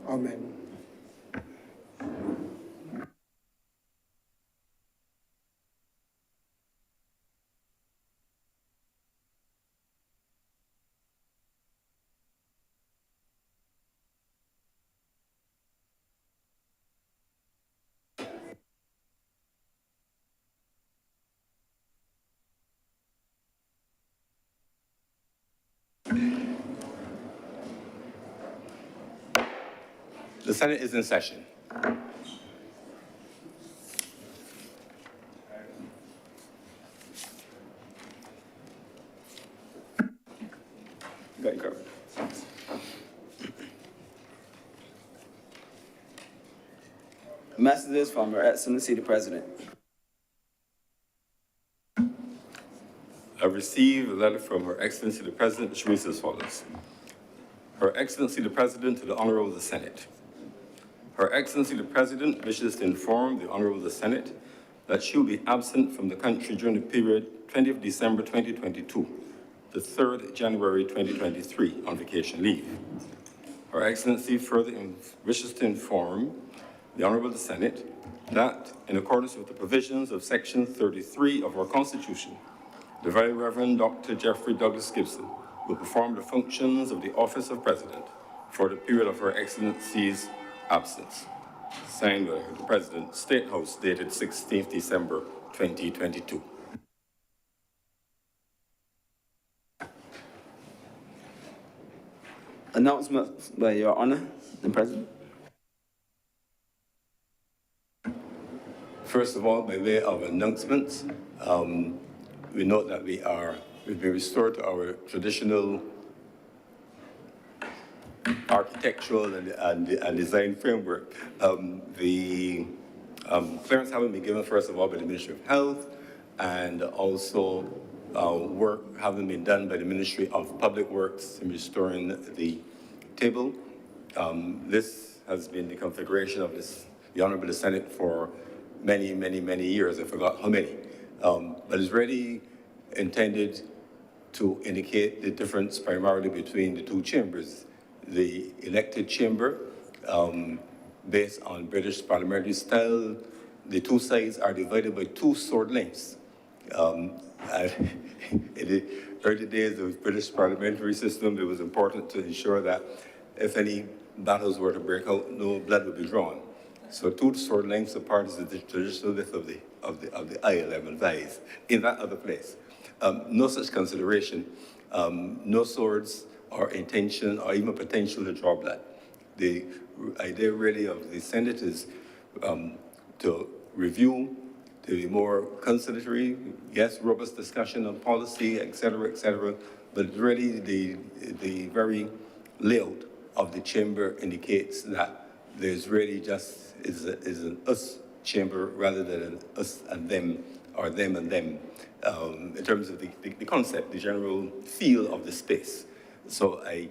Amen. The Senate is in session. Got you covered. Messages from Her Excellency the President. I received a letter from Her Excellency the President, which reads as follows. Her Excellency the President to the Honorable the Senate. Her Excellency the President wishes to inform the Honorable the Senate that she will be absent from the country during the period 20th December 2022 to 3rd January 2023 on vacation leave. Her Excellency further wishes to inform the Honorable the Senate that, in accordance with the provisions of Section 33 of our Constitution, the Very Reverend Dr. Jeffrey Douglas Gibson will perform the functions of the Office of President for the period of Her Excellency's absence. Signed by the President, State House, dated 16th December 2022. Announcement by Your Honor, the President. First of all, by way of announcements, we note that we've been restored to our traditional architectural and design framework. The clearance having been given, first of all, by the Ministry of Health, and also work having been done by the Ministry of Public Works in restoring the table. This has been the configuration of the Honorable Senate for many, many, many years. I forgot how many. But it's really intended to indicate the difference primarily between the two chambers. The elected chamber, based on British parliamentary style, the two sides are divided by two sword lengths. In the early days of the British parliamentary system, it was important to ensure that if any battles were to break out, no blood would be drawn. So two sword lengths apart is the traditional width of the aisle, I'm advised, in that other place. No such consideration, no swords or intention or even potential to draw blood. The idea really of the Senate is to review, to be more conciliatory, yes, robust discussion on policy, et cetera, but really the very layout of the chamber indicates that there's really just is an us chamber rather than an us and them or them and them in terms of the concept, the general feel of the space. So I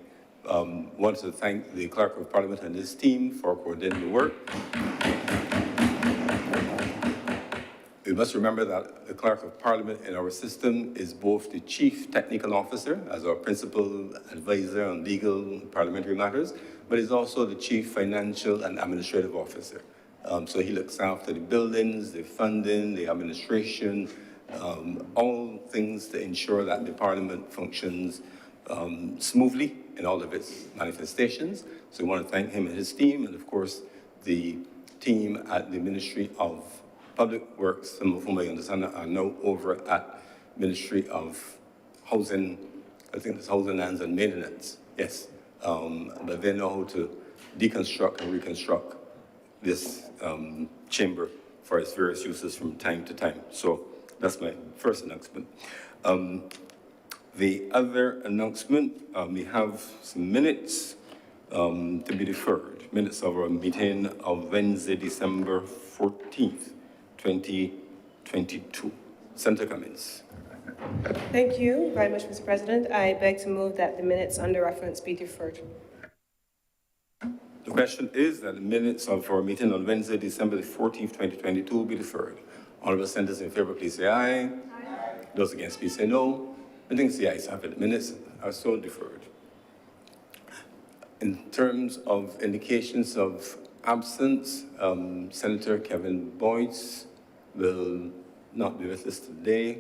want to thank the Clerk of Parliament and his team for coordinating the work. We must remember that the Clerk of Parliament in our system is both the Chief Technical Officer, as our principal advisor on legal and parliamentary matters, but is also the Chief Financial and Administrative Officer. So he looks after the buildings, the funding, the administration, all things to ensure that the Parliament functions smoothly in all of its manifestations. So we want to thank him and his team, and of course, the team at the Ministry of Public Works, some of whom I understand are now over at Ministry of Housing, I think it's Housing, Lands and Maintenance, yes. But they know how to deconstruct and reconstruct this chamber for its various uses from time to time. So that's my first announcement. The other announcement, we have some minutes to be deferred. Minutes of our meeting of Wednesday, December 14th, 2022. Senator Cummins. Thank you very much, Mr. President. I beg to move that the minutes under reference be deferred. The question is that the minutes of our meeting on Wednesday, December the 14th, 2022 be deferred. Honorable senators in favor, please say aye. Aye. Those against, please say no. I think the ayes have it. The minutes are so deferred. In terms of indications of absence, Senator Kevin Boyce will not be with us today.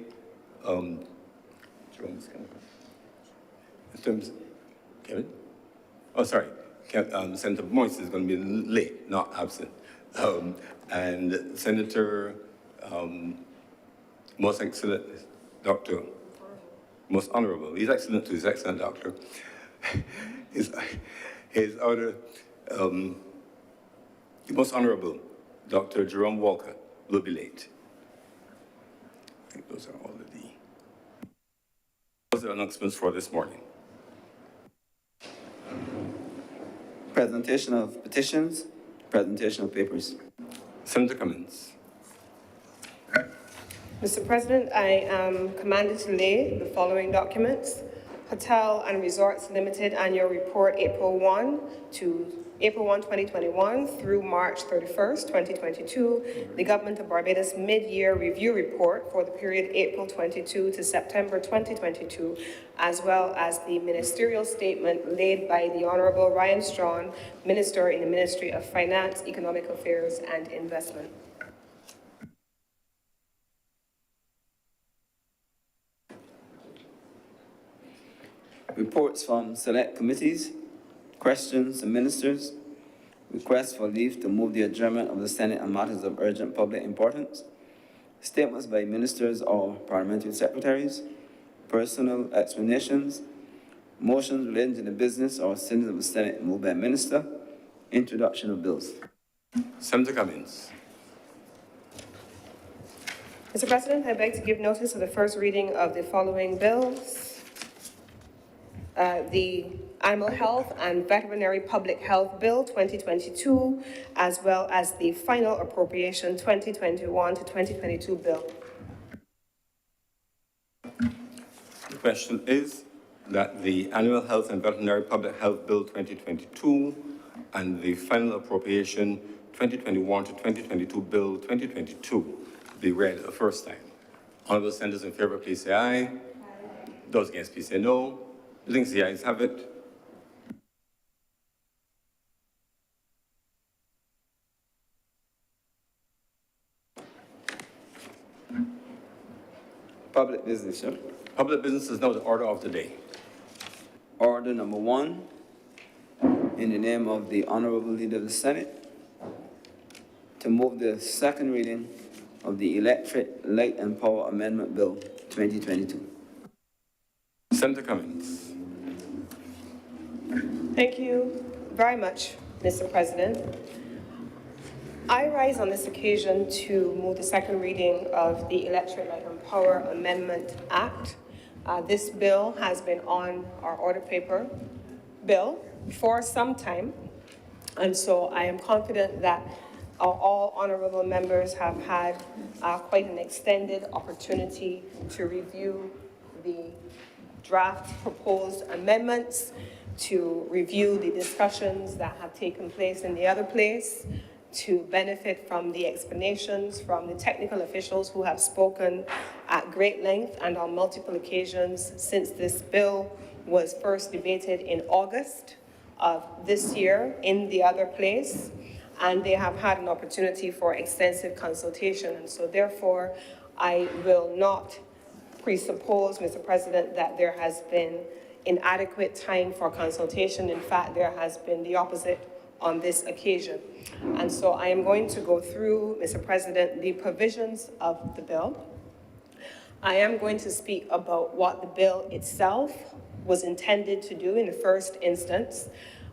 Jerome's coming. In terms, Kevin? Oh, sorry. Senator Boyce is going to be late, not absent. And Senator, most excellent Dr. Most honorable, he's excellent too, he's excellent doctor. his other, most honorable Dr. Jerome Walker will be late. I think those are all of those are announcements for this morning. Presentation of petitions, presentation of papers. Senator Cummins. Mr. President, I am commanded to lay the following documents: Hotel and Resorts Limited Annual Report, April 1, 2021 through March 31st, 2022, the Government of Barbados Mid-Year Review Report for the period April 22 to September 2022, as well as the ministerial statement laid by the Honorable Ryan Strawn, Minister in the Ministry of Finance, Economic Affairs and Investment. Reports from select committees, questions to ministers, requests for leave to move the adjournment of the Senate on matters of urgent public importance, statements by ministers or parliamentary secretaries, personal explanations, motions relating to the business or sittings of the Senate moved by a minister, introduction of bills. Senator Cummins. Mr. President, I beg to give notice of the first reading of the following bills. The Animal Health and Veterinary Public Health Bill 2022, as well as the final appropriation 2021 to 2022 bill. The question is that the Animal Health and Veterinary Public Health Bill 2022 and the final appropriation 2021 to 2022 bill 2022 be read the first time. Honorable senators in favor, please say aye. Aye. Those against, please say no. I think the ayes have it. Public business, sir. Public business is now the order of the day. Order number 1, in the name of the Honorable Leader of the Senate, to move the second reading of the Electric Light and Power Amendment Bill 2022. Senator Cummins. Thank you very much, Mr. President. I rise on this occasion to move the second reading of the Electric Light and Power Amendment Act. This bill has been on our order paper bill for some time, and so I am confident that all honorable members have had quite an extended opportunity to review the draft proposed amendments, to review the discussions that have taken place in the other place, to benefit from the explanations from the technical officials who have spoken at great length and on multiple occasions since this bill was first debated in August of this year in the other place, and they have had an opportunity for extensive consultation. And so therefore, I will not presuppose, Mr. President, that there has been inadequate time for consultation. In fact, there has been the opposite on this occasion. And so I am going to go through, Mr. President, the provisions of the bill. I am going to speak about what the bill itself was intended to do in the first instance.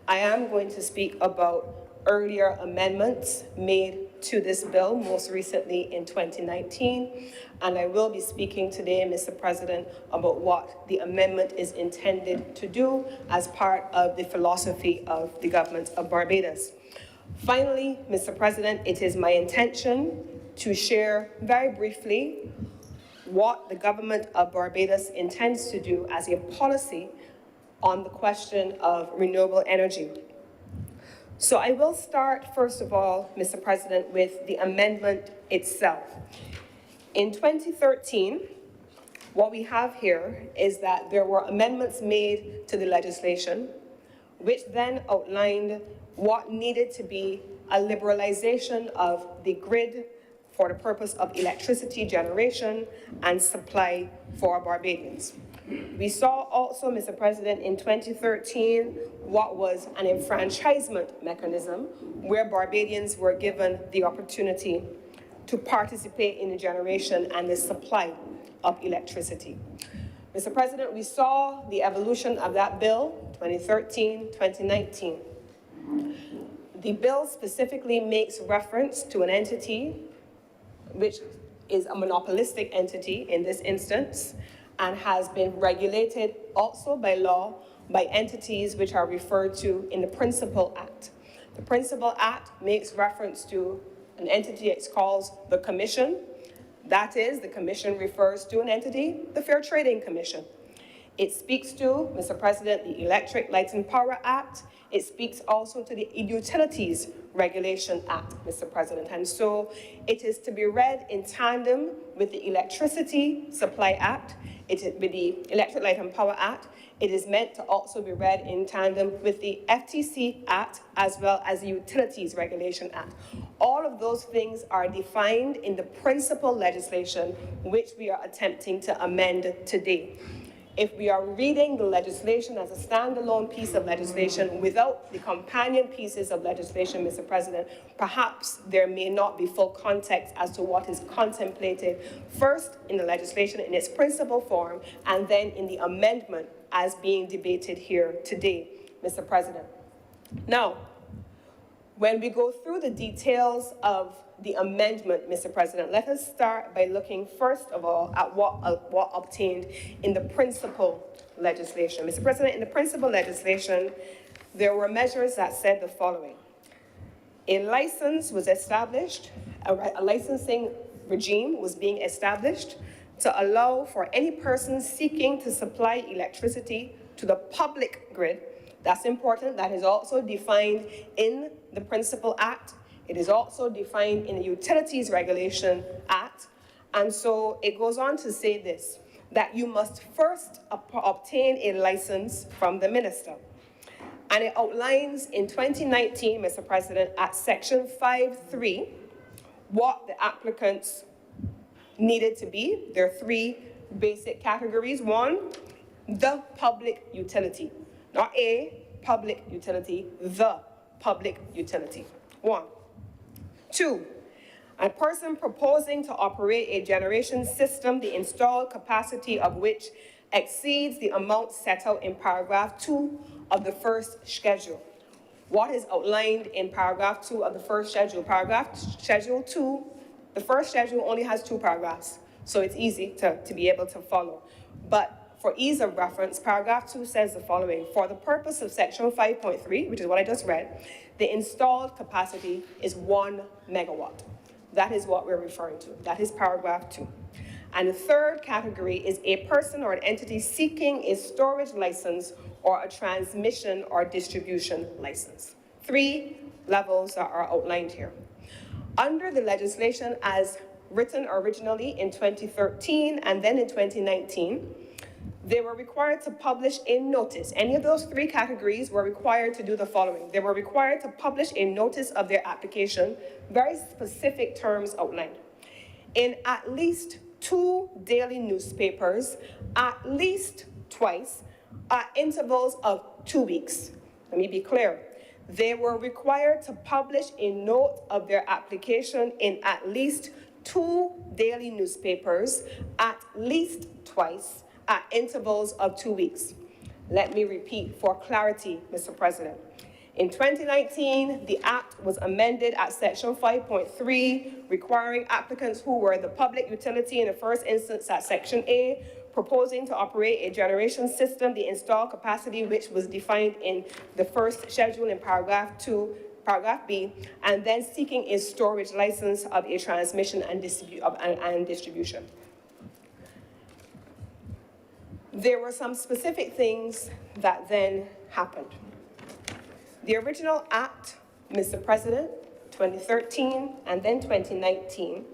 I am going to speak about earlier amendments made to this bill, most recently in 2019. And I will be speaking today, Mr. President, about what the amendment is intended to do as part of the philosophy of the government of Barbados. Finally, Mr. President, it is my intention to share very briefly what the government of Barbados intends to do as a policy on the question of renewable energy. So I will start, first of all, Mr. President, with the amendment itself. In 2013, what we have here is that there were amendments made to the legislation which then outlined what needed to be a liberalization of the grid for the purpose of electricity generation and supply for Barbadians. We saw also, Mr. President, in 2013, what was an enfranchisement mechanism where Barbadians were given the opportunity to participate in the generation and the supply of electricity. Mr. President, we saw the evolution of that bill, 2013, 2019. The bill specifically makes reference to an entity which is a monopolistic entity in this instance and has been regulated also by law by entities which are referred to in the Principal Act. The Principal Act makes reference to an entity it calls the Commission. That is, the Commission refers to an entity, the Fair Trading Commission. It speaks to, Mr. President, the Electric Light and Power Act. It speaks also to the Utilities Regulation Act, Mr. President. And so it is to be read in tandem with the Electricity Supply Act, with the Electric Light and Power Act. It is meant to also be read in tandem with the FTC Act as well as the Utilities Regulation Act. All of those things are defined in the principal legislation which we are attempting to amend today. If we are reading the legislation as a standalone piece of legislation without the companion pieces of legislation, Mr. President, perhaps there may not be full context as to what is contemplated first in the legislation in its principal form and then in the amendment as being debated here today, Mr. President. Now, when we go through the details of the amendment, Mr. President, let us start by looking first of all at what obtained in the principal legislation. Mr. President, in the principal legislation, there were measures that said the following. A license was established, a licensing regime was being established to allow for any person seeking to supply electricity to the public grid. That's important. That is also defined in the Principal Act. It is also defined in the Utilities Regulation Act. And so it goes on to say this, that you must first obtain a license from the minister. And it outlines in 2019, Mr. President, at section 5.3, what the applicants needed to be. There are three basic categories. One, the public utility. Not a public utility, the public utility. One. Two, a person proposing to operate a generation system, the installed capacity of which exceeds the amount set out in paragraph 2 of the first schedule. What is outlined in paragraph 2 of the first schedule? Schedule 2, the first schedule only has 2 paragraphs, so it's easy to be able to follow. But for ease of reference, paragraph 2 says the following. For the purpose of section 5.3, which is what I just read, the installed capacity is 1 megawatt. That is what we're referring to. That is paragraph 2. And the third category is a person or an entity seeking a storage license or a transmission or distribution license. 3 levels that are outlined here. Under the legislation as written originally in 2013 and then in 2019, they were required to publish a notice. Any of those 3 categories were required to do the following. They were required to publish a notice of their application, very specific terms outlined, in at least 2 daily newspapers, at least twice, at intervals of 2 weeks. Let me be clear. They were required to publish a note of their application in at least 2 daily newspapers, at least twice, at intervals of 2 weeks. Let me repeat for clarity, Mr. President. In 2019, the Act was amended at section 5.3, requiring applicants who were the public utility in the first instance at section A, proposing to operate a generation system, the installed capacity which was defined in the first schedule in paragraph 2, paragraph B, and then seeking a storage license of a transmission and distribution. There were some specific things that then happened. The original Act, Mr. President, 2013 and then 2019,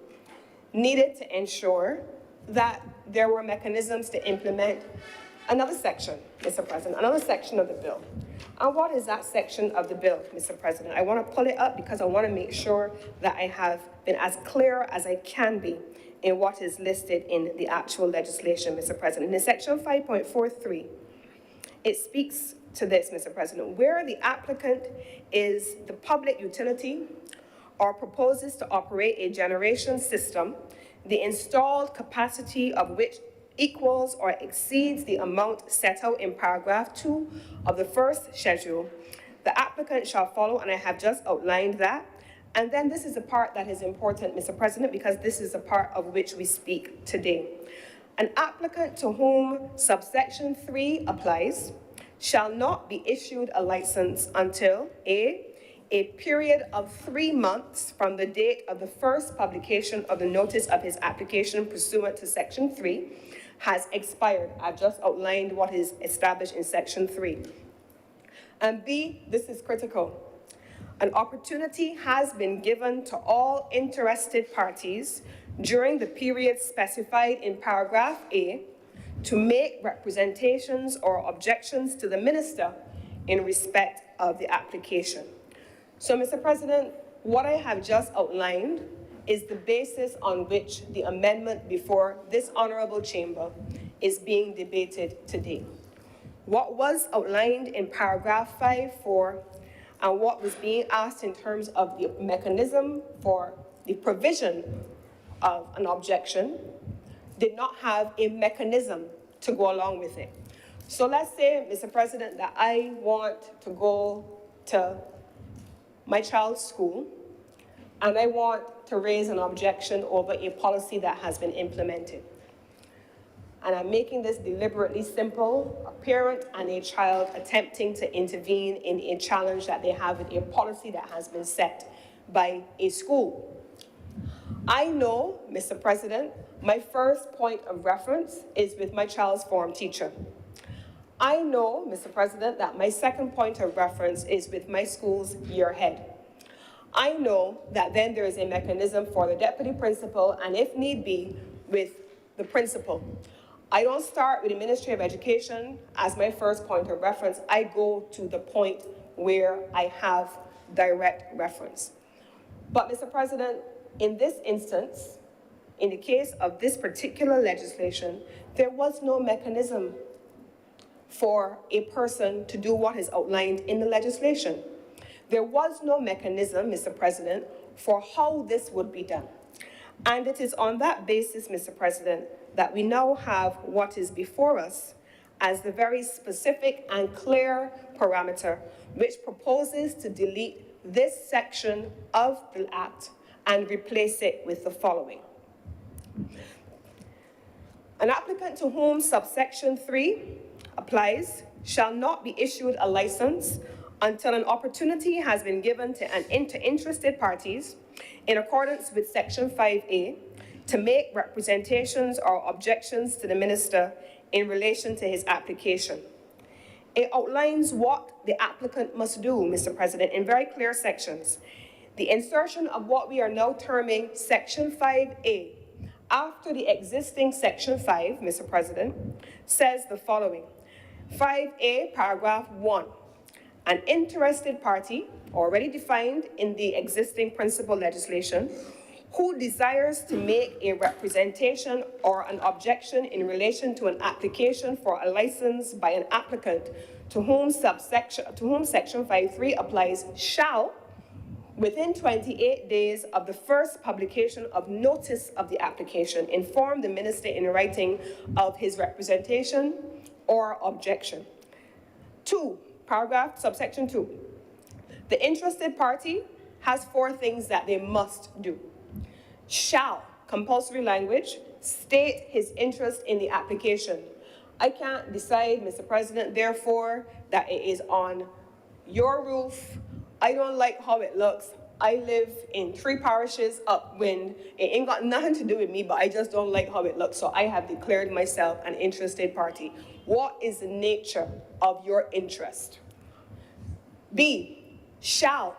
needed to ensure that there were mechanisms to implement another section, Mr. President, another section of the bill, And what is that section of the bill, Mr. President? I want to pull it up because I want to make sure that I have been as clear as I can be in what is listed in the actual legislation, Mr. President. In section 5.43, it speaks to this, Mr. President, where the applicant is the public utility or proposes to operate a generation system, the installed capacity of which equals or exceeds the amount set out in paragraph 2 of the first schedule, the applicant shall follow, and I have just outlined that. And then this is the part that is important, Mr. President, because this is the part of which we speak today. An applicant to whom subsection 3 applies shall not be issued a license until a period of 3 months from the date of the first publication of the notice of his application pursuant to section 3 has expired. I've just outlined what is established in section 3. And B, this is critical. An opportunity has been given to all interested parties during the period specified in paragraph A to make representations or objections to the minister in respect of the application. So, Mr. President, what I have just outlined is the basis on which the amendment before this honorable chamber is being debated today. What was outlined in paragraph 5.4 and what was being asked in terms of the mechanism for the provision of an objection did not have a mechanism to go along with it. So let's say, Mr. President, that I want to go to my child's school and I want to raise an objection over a policy that has been implemented. And I'm making this deliberately simple, a parent and a child attempting to intervene in a challenge that they have with a policy that has been set by a school. I know, Mr. President, my first point of reference is with my child's form teacher. I know, Mr. President, that my second point of reference is with my school's year head. I know that then there is a mechanism for the deputy principal and, if need be, with the principal. I don't start with the Ministry of Education as my first point of reference. I go to the point where I have direct reference. But, Mr. President, in this instance, in the case of this particular legislation, there was no mechanism for a person to do what is outlined in the legislation. There was no mechanism, Mr. President, for how this would be done. And it is on that basis, Mr. President, that we now have what is before us as the very specific and clear parameter which proposes to delete this section of the Act and replace it with the following. An applicant to whom subsection 3 applies shall not be issued a license until an opportunity has been given to interested parties in accordance with section 5A to make representations or objections to the minister in relation to his application. It outlines what the applicant must do, Mr. President, in very clear sections. The insertion of what we are now terming section 5A after the existing section 5, Mr. President, says the following. 5A, paragraph 1. An interested party, already defined in the existing principal legislation, who desires to make a representation or an objection in relation to an application for a license by an applicant to whom section 5.3 applies shall, within 28 days of the first publication of notice of the application, inform the minister in writing of his representation or objection. 2, subsection 2. The interested party has 4 things that they must do. Shall, compulsory language, state his interest in the application. I can't decide, Mr. President, therefore, that it is on your roof. I don't like how it looks. I live in 3 parishes upwind. It ain't got nothing to do with me, but I just don't like how it looks. So I have declared myself an interested party. What is the nature of your interest? B, shall,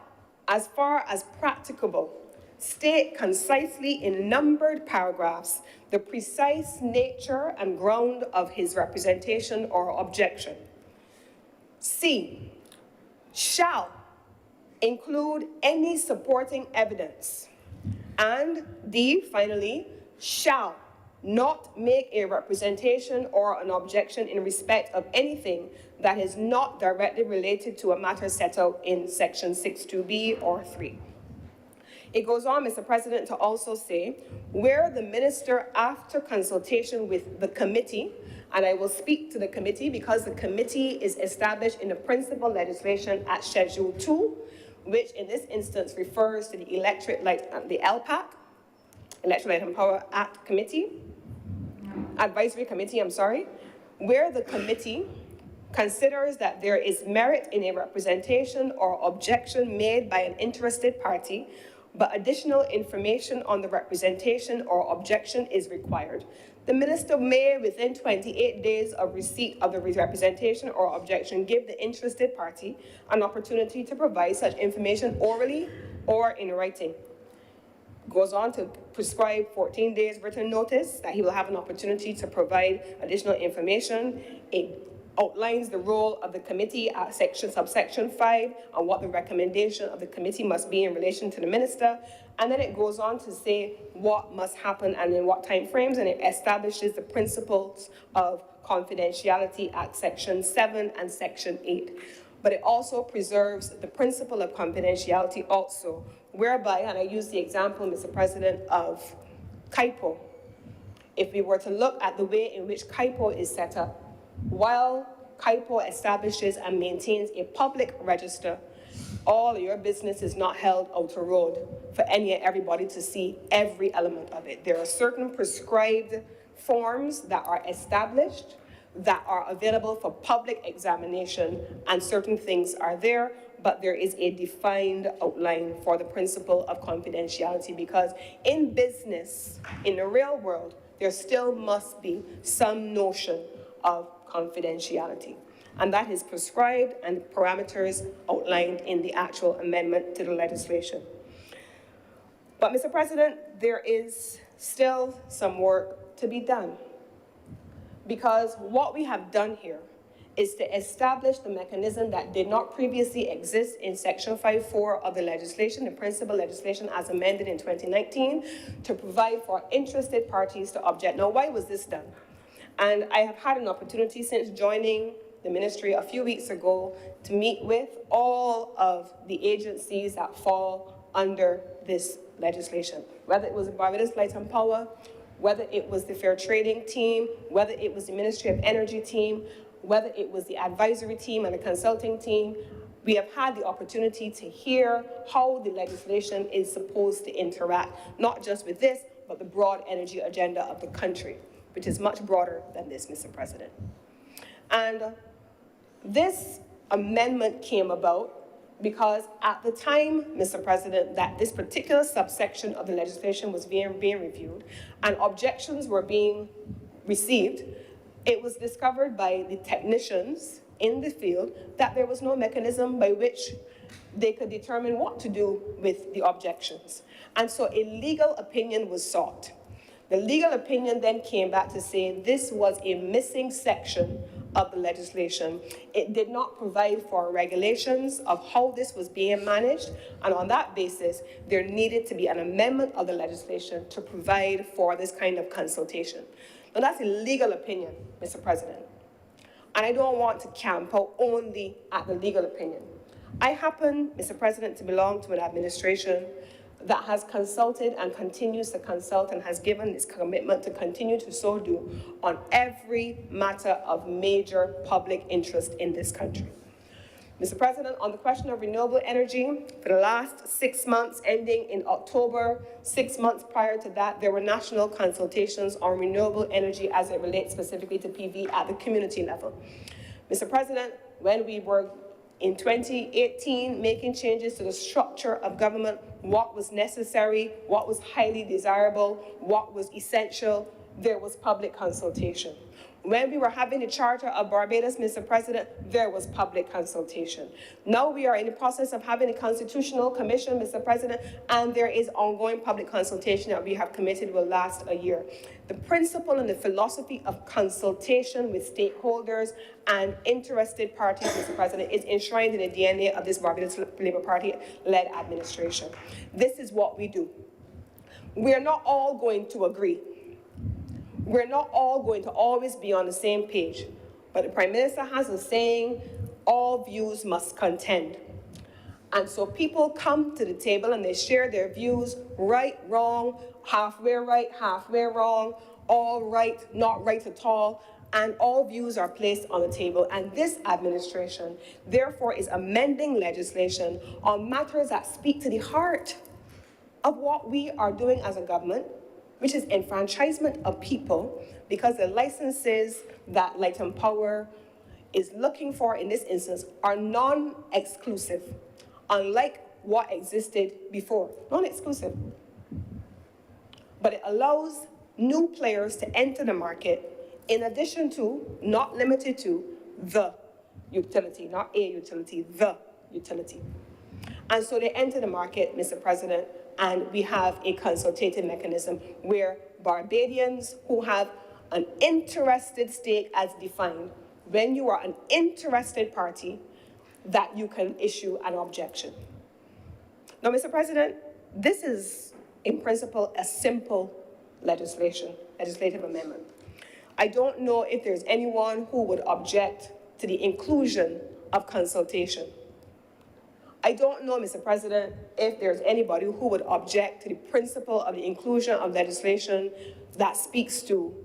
as far as practicable, state concisely in numbered paragraphs the precise nature and ground of his representation or objection. C, shall include any supporting evidence. And D, finally, shall not make a representation or an objection in respect of anything that is not directly related to a matter set out in section 6.2b or 3. It goes on, Mr. President, to also say, where the minister, after consultation with the committee, and I will speak to the committee because the committee is established in the principal legislation at Schedule 2, which in this instance refers to the the LPAC, Electric Light and Power Act Committee, Advisory Committee, where the committee considers that there is merit in a representation or objection made by an interested party, but additional information on the representation or objection is required. The minister may, within 28 days of receipt of the representation or objection, give the interested party an opportunity to provide such information orally or in writing. Goes on to prescribe 14 days written notice that he will have an opportunity to provide additional information. It outlines the role of the committee at subsection 5 and what the recommendation of the committee must be in relation to the minister. And then it goes on to say what must happen and in what time frames, and it establishes the principles of confidentiality at section 7 and section 8. But it also preserves the principle of confidentiality also, whereby, and I use the example, Mr. President, of KIPO. If we were to look at the way in which KIPO is set up, while KIPO establishes and maintains a public register, all your business is not held out a road for any and everybody to see every element of it. There are certain prescribed forms that are established that are available for public examination, and certain things are there, but there is a defined outline for the principle of confidentiality, because in business, in the real world, there still must be some notion of confidentiality. And that is prescribed and parameters outlined in the actual amendment to the legislation. But, Mr. President, there is still some work to be done, because what we have done here is to establish the mechanism that did not previously exist in Section 5.4 of the legislation, the principal legislation as amended in 2019, to provide for interested parties to object. Now, why was this done? And I have had an opportunity since joining the ministry a few weeks ago to meet with all of the agencies that fall under this legislation, whether it was the Barbados Light and Power, whether it was the Fair Trading team, whether it was the Ministry of Energy team, whether it was the advisory team and the consulting team. We have had the opportunity to hear how the legislation is supposed to interact, not just with this, but the broad energy agenda of the country, which is much broader than this, Mr. President. And this amendment came about because at the time, Mr. President, that this particular subsection of the legislation was being reviewed and objections were being received, it was discovered by the technicians in the field that there was no mechanism by which they could determine what to do with the objections. And so a legal opinion was sought. The legal opinion then came back to say this was a missing section of the legislation. It did not provide for regulations of how this was being managed, and on that basis, there needed to be an amendment of the legislation to provide for this kind of consultation. Now, that's a legal opinion, Mr. President, and I don't want to camp out only at the legal opinion. I happen, Mr. President, to belong to an administration that has consulted and continues to consult and has given its commitment to continue to so do on every matter of major public interest in this country. Mr. President, on the question of renewable energy, for the last 6 months ending in October, 6 months prior to that, there were national consultations on renewable energy as it relates specifically to PV at the community level. Mr. President, when we were in 2018, making changes to the structure of government, what was necessary, what was highly desirable, what was essential, there was public consultation. When we were having the Charter of Barbados, Mr. President, there was public consultation. Now we are in the process of having a constitutional commission, Mr. President, and there is ongoing public consultation that we have committed will last a year. The principle and the philosophy of consultation with stakeholders and interested parties, Mr. President, is enshrined in the DNA of this Barbados Labour Party-led administration. This is what we do. We're not all going to agree. We're not all going to always be on the same page, but the Prime Minister has a saying, all views must contend. And so people come to the table and they share their views, right, wrong, halfway right, halfway wrong, all right, not right at all, and all views are placed on the table. And this administration, therefore, is amending legislation on matters that speak to the heart of what we are doing as a government, which is enfranchisement of people, because the licenses that Light and Power is looking for in this instance are non-exclusive, unlike what existed before. Non-exclusive. But it allows new players to enter the market in addition to, not limited to, the utility, not a utility, the utility. And so they enter the market, Mr. President, and we have a consultative mechanism where Barbadians who have an interested stake as defined, when you are an interested party, that you can issue an objection. Now, Mr. President, this is, in principle, a simple legislative amendment. I don't know if there's anyone who would object to the inclusion of consultation. I don't know, Mr. President, if there's anybody who would object to the principle of the inclusion of legislation that speaks to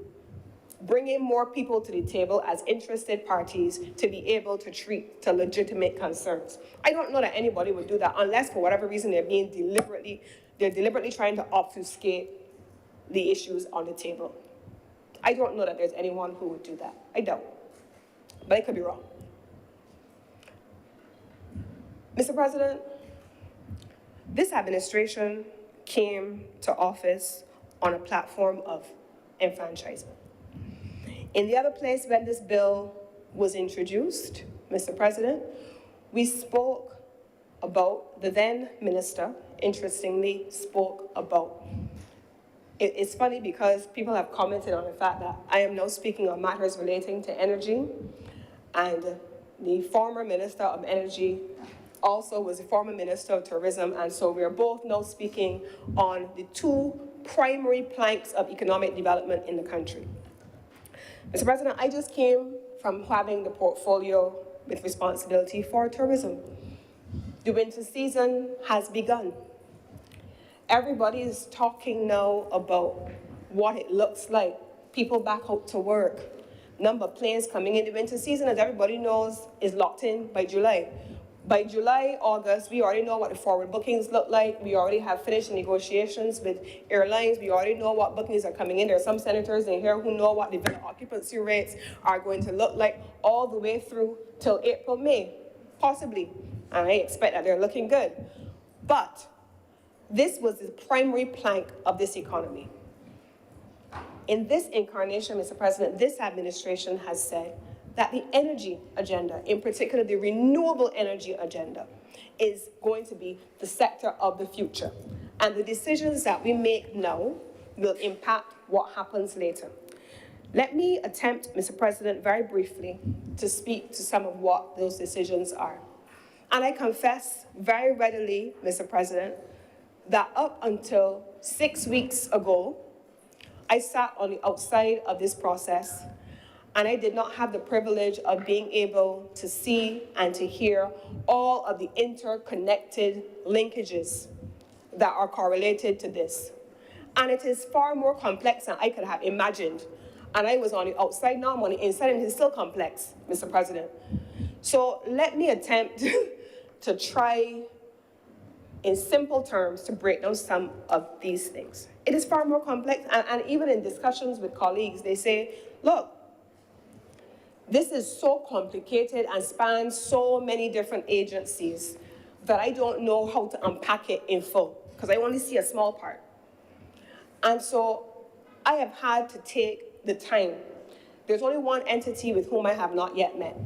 bringing more people to the table as interested parties to be able to treat to legitimate concerns. I don't know that anybody would do that unless, for whatever reason, they're deliberately trying to obfuscate the issues on the table. I don't know that there's anyone who would do that. I don't. But I could be wrong. Mr. President, this administration came to office on a platform of enfranchisement. In the other place when this bill was introduced, Mr. President, we spoke about, the then minister, interestingly, spoke about. It's funny because people have commented on the fact that I am now speaking on matters relating to energy, and the former Minister of Energy also was the former Minister of Tourism, and so we're both now speaking on the two primary planks of economic development in the country. Mr. President, I just came from having the portfolio with responsibility for tourism. The winter season has begun. Everybody is talking now about what it looks like. People back out to work. Number of planes coming in the winter season, as everybody knows, is locked in by July. By July, August, we already know what the forward bookings look like. We already have finished negotiations with airlines. We already know what bookings are coming in. There are some senators in here who know what the villa occupancy rates are going to look like all the way through till April, May, possibly. And I expect that they're looking good. But this was the primary plank of this economy. In this incarnation, Mr. President, this administration has said that the energy agenda, in particular the renewable energy agenda, is going to be the sector of the future. And the decisions that we make now will impact what happens later. Let me attempt, Mr. President, very briefly, to speak to some of what those decisions are. And I confess very readily, Mr. President, that up until 6 weeks ago, I sat on the outside of this process, and I did not have the privilege of being able to see and to hear all of the interconnected linkages that are correlated to this. And it is far more complex than I could have imagined. And I was on the outside, now I'm on the inside, and it's still complex, Mr. President. So let me attempt to try, in simple terms, to break down some of these things. It is far more complex, and even in discussions with colleagues, they say, look, this is so complicated and spans so many different agencies that I don't know how to unpack it in full, because I only see a small part. And so I have had to take the time. There's only one entity with whom I have not yet met.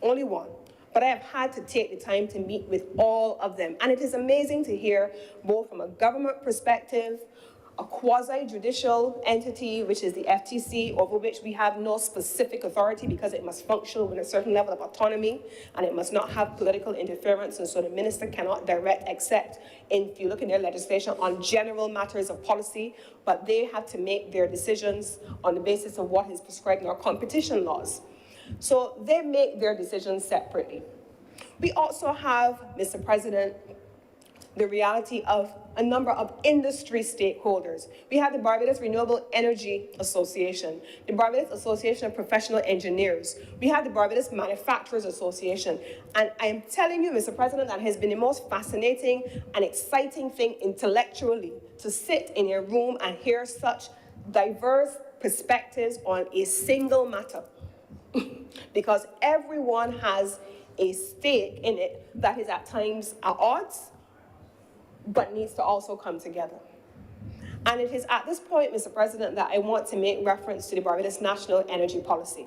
Only one. But I have had to take the time to meet with all of them. And it is amazing to hear, both from a government perspective, a quasi-judicial entity, which is the FTC, over which we have no specific authority because it must function with a certain level of autonomy and it must not have political interference, and so the minister cannot direct except if you look in their legislation on general matters of policy, but they have to make their decisions on the basis of what is prescribed in our competition laws. So they make their decisions separately. We also have, Mr. President, the reality of a number of industry stakeholders. We have the Barbados Renewable Energy Association, the Barbados Association of Professional Engineers. We have the Barbados Manufacturers Association. And I am telling you, Mr. President, that has been the most fascinating and exciting thing intellectually to sit in a room and hear such diverse perspectives on a single matter. Because everyone has a stake in it that is at times at odds, but needs to also come together. And it is at this point, Mr. President, that I want to make reference to the Barbados National Energy Policy.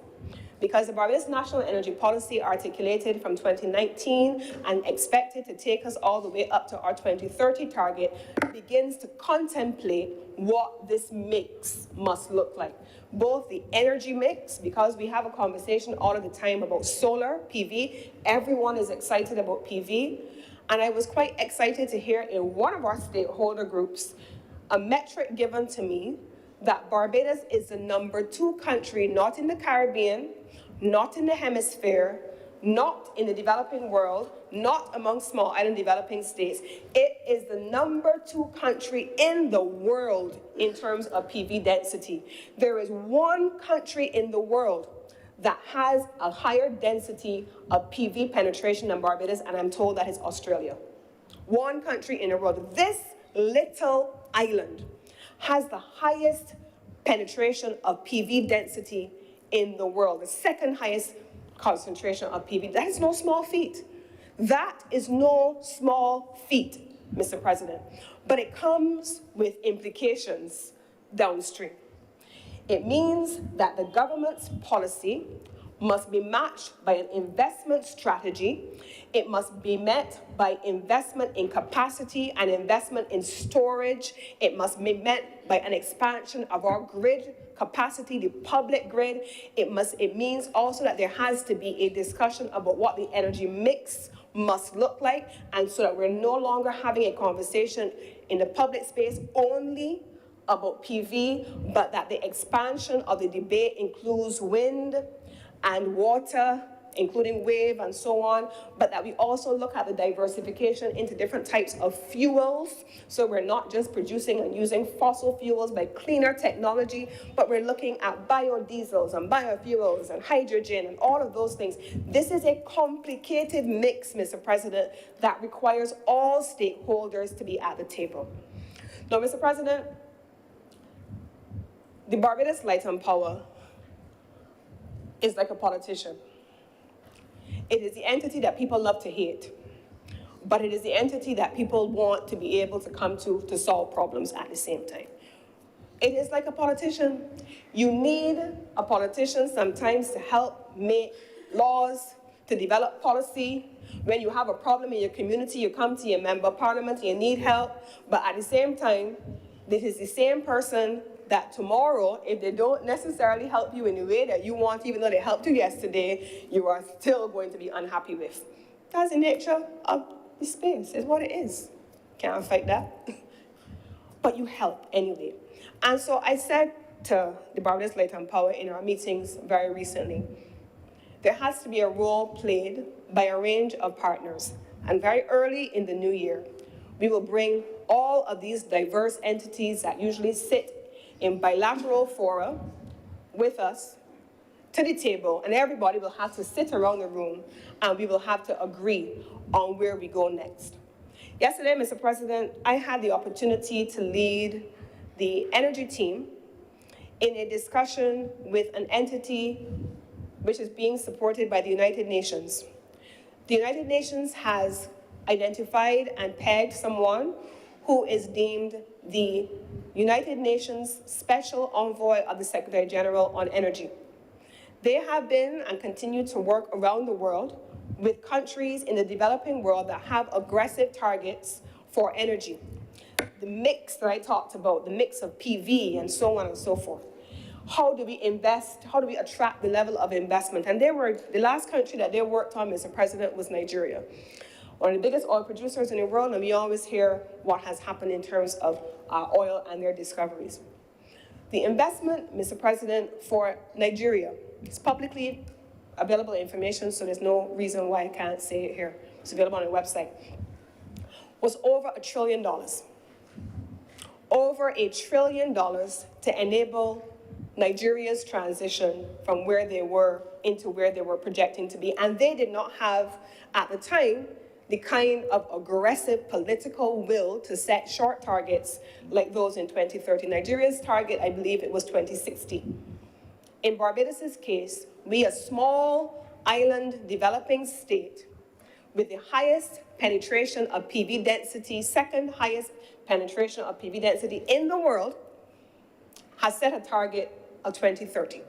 Because the Barbados National Energy Policy, articulated from 2019 and expected to take us all the way up to our 2030 target, begins to contemplate what this mix must look like. Both the energy mix, because we have a conversation all of the time about solar, PV. Everyone is excited about PV. And I was quite excited to hear in one of our stakeholder groups a metric given to me that Barbados is the #2 country, not in the Caribbean, not in the hemisphere, not in the developing world, not among small island developing states. It is the #2 country in the world in terms of PV density. There is one country in the world that has a higher density of PV penetration than Barbados, and I'm told that is Australia. One country in the world. This little island has the highest penetration of PV density in the world, the second highest concentration of PV. That is no small feat. That is no small feat, Mr. President. But it comes with implications downstream. It means that the government's policy must be matched by an investment strategy. It must be met by investment in capacity and investment in storage. It must be met by an expansion of our grid capacity, the public grid. It means also that there has to be a discussion about what the energy mix must look like, and so that we're no longer having a conversation in the public space only about PV, but that the expansion of the debate includes wind and water, including wave and so on, but that we also look at the diversification into different types of fuels. So we're not just producing and using fossil fuels by cleaner technology, but we're looking at biodiesels and biofuels and hydrogen and all of those things. This is a complicated mix, Mr. President, that requires all stakeholders to be at the table. Now, Mr. President, the Barbados Light and Power is like a politician. It is the entity that people love to hate, but it is the entity that people want to be able to come to solve problems at the same time. It is like a politician. You need a politician sometimes to help make laws, to develop policy. When you have a problem in your community, you come to your member of parliament and you need help, but at the same time, this is the same person that tomorrow, if they don't necessarily help you in the way that you want, even though they helped you yesterday, you are still going to be unhappy with. That's the nature of the space, is what it is. Can't fight that. But you help anyway. And so I said to the Barbados Light and Power in our meetings very recently, there has to be a role played by a range of partners. And very early in the new year, we will bring all of these diverse entities that usually sit in bilateral fora with us to the table, and everybody will have to sit around the room and we will have to agree on where we go next. Yesterday, Mr. President, I had the opportunity to lead the energy team in a discussion with an entity which is being supported by the United Nations. The United Nations has identified and pegged someone who is deemed the United Nations Special Envoy of the Secretary General on Energy. They have been and continue to work around the world with countries in the developing world that have aggressive targets for energy. The mix that I talked about, the mix of PV and so on and so forth. How do we invest? How do we attract the level of investment? And the last country that they worked on, Mr. President, was Nigeria. One of the biggest oil producers in the world, and we always hear what has happened in terms of oil and their discoveries. The investment, Mr. President, for Nigeria, it's publicly available information, so there's no reason why I can't say it here. It's available on the website. Was over $1 trillion. Over $1 trillion to enable Nigeria's transition from where they were into where they were projecting to be. And they did not have, at the time, the kind of aggressive political will to set short targets like those in 2030. Nigeria's target, I believe it was 2060. In Barbados' case, we, a small island developing state with the highest penetration of PV density, second highest penetration of PV density in the world, has set a target of 2030.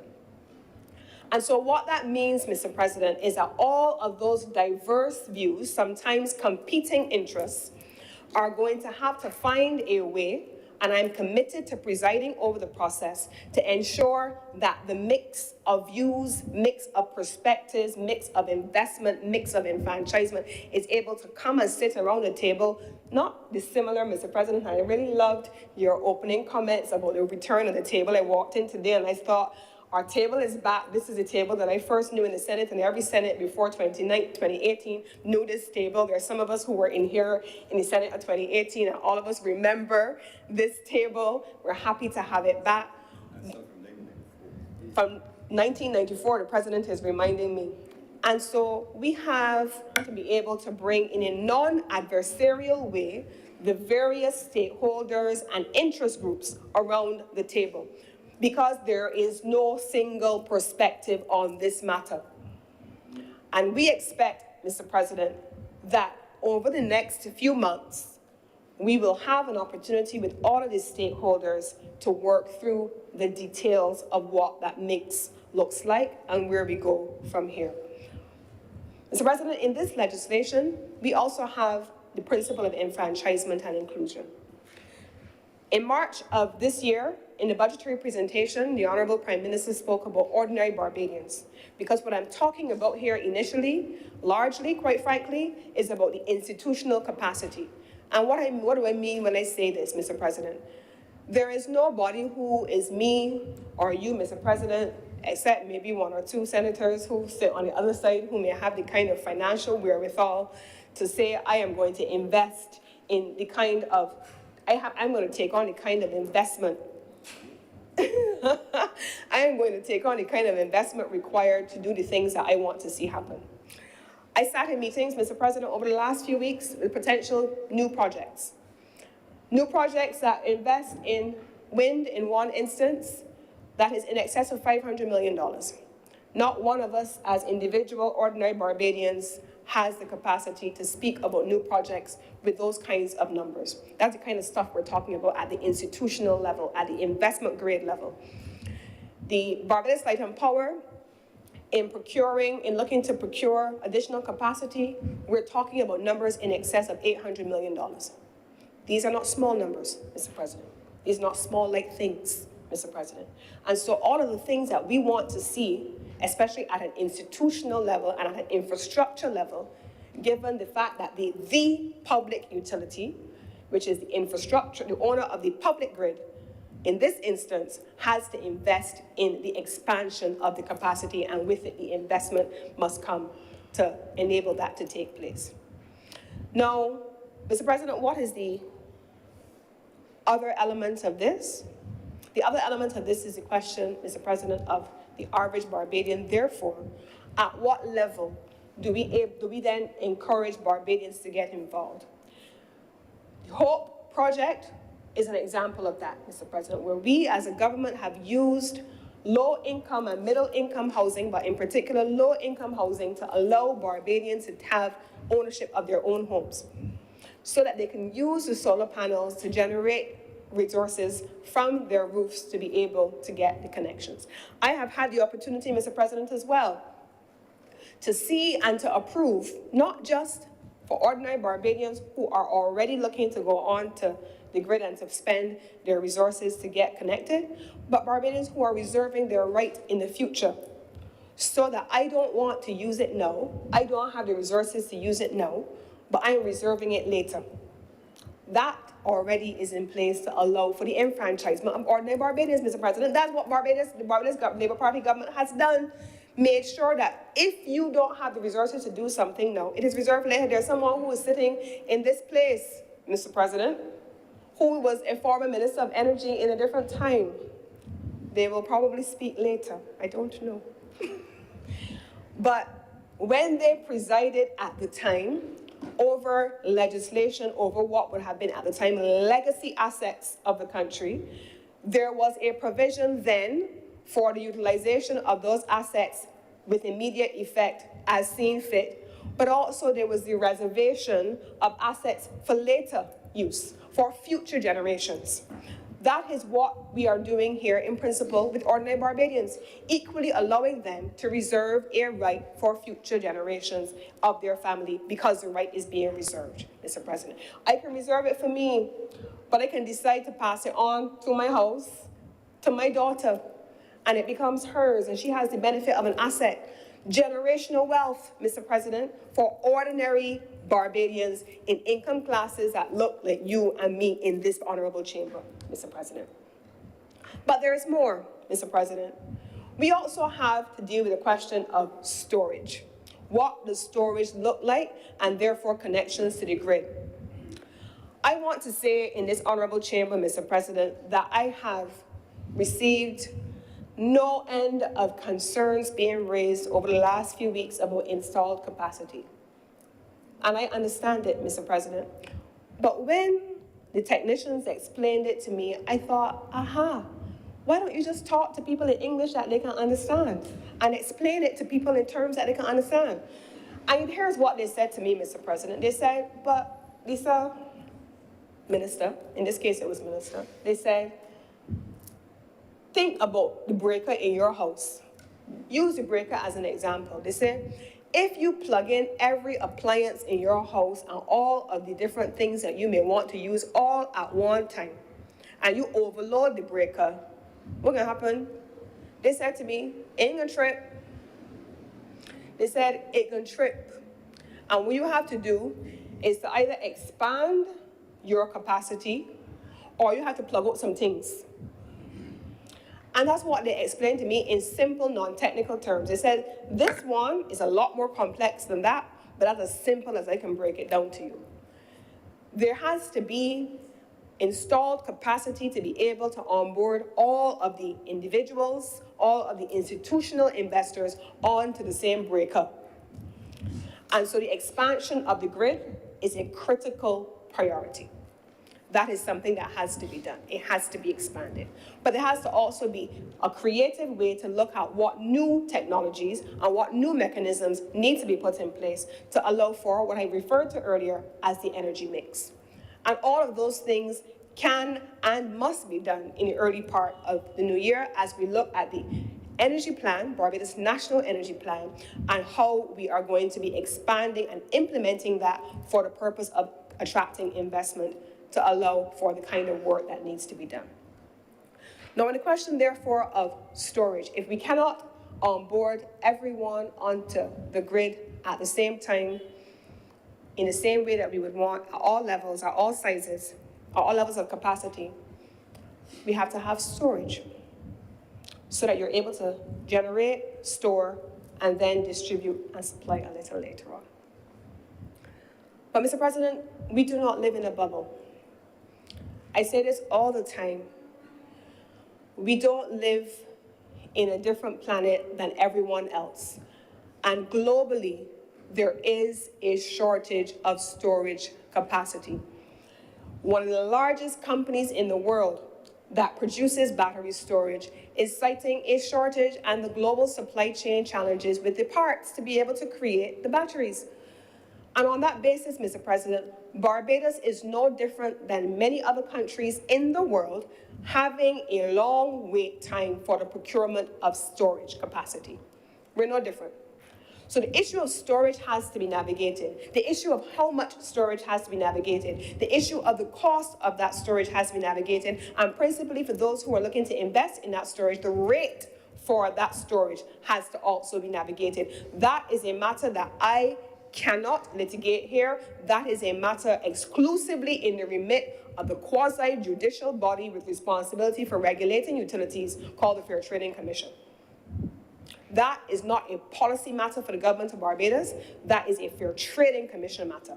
And so what that means, Mr. President, is that all of those diverse views, sometimes competing interests, are going to have to find a way, and I'm committed to presiding over the process, to ensure that the mix of views, mix of perspectives, mix of investment, mix of enfranchisement is able to come and sit around the table, not dissimilar, Mr. President. I really loved your opening comments about the return of the table. I walked in today and I thought, our table is back. This is a table that I first knew in the Senate, and every Senate before 2018 knew this table. There are some of us who were in here in the Senate of 2018, and all of us remember this table. We're happy to have it back. From 1994, the president is reminding me. And so we have to be able to bring in a non-adversarial way the various stakeholders and interest groups around the table, because there is no single perspective on this matter. And we expect, Mr. President, that over the next few months, we will have an opportunity with all of the stakeholders to work through the details of what that mix looks like and where we go from here. Mr. President, in this legislation, we also have the principle of enfranchisement and inclusion. In March of this year, in the budgetary presentation, the Honorable Prime Minister spoke about ordinary Barbadians, because what I'm talking about here initially, largely, quite frankly, is about the institutional capacity. And what do I mean when I say this, Mr. President? There is nobody who is me or you, Mr. President, except maybe one or two senators who sit on the other side who may have the kind of financial wherewithal to say, I am going to invest in the kind of, I'm going to take on the kind of investment I am going to take on the kind of investment required to do the things that I want to see happen. I sat in meetings, Mr. President, over the last few weeks with potential new projects. New projects that invest in wind in one instance that is in excess of $500 million. Not one of us as individual ordinary Barbadians has the capacity to speak about new projects with those kinds of numbers. That's the kind of stuff we're talking about at the institutional level, at the investment grade level. The Barbados Light and Power, in looking to procure additional capacity, we're talking about numbers in excess of $800 million. These are not small numbers, Mr. President. These are not small like things, Mr. President. And so all of the things that we want to see, especially at an institutional level and at an infrastructure level, given the fact that the public utility, which is the infrastructure, the owner of the public grid, in this instance, has to invest in the expansion of the capacity, and with it, the investment must come to enable that to take place. Now, Mr. President, what is the other element of this? The other element of this is the question, Mr. President, of the average Barbadian. Therefore, at what level do we then encourage Barbadians to get involved? The HOPE project is an example of that, Mr. President, where we as a government have used low-income and middle-income housing, but in particular low-income housing, to allow Barbadians to have ownership of their own homes, so that they can use the solar panels to generate resources from their roofs to be able to get the connections. I have had the opportunity, Mr. President, as well, to see and to approve, not just for ordinary Barbadians who are already looking to go on to the grid and to spend their resources to get connected, but Barbadians who are reserving their right in the future, so that I don't want to use it now, I don't have the resources to use it now, but I am reserving it later. That already is in place to allow for the enfranchisement of ordinary Barbadians, Mr. President. That's what the Barbados Labour Party government has done. Made sure that if you don't have the resources to do something now, it is reserved later. There's someone who is sitting in this place, Mr. President, who was a former Minister of Energy in a different time. They will probably speak later. I don't know. But when they presided at the time over legislation, over what would have been at the time legacy assets of the country, there was a provision then for the utilization of those assets with immediate effect as seen fit, but also there was the reservation of assets for later use, for future generations. That is what we are doing here in principle with ordinary Barbadians, equally allowing them to reserve a right for future generations of their family because the right is being reserved, Mr. President. I can reserve it for me, but I can decide to pass it on to my house, to my daughter, and it becomes hers, and she has the benefit of an asset. Generational wealth, Mr. President, for ordinary Barbadians in income classes that look like you and me in this honorable chamber, Mr. President. But there is more, Mr. President. We also have to deal with the question of storage. What does storage look like, and therefore connections to the grid? I want to say in this honorable chamber, Mr. President, that I have received no end of concerns being raised over the last few weeks about installed capacity. And I understand it, Mr. President. But when the technicians explained it to me, I thought, aha, why don't you just talk to people in English that they can understand and explain it to people in terms that they can understand? And here's what they said to me, Mr. President. They said, but Lisa, Minister, in this case it was Minister, they said, think about the breaker in your house. Use the breaker as an example. They say, if you plug in every appliance in your house and all of the different things that you may want to use all at one time, and you overload the breaker, what's gonna happen? They said to me, it ain't gonna trip. They said, it gonna trip. And what you have to do is to either expand your capacity or you have to plug out some things. And that's what they explained to me in simple, non-technical terms. They said, this one is a lot more complex than that, but that's as simple as I can break it down to you. There has to be installed capacity to be able to onboard all of the individuals, all of the institutional investors onto the same breaker. And so the expansion of the grid is a critical priority. That is something that has to be done. It has to be expanded. But there has to also be a creative way to look at what new technologies and what new mechanisms need to be put in place to allow for what I referred to earlier as the energy mix. And all of those things can and must be done in the early part of the new year as we look at the energy plan, Barbados National Energy Plan, and how we are going to be expanding and implementing that for the purpose of attracting investment to allow for the kind of work that needs to be done. Now, on the question, therefore, of storage, if we cannot onboard everyone onto the grid at the same time, in the same way that we would want at all levels, at all sizes, at all levels of capacity, we have to have storage so that you're able to generate, store, and then distribute and supply a little later on. But, Mr. President, we do not live in a bubble. I say this all the time. We don't live in a different planet than everyone else. And globally, there is a shortage of storage capacity. One of the largest companies in the world that produces battery storage is citing a shortage and the global supply chain challenges with the parts to be able to create the batteries. And on that basis, Mr. President, Barbados is no different than many other countries in the world having a long wait time for the procurement of storage capacity. We're no different. So the issue of storage has to be navigated. The issue of how much storage has to be navigated. The issue of the cost of that storage has to be navigated. And principally for those who are looking to invest in that storage, the rate for that storage has to also be navigated. That is a matter that I cannot litigate here. That is a matter exclusively in the remit of the quasi-judicial body with responsibility for regulating utilities called the Fair Trading Commission. That is not a policy matter for the government of Barbados. That is a Fair Trading Commission matter.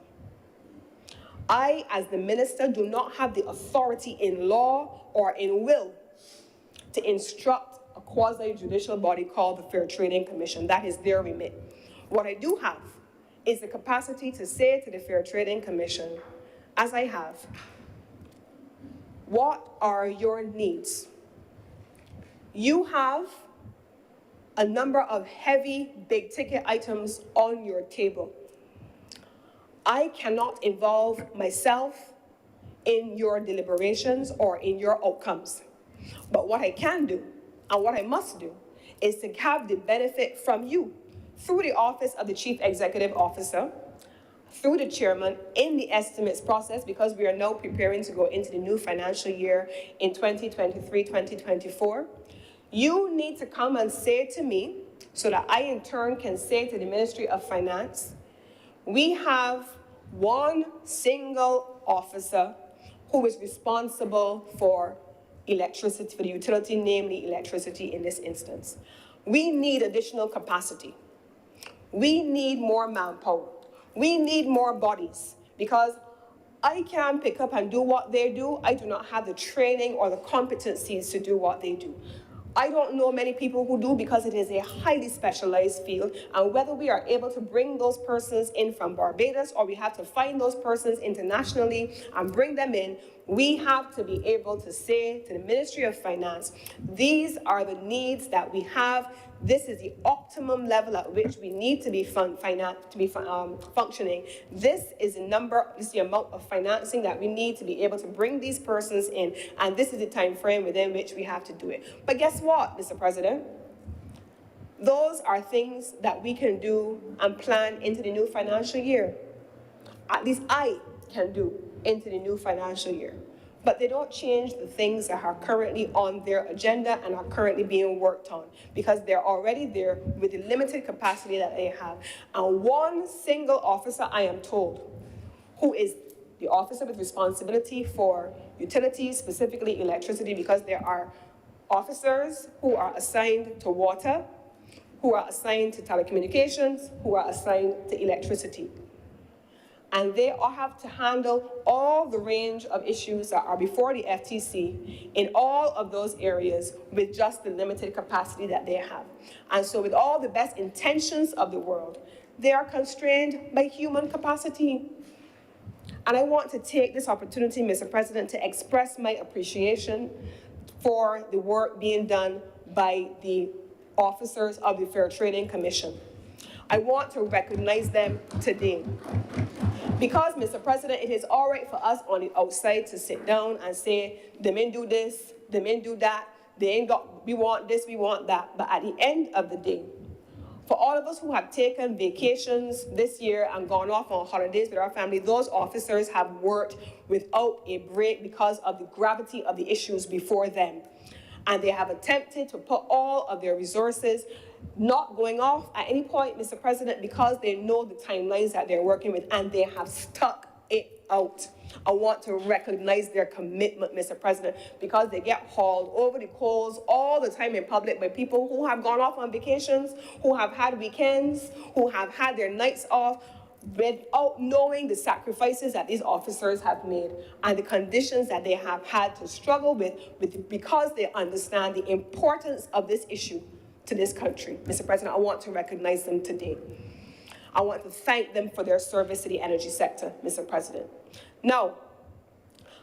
I, as the minister, do not have the authority in law or in will to instruct a quasi-judicial body called the Fair Trading Commission. That is their remit. What I do have is the capacity to say to the Fair Trading Commission, as I have, what are your needs? You have a number of heavy, big-ticket items on your table. I cannot involve myself in your deliberations or in your outcomes. But what I can do, and what I must do, is to have the benefit from you through the Office of the Chief Executive Officer, through the chairman in the estimates process, because we are now preparing to go into the new financial year in 2023-2024. You need to come and say to me, so that I in turn can say to the Ministry of Finance, we have one single officer who is responsible for electricity, for the utility, namely electricity in this instance. We need additional capacity. We need more manpower. We need more bodies, because I can pick up and do what they do. I do not have the training or the competencies to do what they do. I don't know many people who do, because it is a highly specialized field, and whether we are able to bring those persons in from Barbados or we have to find those persons internationally and bring them in, we have to be able to say to the Ministry of Finance, these are the needs that we have. This is the optimum level at which we need to be functioning. This is the amount of financing that we need to be able to bring these persons in, and this is the time frame within which we have to do it. But guess what, Mr. President? Those are things that we can do and plan into the new financial year. At least I can do into the new financial year. But they don't change the things that are currently on their agenda and are currently being worked on, because they're already there with the limited capacity that they have. And one single officer, I am told, who is the officer with responsibility for utilities, specifically electricity, because there are officers who are assigned to water, who are assigned to telecommunications, who are assigned to electricity. And they all have to handle all the range of issues that are before the FTC in all of those areas with just the limited capacity that they have. And so with all the best intentions of the world, they are constrained by human capacity. And I want to take this opportunity, Mr. President, to express my appreciation for the work being done by the officers of the Fair Trading Commission. I want to recognize them today. Because, Mr. President, it is all right for us on the outside to sit down and say, the men do this, the men do that, they ain't got, we want this, we want that. But at the end of the day, for all of us who have taken vacations this year and gone off on holidays with our family, those officers have worked without a break because of the gravity of the issues before them. And they have attempted to put all of their resources not going off at any point, Mr. President, because they know the timelines that they're working with, and they have stuck it out. I want to recognize their commitment, Mr. President, because they get hauled over the coals all the time in public by people who have gone off on vacations, who have had weekends, who have had their nights off, without knowing the sacrifices that these officers have made and the conditions that they have had to struggle with because they understand the importance of this issue to this country. Mr. President, I want to recognize them today. I want to thank them for their service to the energy sector, Mr. President. Now,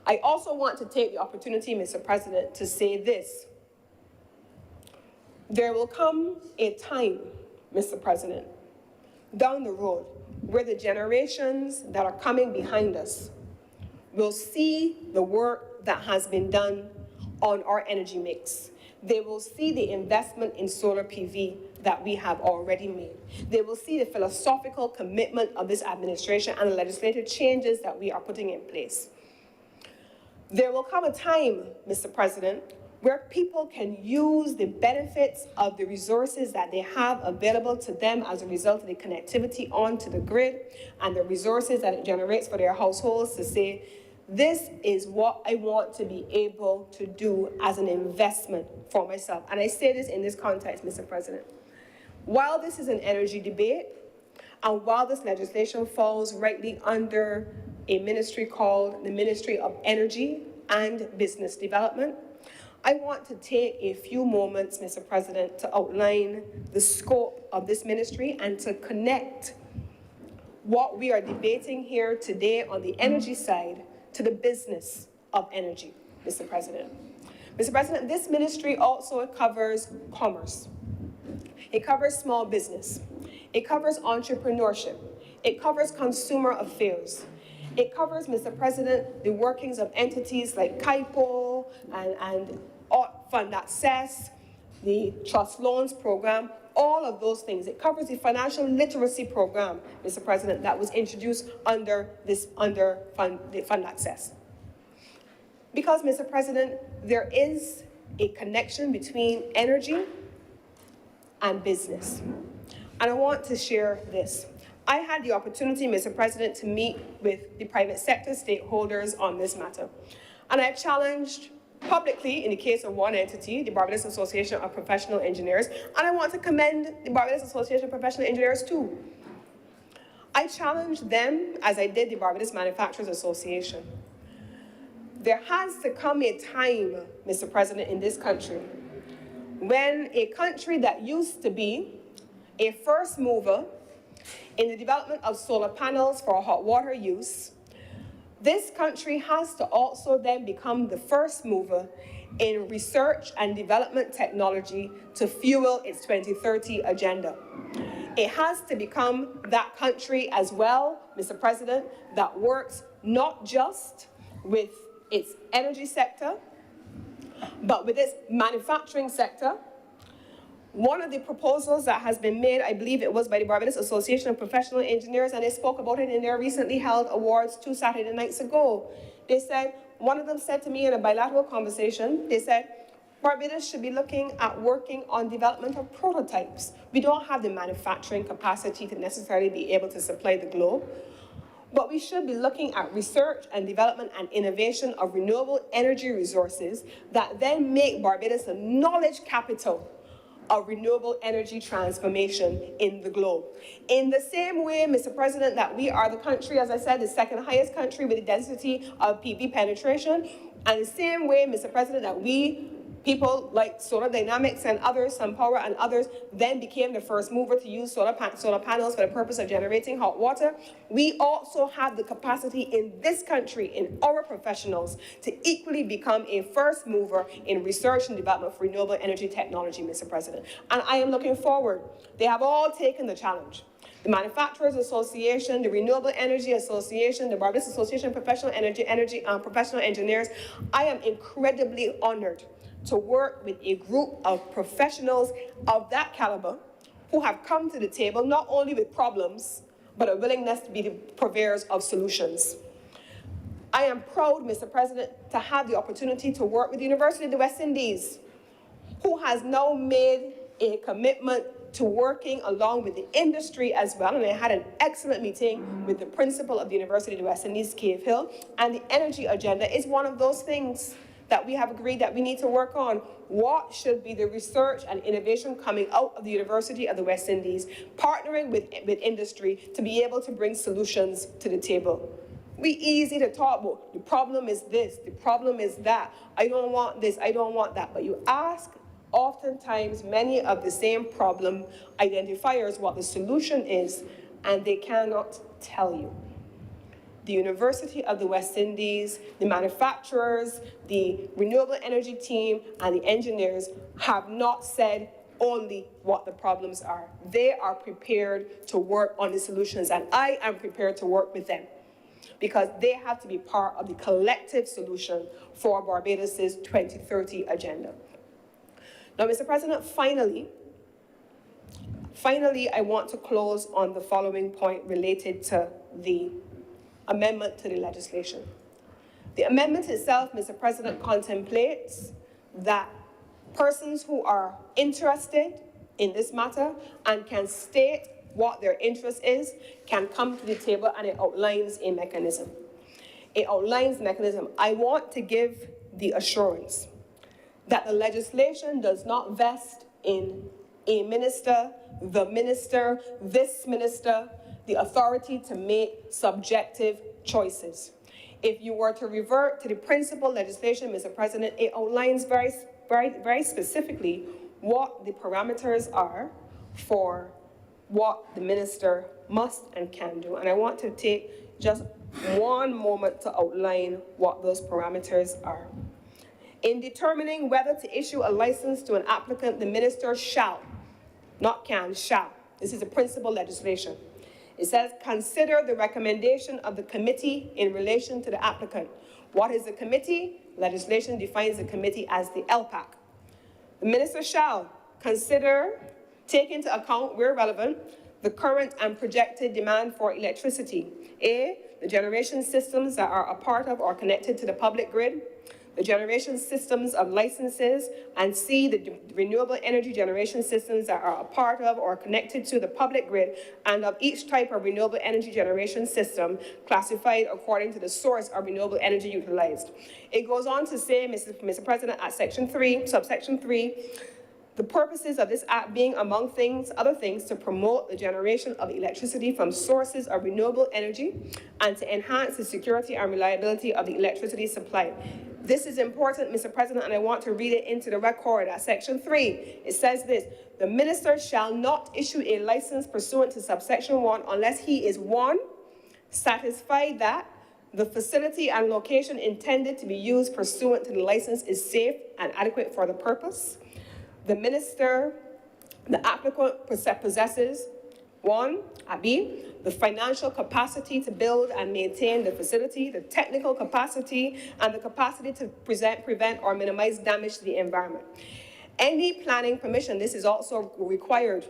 I also want to take the opportunity, Mr. President, to say this. There will come a time, Mr. President, down the road, where the generations that are coming behind us will see the work that has been done on our energy mix. They will see the investment in solar PV that we have already made. They will see the philosophical commitment of this administration and the legislative changes that we are putting in place. There will come a time, Mr. President, where people can use the benefits of the resources that they have available to them as a result of the connectivity onto the grid and the resources that it generates for their households to say, this is what I want to be able to do as an investment for myself. And I say this in this context, Mr. President. While this is an energy debate, and while this legislation falls rightly under a ministry called the Ministry of Energy and Business Development, I want to take a few moments, Mr. President, to outline the scope of this ministry and to connect what we are debating here today on the energy side to the business of energy, Mr. President. Mr. President, this ministry also covers commerce. It covers small business. It covers entrepreneurship. It covers consumer affairs. It covers, Mr. President, the workings of entities like KIPO and Fund Access, the Trust Loans Program, all of those things. It covers the financial literacy program, Mr. President, that was introduced under Fund Access. Because, Mr. President, there is a connection between energy and business. And I want to share this. I had the opportunity, Mr. President, to meet with the private sector stakeholders on this matter. And I challenged publicly, in the case of one entity, the Barbados Association of Professional Engineers, and I want to commend the Barbados Association of Professional Engineers too. I challenged them, as I did the Barbados Manufacturers Association. There has to come a time, Mr. President, in this country, when a country that used to be a first mover in the development of solar panels for hot water use, this country has to also then become the first mover in research and development technology to fuel its 2030 agenda. It has to become that country as well, Mr. President, that works not just with its energy sector, but with its manufacturing sector. One of the proposals that has been made, I believe it was by the Barbados Association of Professional Engineers, and they spoke about it in their recently held awards 2 Saturday nights ago. They said, one of them said to me in a bilateral conversation, they said, Barbados should be looking at working on development of prototypes. We don't have the manufacturing capacity to necessarily be able to supply the globe, but we should be looking at research and development and innovation of renewable energy resources that then make Barbados a knowledge capital of renewable energy transformation in the globe. In the same way, Mr. President, that we are the country, as I said, the second highest country with the density of PV penetration, and the same way, Mr. President, that we, people like Solar Dynamics and others, SunPower and others, then became the first mover to use solar panels for the purpose of generating hot water. We also have the capacity in this country, in our professionals, to equally become a first mover in research and development for renewable energy technology, Mr. President. And I am looking forward. They have all taken the challenge. The Manufacturers Association, the Renewable Energy Association, the Barbados Association of Professional Professional Engineers. I am incredibly honored to work with a group of professionals of that caliber who have come to the table not only with problems, but a willingness to be the purveyors of solutions. I am proud, Mr. President, to have the opportunity to work with the University of the West Indies, who has now made a commitment to working along with the industry as well. And I had an excellent meeting with the principal of the University of the West Indies, Cave Hill, and the energy agenda is one of those things that we have agreed that we need to work on. What should be the research and innovation coming out of the University of the West Indies, partnering with industry to be able to bring solutions to the table. We easy to talk about, the problem is this, the problem is that, I don't want this, I don't want that, but you ask oftentimes many of the same problem identifiers what the solution is, and they cannot tell you. The University of the West Indies, the manufacturers, the renewable energy team, and the engineers have not said only what the problems are. They are prepared to work on the solutions, and I am prepared to work with them, because they have to be part of the collective solution for Barbados' 2030 agenda. Now, Mr. President, finally, I want to close on the following point related to the amendment to the legislation. The amendment itself, Mr. President, contemplates that persons who are interested in this matter and can state what their interest is can come to the table, and it outlines a mechanism. It outlines the mechanism. I want to give the assurance that the legislation does not vest in a minister, this minister, the authority to make subjective choices. If you were to revert to the principal legislation, Mr. President, it outlines very specifically what the parameters are for what the minister must and can do. And I want to take just one moment to outline what those parameters are. In determining whether to issue a license to an applicant, the minister shall, not can, shall. This is the principal legislation. It says, consider the recommendation of the committee in relation to the applicant. What is the committee? Legislation defines the committee as the LPAC. The minister shall consider, take into account, where relevant, the current and projected demand for electricity. A, the generation systems that are a part of or connected to the public grid, the generation systems of licenses, and C, the renewable energy generation systems that are a part of or connected to the public grid, and of each type of renewable energy generation system classified according to the source of renewable energy utilized. It goes on to say, Mr. President, at section 3, subsection 3, the purposes of this act being, among other things, to promote the generation of electricity from sources of renewable energy and to enhance the security and reliability of the electricity supply. This is important, Mr. President, and I want to read it into the record at section 3. It says this: the minister shall not issue a license pursuant to subsection 1 unless he is 1, satisfied that the facility and location intended to be used pursuant to the license is safe and adequate for the purpose. The applicant possesses 1, B, the financial capacity to build and maintain the facility, the technical capacity, and the capacity to prevent or minimize damage to the environment. Any planning permission, this is also required.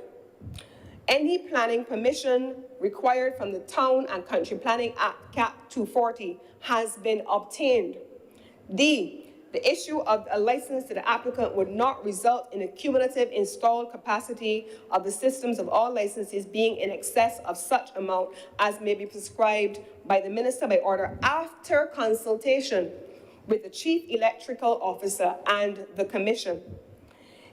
Any planning permission required from the Town and Country Planning Act, Cap 240, has been obtained. D, the issue of a license to the applicant would not result in a cumulative installed capacity of the systems of all licenses being in excess of such amount as may be prescribed by the minister by order after consultation with the chief electrical officer and the commission.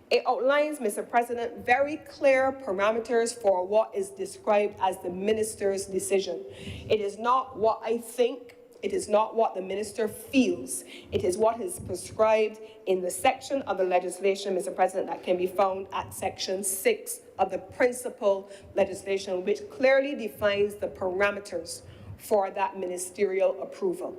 It outlines, Mr. President, very clear parameters for what is described as the minister's decision. It is not what I think. It is not what the minister feels. It is what is prescribed in the section of the legislation, Mr. President, that can be found at section 6 of the principal legislation, which clearly defines the parameters for that ministerial approval.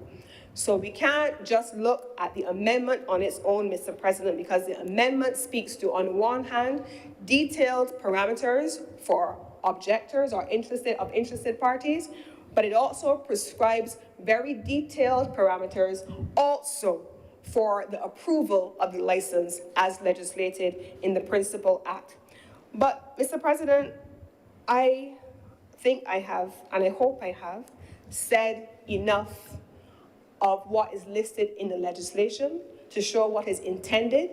So we can't just look at the amendment on its own, Mr. President, because the amendment speaks to, on one hand, detailed parameters for objectors or interested parties, but it also prescribes very detailed parameters also for the approval of the license as legislated in the Principal Act. But, Mr. President, I think I have, and I hope I have, said enough of what is listed in the legislation to show what is intended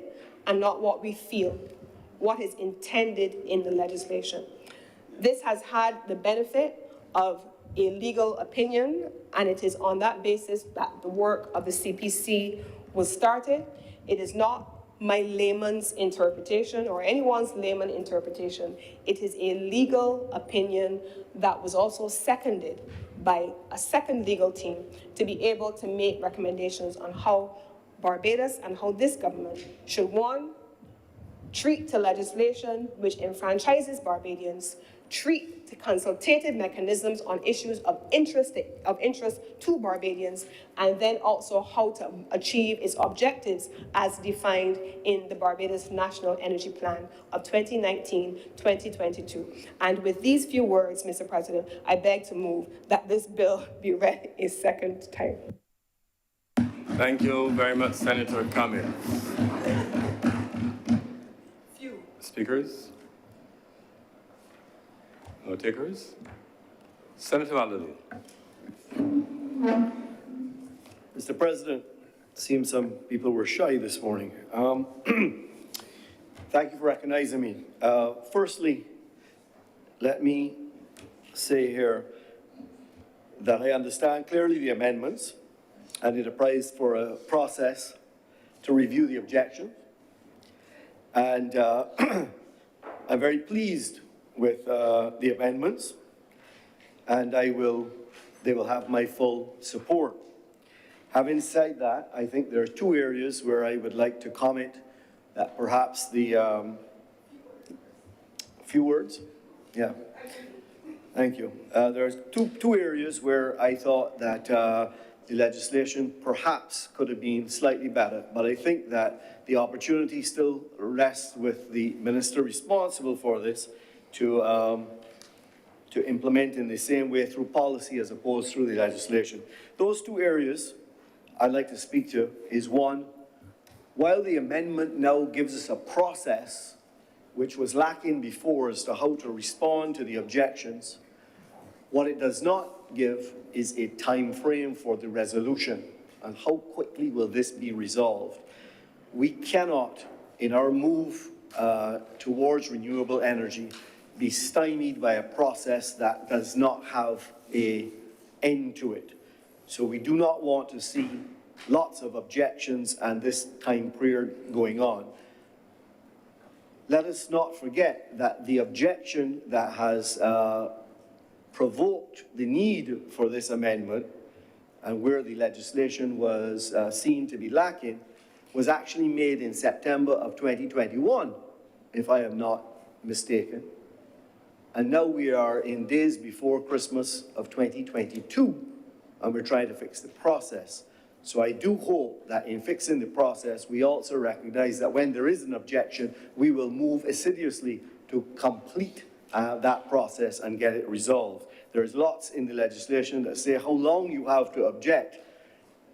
and not what we feel, what is intended in the legislation. This has had the benefit of a legal opinion, and it is on that basis that the work of the CPC was started. It is not my layman's interpretation or anyone's layman interpretation. It is a legal opinion that was also seconded by a second legal team to be able to make recommendations on how Barbados and how this government should, one, treat to legislation which enfranchises Barbadians, treat the consultative mechanisms on issues of interest to Barbadians, and then also how to achieve its objectives as defined in the Barbados National Energy Plan of 2019-2022. And with these few words, Mr. President, I beg to move that this bill be read a second time. Thank you very much, Senator. Comments? Few. Speakers? No takers? Senator Valdez. Mr. President, it seems some people were shy this morning. Thank you for recognizing me. Firstly, let me say here that I understand clearly the amendments, and it applies for a process to review the objections. And I'm very pleased with the amendments, and they will have my full support. Having said that, I think there are two areas where I would like to comment that perhaps the few words. Yeah, thank you. There's two areas where I thought that the legislation perhaps could have been slightly better, but I think that the opportunity still rests with the minister responsible for this to implement in the same way through policy as opposed through the legislation. Those two areas I'd like to speak to is one, while the amendment now gives us a process which was lacking before as to how to respond to the objections, what it does not give is a time frame for the resolution and how quickly will this be resolved. We cannot, in our move towards renewable energy, be stymied by a process that does not have an end to it. So we do not want to see lots of objections and this time period going on. Let us not forget that the objection that has provoked the need for this amendment and where the legislation was seen to be lacking was actually made in September of 2021, if I am not mistaken. And now we are in days before Christmas of 2022, and we're trying to fix the process. So I do hope that in fixing the process, we also recognize that when there is an objection, we will move assiduously to complete that process and get it resolved. There's lots in the legislation that say how long you have to object,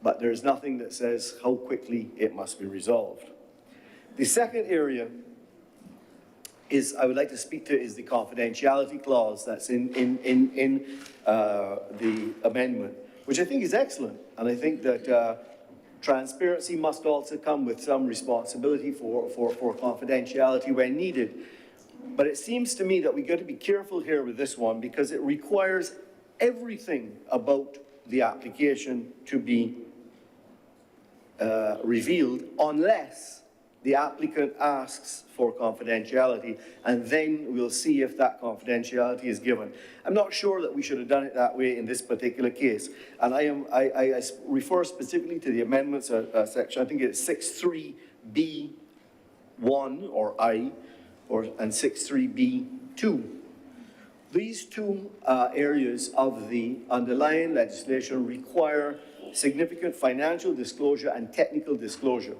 but there's nothing that says how quickly it must be resolved. The second area I would like to speak to is the confidentiality clause that's in the amendment, which I think is excellent. And I think that transparency must also come with some responsibility for confidentiality when needed. But it seems to me that we've got to be careful here with this one because it requires everything about the application to be revealed unless the applicant asks for confidentiality, and then we'll see if that confidentiality is given. I'm not sure that we should have done it that way in this particular case. And I refer specifically to the amendments section. I think it's 63B1 or I, and 63B2. These two areas of the underlying legislation require significant financial disclosure and technical disclosure.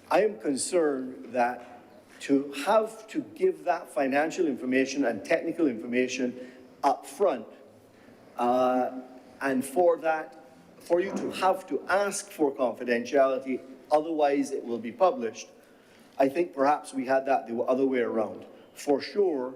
I am concerned that to have to give that financial information and technical information up front, and for you to have to ask for confidentiality, otherwise it will be published, I think perhaps we had that the other way around. For sure,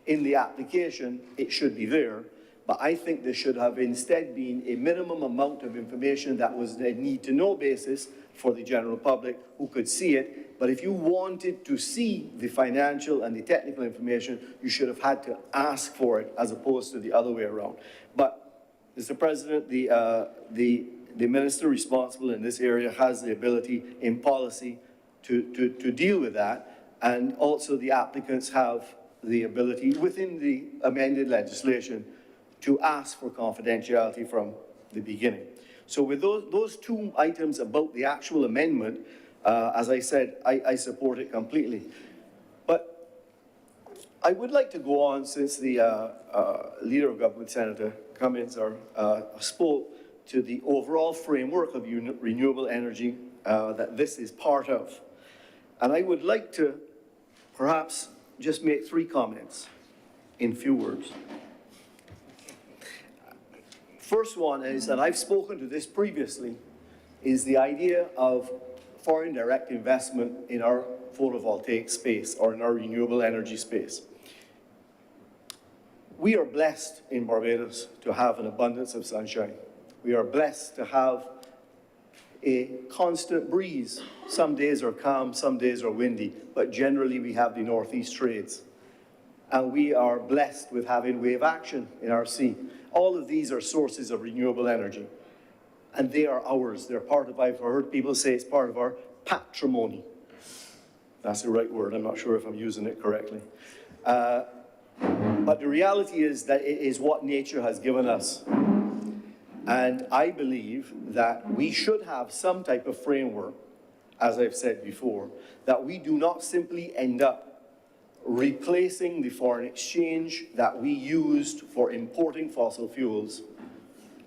in the application, it should be there, but I think there should have instead been a minimum amount of information that was a need-to-know basis for the general public who could see it. But if you wanted to see the financial and the technical information, you should have had to ask for it as opposed to the other way around. But, Mr. President, the minister responsible in this area has the ability in policy to deal with that, and also the applicants have the ability within the amended legislation to ask for confidentiality from the beginning. So with those two items about the actual amendment, as I said, I support it completely. But I would like to go on, since the Leader of Government, Senator Cummins, spoke to the overall framework of renewable energy that this is part of. And I would like to perhaps just make 3 comments in few words. First one is, and I've spoken to this previously, is the idea of foreign direct investment in our photovoltaic space or in our renewable energy space. We are blessed in Barbados to have an abundance of sunshine. We are blessed to have a constant breeze. Some days are calm, some days are windy, but generally we have the northeast trades. And we are blessed with having wave action in our sea. All of these are sources of renewable energy. And they are ours. They're part of, I've heard people say it's part of our patrimony. That's the right word. I'm not sure if I'm using it correctly. But the reality is that it is what nature has given us. And I believe that we should have some type of framework, as I've said before, that we do not simply end up replacing the foreign exchange that we used for importing fossil fuels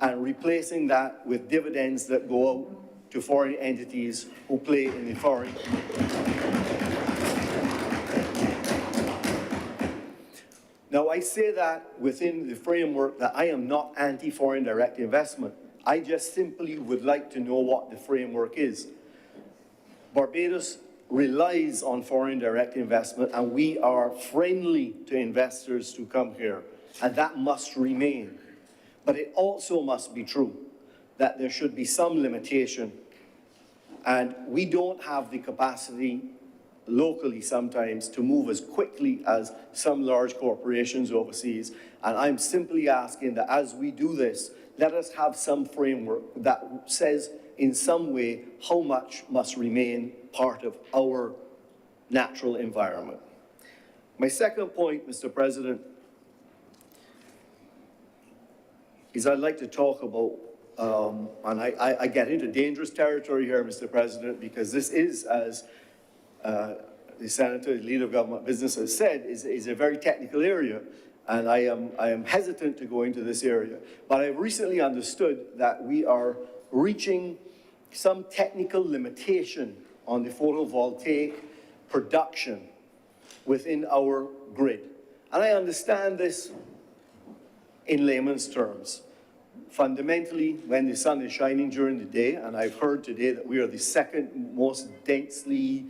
and replacing that with dividends that go out to foreign entities who play in the foreign. Now, I say that within the framework that I am not anti-foreign direct investment. I just simply would like to know what the framework is. Barbados relies on foreign direct investment, and we are friendly to investors to come here, and that must remain. But it also must be true that there should be some limitation, and we don't have the capacity locally sometimes to move as quickly as some large corporations overseas. And I'm simply asking that as we do this, let us have some framework that says in some way how much must remain part of our natural environment. My second point, Mr. President, is I'd like to talk about, and I get into dangerous territory here, Mr. President, because this is, as the Senator, the Leader of Government Business has said, is a very technical area, and I am hesitant to go into this area. But I've recently understood that we are reaching some technical limitation on the photovoltaic production within our grid. And I understand this in layman's terms. Fundamentally, when the sun is shining during the day, and I've heard today that we are the second most densely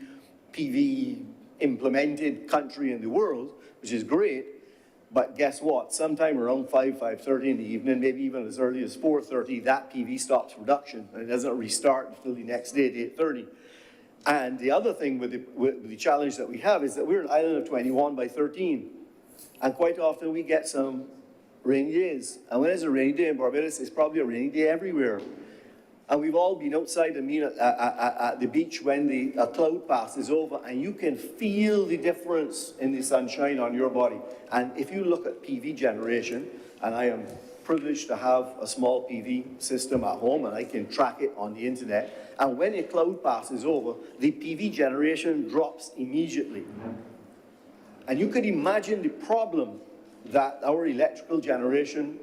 PV implemented country in the world, which is great, but guess what? Sometime around 5:30 in the evening, maybe even as early as 4:30, that PV stops production, and it doesn't restart until the next day at 8:30. And the other thing with the challenge that we have is that we're an island of 21 by 13, and quite often we get some rainy days. And when it's a rainy day in Barbados, it's probably a rainy day everywhere. And we've all been outside at the beach when a cloud passes over, and you can feel the difference in the sunshine on your body. And if you look at PV generation, and I am privileged to have a small PV system at home, and I can track it on the internet, and when a cloud passes over, the PV generation drops immediately. And you could imagine the problem that our electrical generation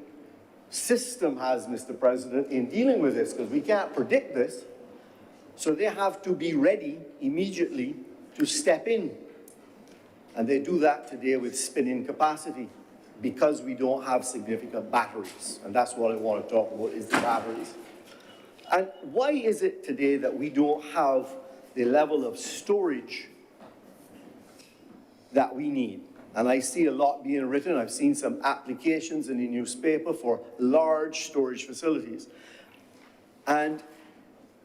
system has, Mr. President, in dealing with this, because we can't predict this. So they have to be ready immediately to step in. And they do that today with spinning capacity because we don't have significant batteries. And that's what I want to talk about, is the batteries. And why is it today that we don't have the level of storage that we need? And I see a lot being written. I've seen some applications in the newspaper for large storage facilities. And,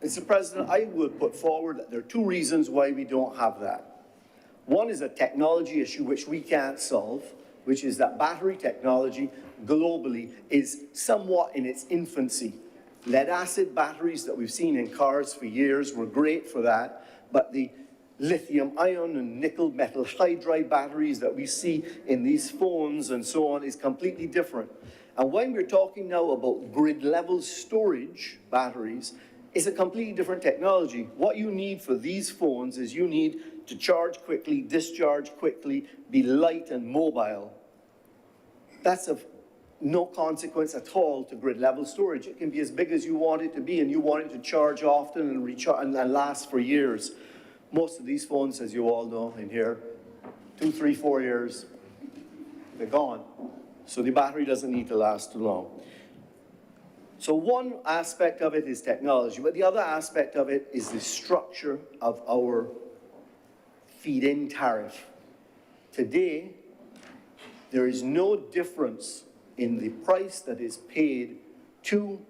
Mr. President, I would put forward that there are 2 reasons why we don't have that. One is a technology issue which we can't solve, which is that battery technology globally is somewhat in its infancy. Lead-acid batteries that we've seen in cars for years were great for that, but the lithium-ion and nickel metal hydride batteries that we see in these phones and so on is completely different. And when we're talking now about grid-level storage batteries, It's a completely different technology. What you need for these phones is you need to charge quickly, discharge quickly, be light and mobile. That's of no consequence at all to grid level storage. It can be as big as you want it to be, and you want it to charge often and recharge and last for years. Most of these phones, as you all know in here, 2, 3, 4 years, they're gone. So the battery doesn't need to last too long. So one aspect of it is technology, but the other aspect of it is the structure of our feed-in tariff. Today, there is no difference in the price that is paid to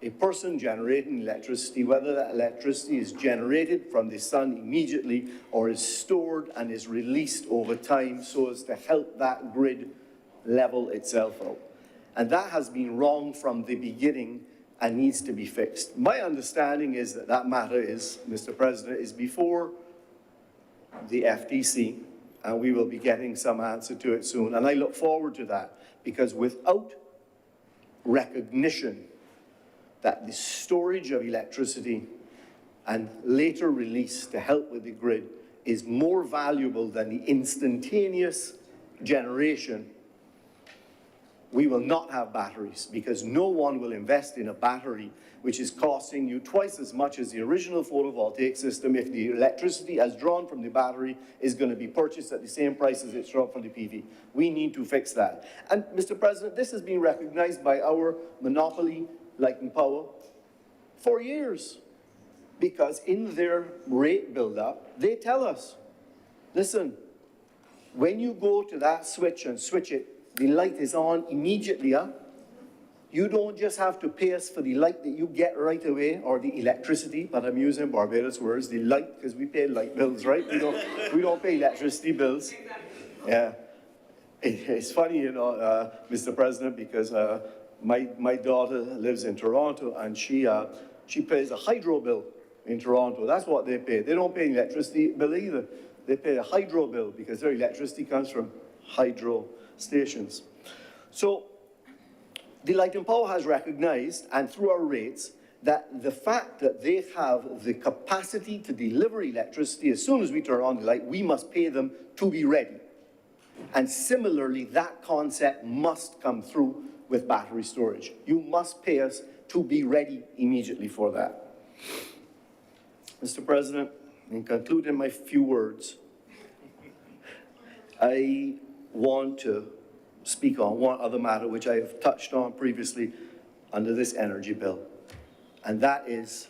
a person generating electricity, whether that electricity is generated from the sun immediately or is stored and is released over time so as to help that grid level itself out. And that has been wrong from the beginning and needs to be fixed. My understanding is that that matter is, Mr. President, is before the FTC, and we will be getting some answer to it soon. And I look forward to that, because without recognition that the storage of electricity and later release to help with the grid is more valuable than the instantaneous generation, we will not have batteries, because no one will invest in a battery which is costing you twice as much as the original photovoltaic system if the electricity as drawn from the battery is going to be purchased at the same price as it's drawn from the PV. We need to fix that. And Mr. President, this has been recognized by our monopoly, Light and Power, for years, because in their rate build-up, they tell us, listen, when you go to that switch and switch it, the light is on immediately, huh? You don't just have to pay us for the light that you get right away, or the electricity, but I'm using Barbados words, the light, because we pay light bills, right? We don't pay electricity bills. Yeah. It's funny, you know, Mr. President, because my daughter lives in Toronto, and she pays a hydro bill in Toronto. That's what they pay. They don't pay an electricity bill either. They pay a hydro bill because their electricity comes from hydro stations. So the Light and Power has recognized, and through our rates, that the fact that they have the capacity to deliver electricity as soon as we turn on the light, we must pay them to be ready. And similarly, that concept must come through with battery storage. You must pay us to be ready immediately for that. Mr. President, in concluding my few words, I want to speak on one other matter which I have touched on previously under this energy bill, and that is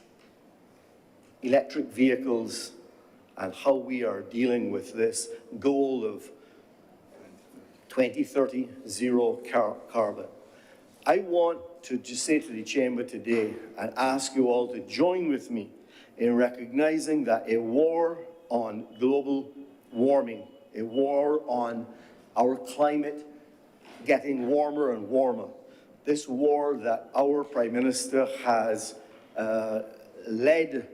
electric vehicles and how we are dealing with this goal of 2030 zero carbon. I want to just say to the Chamber today and ask you all to join with me in recognizing that a war on global warming, a war on our climate getting warmer and warmer, this war that our Prime Minister has led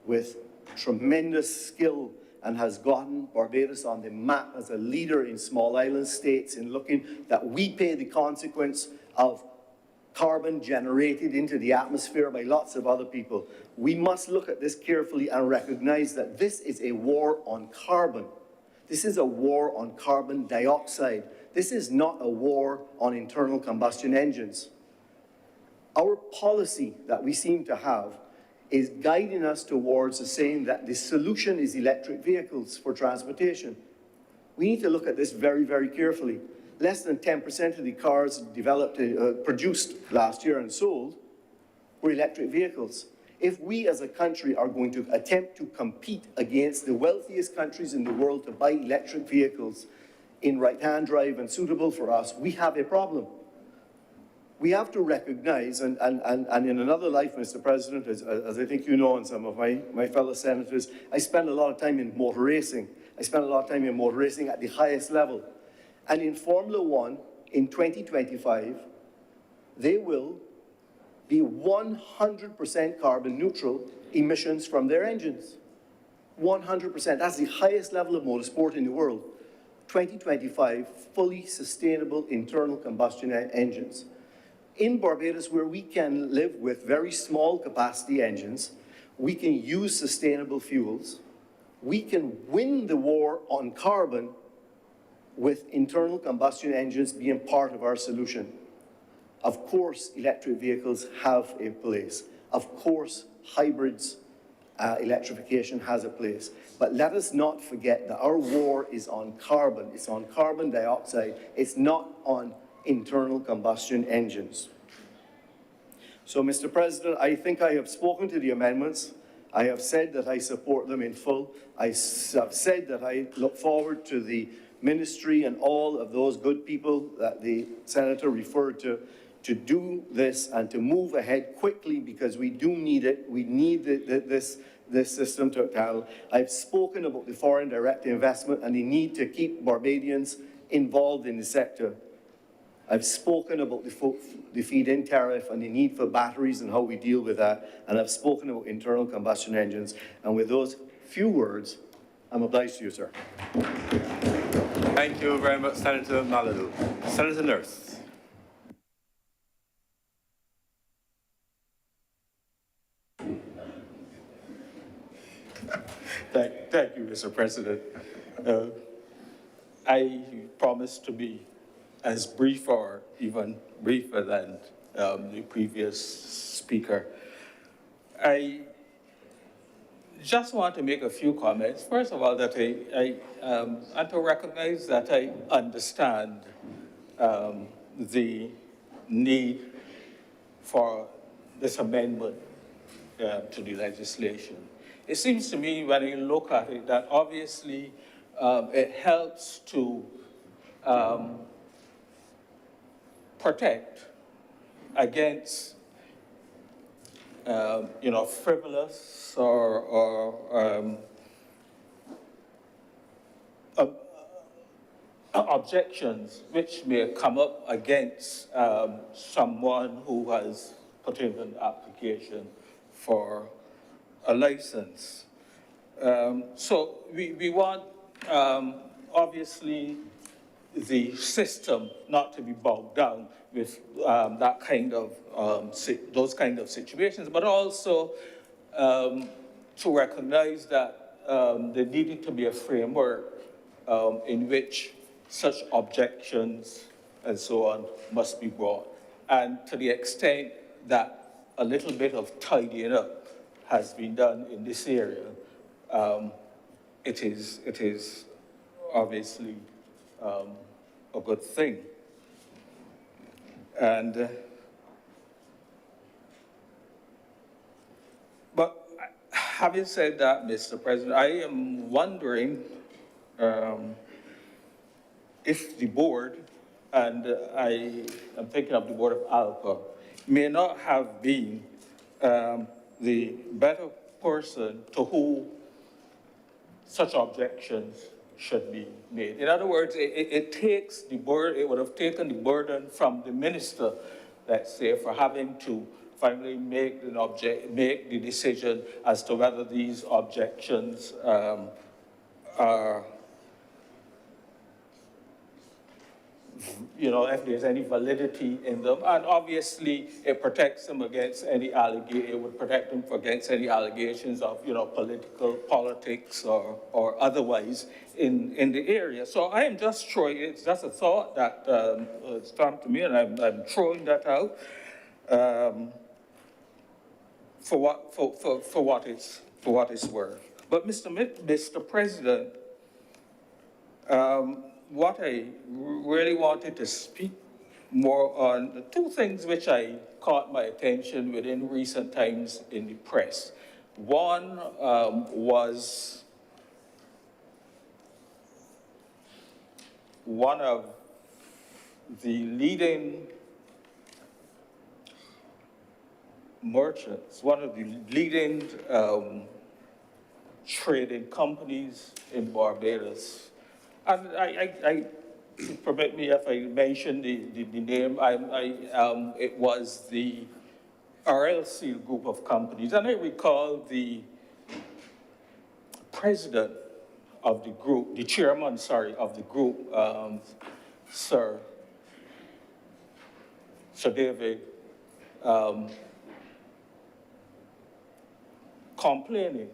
with tremendous skill and has gotten Barbados on the map as a leader in small island states in looking that we pay the consequence of carbon generated into the atmosphere by lots of other people. We must look at this carefully and recognize that this is a war on carbon. This is a war on carbon dioxide. This is not a war on internal combustion engines. Our policy that we seem to have is guiding us towards saying that the solution is electric vehicles for transportation. We need to look at this very, very carefully. Less than 10% of the cars developed, produced last year and sold were electric vehicles. If we as a country are going to attempt to compete against the wealthiest countries in the world to buy electric vehicles in right-hand drive and suitable for us, we have a problem. We have to recognize, and in another life, Mr. President, as I think you know, and some of my fellow senators, I spend a lot of time in motor racing. I spend a lot of time in motor racing at the highest level. And in Formula One, in 2025, they will be 100% carbon neutral emissions from their engines. 100%. That's the highest level of motorsport in the world. 2025, fully sustainable internal combustion engines. in Barbados, where we can live with very small capacity engines, we can use sustainable fuels, we can win the war on carbon with internal combustion engines being part of our solution. Of course, electric vehicles have a place. Of course, hybrids, electrification has a place. But let us not forget that our war is on carbon. It's on carbon dioxide. It's not on internal combustion engines. So, Mr. President, I think I have spoken to the amendments. I have said that I support them in full. I have said that I look forward to the ministry and all of those good people that the Senator referred to do this and to move ahead quickly, because we do need it. We need this system to handle. I've spoken about the foreign direct investment and the need to keep Barbadians involved in the sector. I've spoken about the feed-in tariff and the need for batteries and how we deal with that. And I've spoken about internal combustion engines. And with those few words, I'm obliged to you, sir. Thank you very much, Senator Maladu. Senator Nurse. Thank you, Mr. President. I promise to be as brief or even briefer than the previous speaker. I just want to make a few comments. First of all, that and to recognize that I understand the need for this amendment to the legislation. It seems to me, when you look at it, that obviously it helps to protect against, frivolous or objections which may come up against someone who has put in an application for a license. So we want, obviously, the system not to be bogged down with that kind of, those kind of situations, but also to recognize that there needed to be a framework in which such objections and so on must be brought. And to the extent that a little bit of tidying up has been done in this area, it is obviously a good thing. And but having said that, Mr. President, I am wondering if the board, and I am thinking of the board of ALPA, may not have been the better person to whom such objections should be made. In other words, it takes the burden, it would have taken the burden from the minister, let's say, for having to finally make the decision as to whether these objections are, if there's any validity in them. And obviously, it protects them against any it would protect them against any allegations of, politics or otherwise in the area. So I am just throwing, it's just a thought that it's come to me, and I'm throwing that out for what it's worth. But Mr. President, what I really wanted to speak more on, the two things which I caught my attention within recent times in the press. One was one of the leading merchants, one of the leading trading companies in Barbados. And I permit me if I mention the name, it was the RLC group of companies. And I recall the president of the group, the chairman, sorry, of the group, Sir Sir David, complaining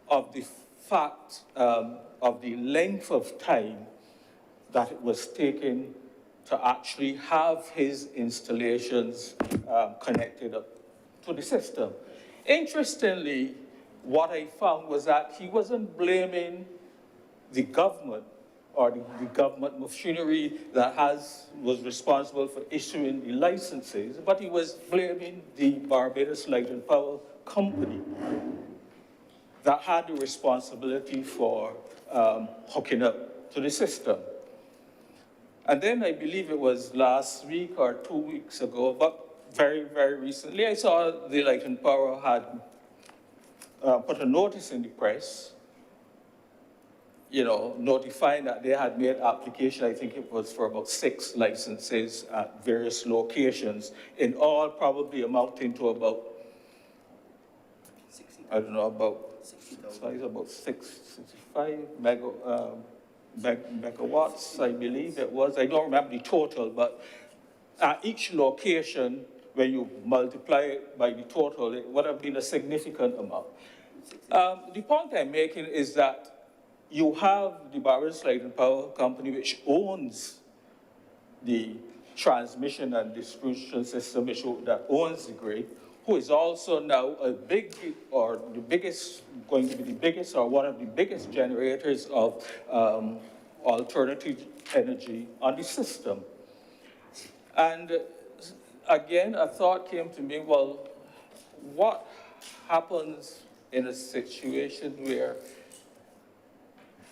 of the fact of the length of time that it was taken to actually have his installations connected up to the system. Interestingly, what I found was that he wasn't blaming the government or the government machinery that was responsible for issuing the licenses, but he was blaming the Barbados Light and Power Company that had the responsibility for hooking up to the system. And then I believe it was last week or 2 weeks ago, but very, very recently, I saw the Light and Power had put a notice in the press, notifying that they had made application. I think it was for about 6 licenses at various locations, in all probably amounting to about, I don't know, about 65 megawatts, I believe it was. I don't remember the total, but at each location, when you multiply it by the total, it would have been a significant amount. The point I'm making is that you have the Barbados Light and Power Company, which owns the transmission and distribution system, that owns the grid, who is also now going to be the biggest or one of the biggest generators of alternative energy on the system. And again, a thought came to me, well, what happens in a situation where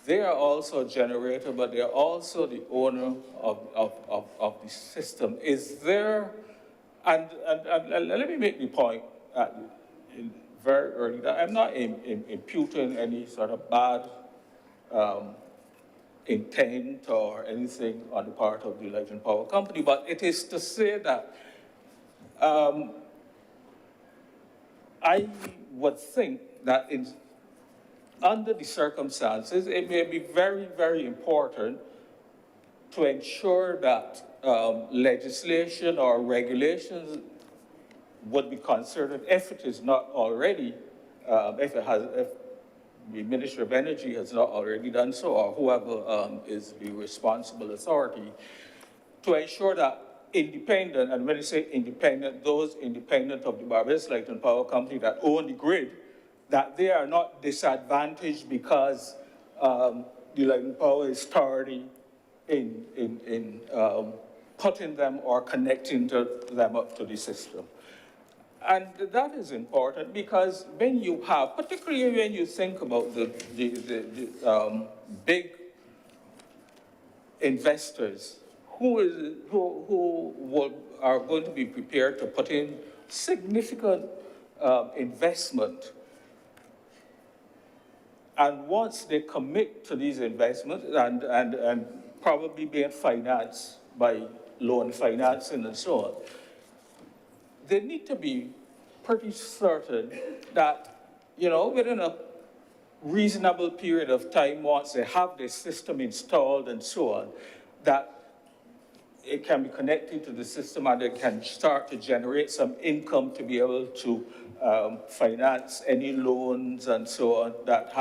they are also a generator, but they're also the owner of the system? Is there, and let me make the point very early that I'm not imputing any sort of bad intent or anything on the part of the Light and Power Company, but it is to say that I would think that under the circumstances, it may be very, very important to ensure that legislation or regulations would be considered, if it is not already, if the Ministry of Energy has not already done so, or whoever is the responsible authority, to ensure that independent, and when you say independent, those independent of the Barbados Light and Power Company that own the grid, that they are not disadvantaged because the Light and Power is tardy in putting them or connecting them up to the system. And that is important because when you have, particularly when you think about the big investors who are going to be prepared to put in significant investment, and once they commit to these investments and probably being financed by loan financing and so on, they need to be pretty certain that, within a reasonable period of time, once they have the system installed and so on, that it can be connected to the system and it can start to generate some income to be able to finance any loans and so on that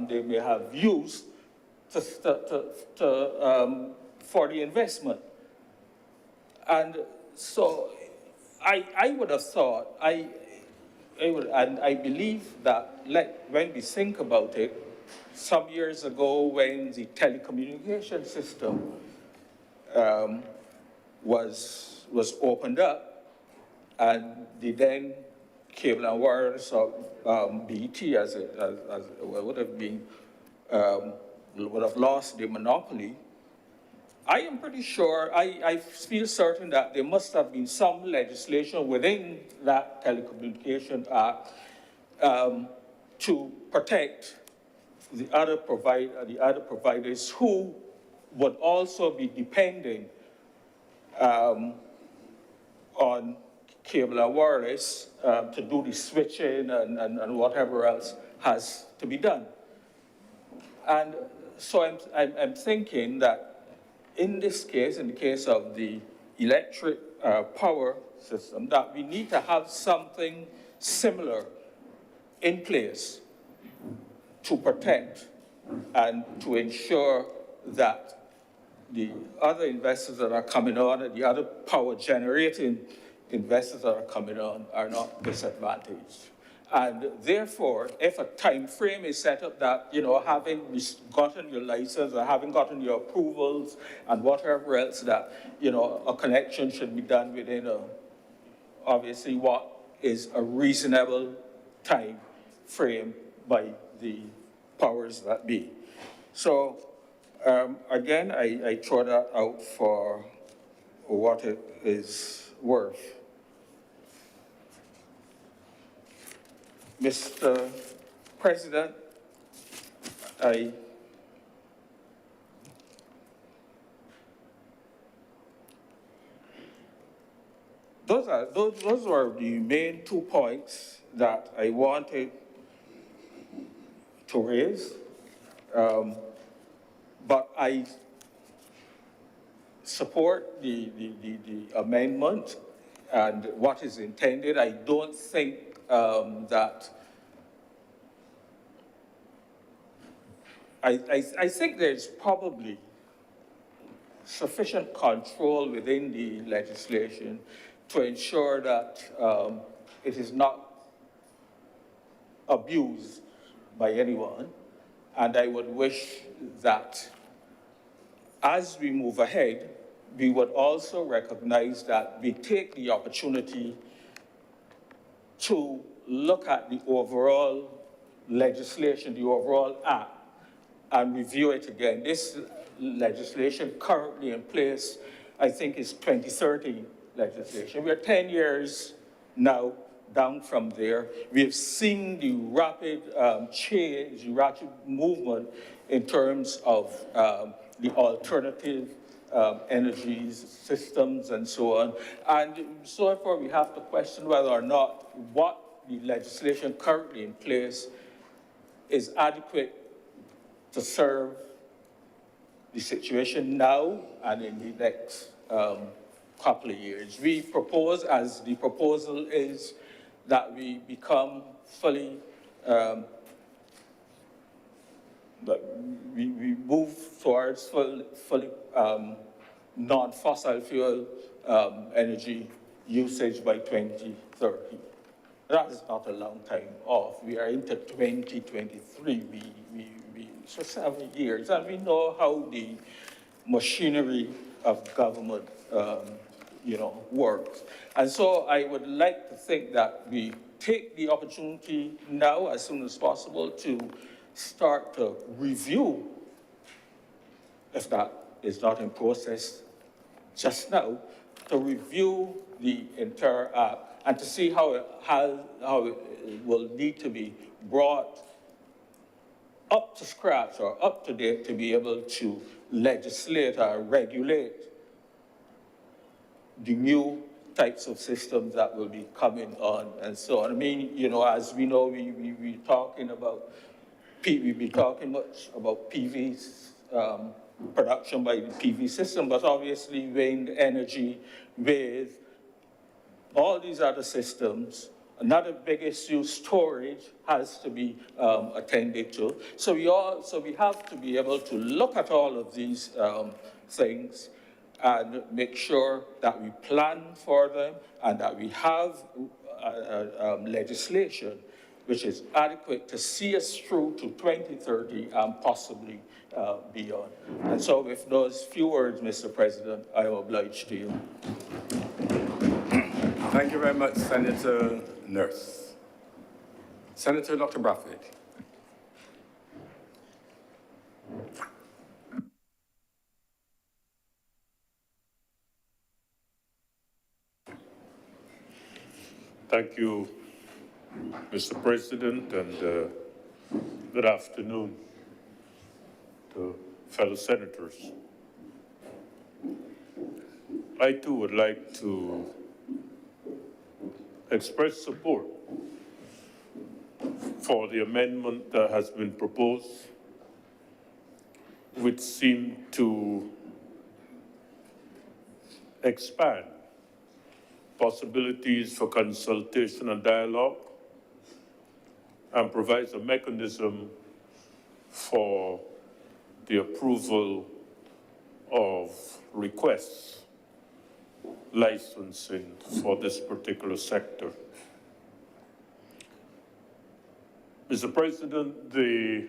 they may have used for the investment. And so I would have thought, and I believe that when we think about it, some years ago when the telecommunication system was opened up, and the then Cable and Wireless, or BT as it would have been, would have lost the monopoly. I am pretty sure, I feel certain that there must have been some legislation within that Telecommunication Act to protect the other providers who would also be depending on cable and wireless to do the switching and whatever else has to be done. And so I'm thinking that in this case, in the case of the electric power system, that we need to have something similar in place to protect and to ensure that the other investors that are coming on and the other power generating investors that are coming on are not disadvantaged. And therefore, if a time frame is set up that, you know, having gotten your license or having gotten your approvals and whatever else that, you know, a connection should be done within obviously what is a reasonable time frame by the powers that be. So again, I throw that out for what it is worth. Mr. President, those were the main 2 points that I wanted to raise. But I support the amendment and what is intended. I don't think that, I think there's probably sufficient control within the legislation to ensure that it is not abused by anyone. And I would wish that as we move ahead, we would also recognize that we take the opportunity to look at the overall legislation, the overall act, and review it again. This legislation currently in place, I think, is 2013 legislation. We're 10 years now down from there. We have seen the rapid change, the rapid movement in terms of the alternative energies, systems, and so on. And so therefore, we have to question whether or not what the legislation currently in place is adequate to serve the situation now and in the next couple of years. We propose, as the proposal is, that we become fully, that we move towards fully non-fossil fuel energy usage by 2030. That is not a long time off. We are into 2023. So 7 years, and we know how the machinery of government, works. And so I would like to think that we take the opportunity now, as soon as possible, to start to review, if that is not in process just now, to review the entire act and to see how it will need to be brought up to scratch or up to date to be able to legislate or regulate the new types of systems that will be coming on and so on. I mean, as we know, we're talking about, we've been talking much about PVs, production by the PV system, but obviously wind energy, with all these other systems. Another big issue, storage, has to be attended to. So we have to be able to look at all of these things and make sure that we plan for them and that we have legislation which is adequate to see us through to 2030 and possibly beyond. And so with those few words, Mr. President, I am obliged to you. Thank you very much, Senator Nurse. Senator Dr. Bradford. Thank you, Mr. President, and good afternoon to fellow senators. I too would like to express support for the amendment that has been proposed, which seemed to expand possibilities for consultation and dialogue, and provides a mechanism for the approval of requests licensing for this particular sector. Mr. President, the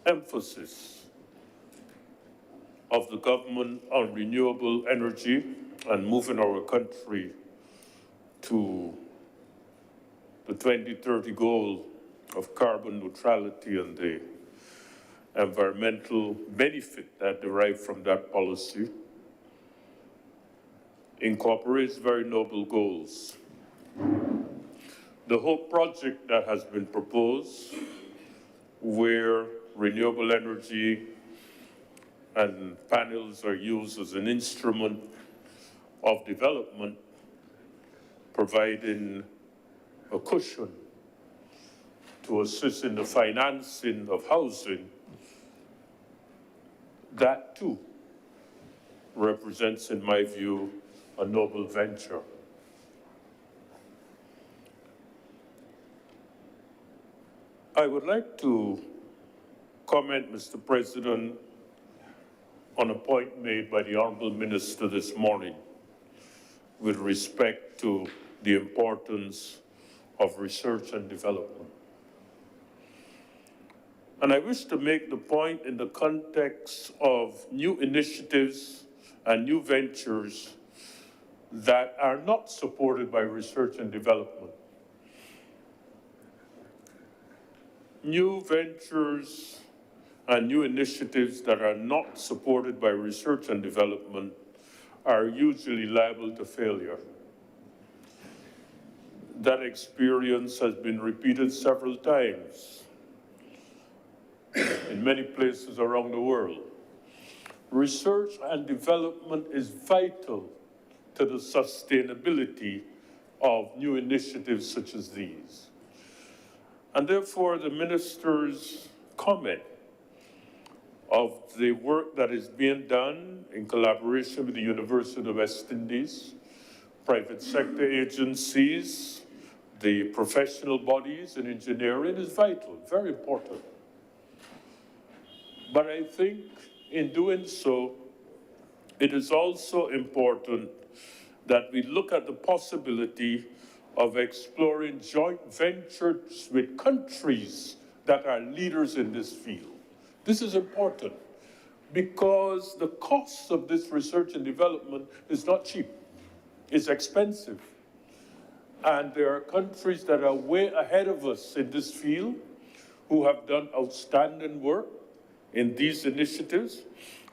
emphasis of the government on renewable energy and moving our country to the 2030 goal of carbon neutrality and the environmental benefit that derive from that policy incorporates very noble goals. The whole project that has been proposed, where renewable energy and panels are used as an instrument of development, providing a cushion to assist in the financing of housing, that too represents, in my view, a noble venture. I would like to comment, Mr. President, on a point made by the Honorable Minister this morning with respect to the importance of research and development. And I wish to make the point in the context of new initiatives and new ventures that are not supported by research and development. New ventures and new initiatives that are not supported by research and development are usually liable to failure. That experience has been repeated several times in many places around the world. Research and development is vital to the sustainability of new initiatives such as these. And therefore, the minister's comment of the work that is being done in collaboration with the University of the West Indies, private sector agencies, the professional bodies in engineering is vital, very important. But I think in doing so, it is also important that we look at the possibility of exploring joint ventures with countries that are leaders in this field. This is important because the cost of this research and development is not cheap. It's expensive. And there are countries that are way ahead of us in this field who have done outstanding work in these initiatives.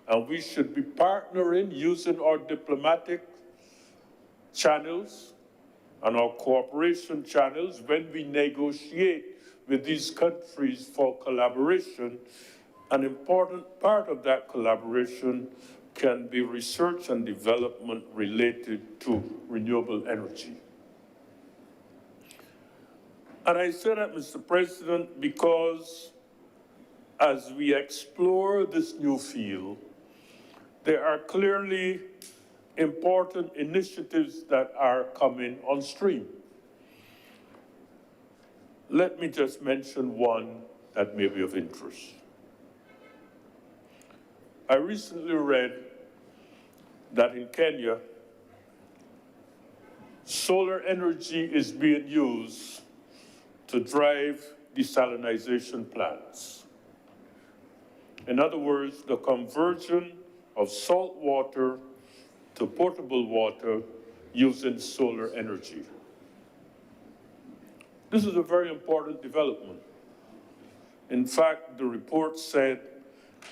And we should be partnering using our diplomatic channels and our cooperation channels when we negotiate with these countries for collaboration. An important part of that collaboration can be research and development related to renewable energy. And I say that, Mr. President, because as we explore this new field, there are clearly important initiatives that are coming on stream. Let me just mention one that may be of interest. I recently read that in Kenya, solar energy is being used to drive desalination plants. In other words, the conversion of salt water to potable water using solar energy. This is a very important development. In fact, the report said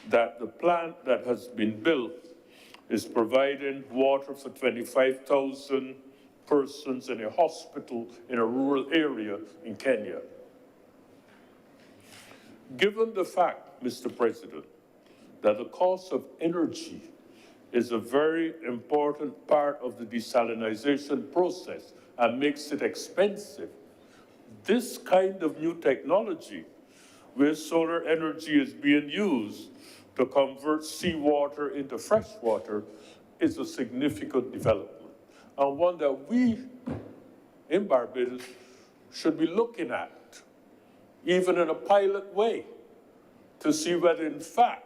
that the plant that has been built is providing water for 25,000 persons in a hospital in a rural area in Kenya. Given the fact, Mr. President, that the cost of energy is a very important part of the desalination process and makes it expensive, this kind of new technology where solar energy is being used to convert seawater into fresh water is a significant development, and one that we in Barbados should be looking at, even in a pilot way, to see whether in fact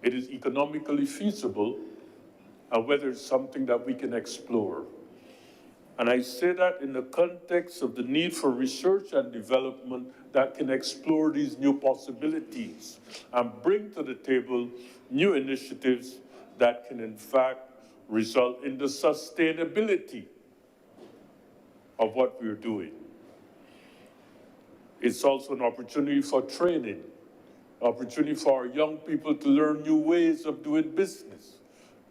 it is economically feasible and whether it's something that we can explore. And I say that in the context of the need for research and development that can explore these new possibilities and bring to the table new initiatives that can in fact result in the sustainability of what we're doing. It's also an opportunity for training, opportunity for our young people to learn new ways of doing business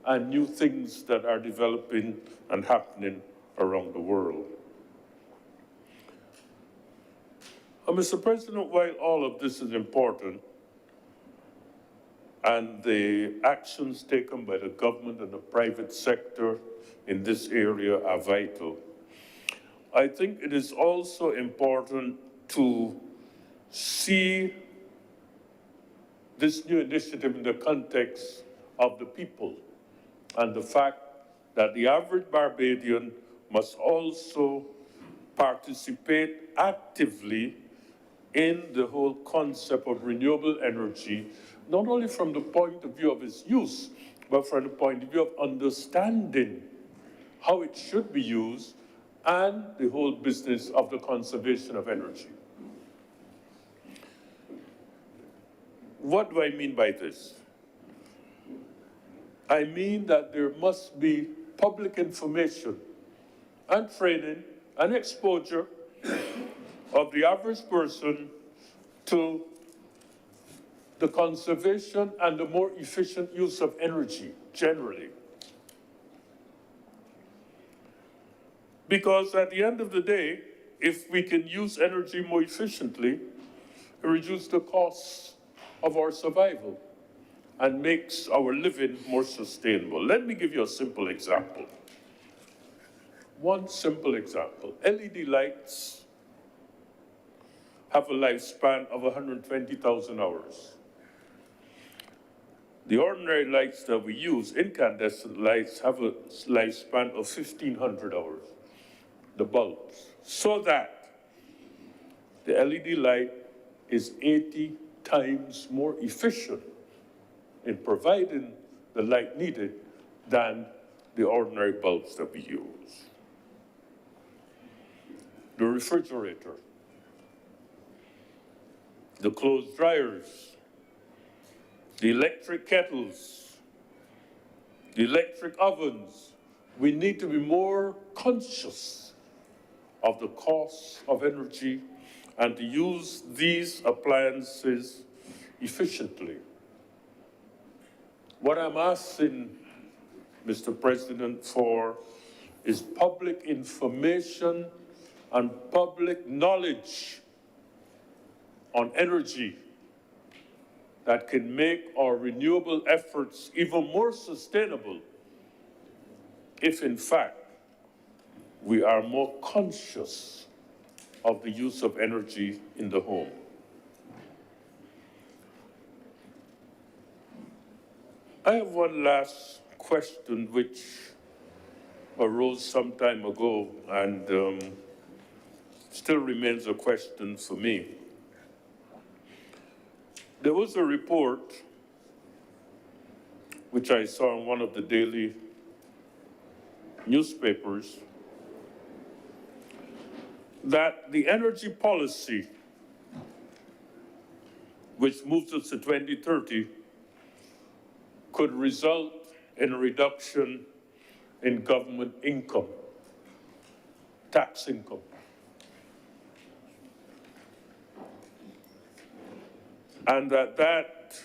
and new things that are developing and happening around the world. Mr. President, while all of this is important and the actions taken by the government and the private sector in this area are vital, I think it is also important to see this new initiative in the context of the people and the fact that the average Barbadian must also participate actively in the whole concept of renewable energy, not only from the point of view of its use, but from the point of view of understanding how it should be used and the whole business of the conservation of energy. What do I mean by this? I mean that there must be public information and training and exposure of the average person to the conservation and the more efficient use of energy generally. Because at the end of the day, if we can use energy more efficiently, it reduces the costs of our survival and makes our living more sustainable. Let me give you a simple example. One simple example. LED lights have a lifespan of 120,000 hours. The ordinary lights that we use, incandescent lights, have a lifespan of 1,500 hours, the bulbs. So that the LED light is 80 times more efficient in providing the light needed than the ordinary bulbs that we use. The refrigerator, the clothes dryers, the electric kettles, the electric ovens. We need to be more conscious of the cost of energy and to use these appliances efficiently. What I'm asking, Mr. President, for is public information and public knowledge on energy that can make our renewable efforts even more sustainable if, in fact, we are more conscious of the use of energy in the home. I have one last question which arose some time ago and still remains a question for me. There was a report which I saw in one of the daily newspapers that the energy policy, which moves us to 2030, could result in a reduction in government income, tax income. And that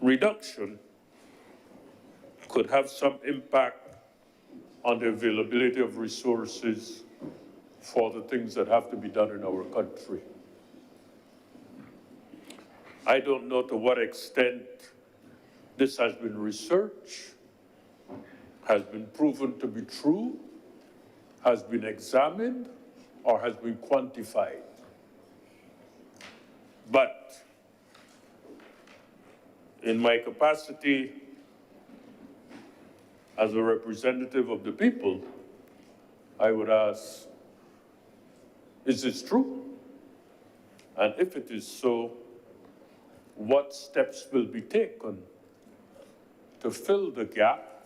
reduction could have some impact on the availability of resources for the things that have to be done in our country. I don't know to what extent this has been researched, has been proven to be true, has been examined, or has been quantified. But in my capacity as a representative of the people, I would ask, is this true? And if it is so, what steps will be taken to fill the gap?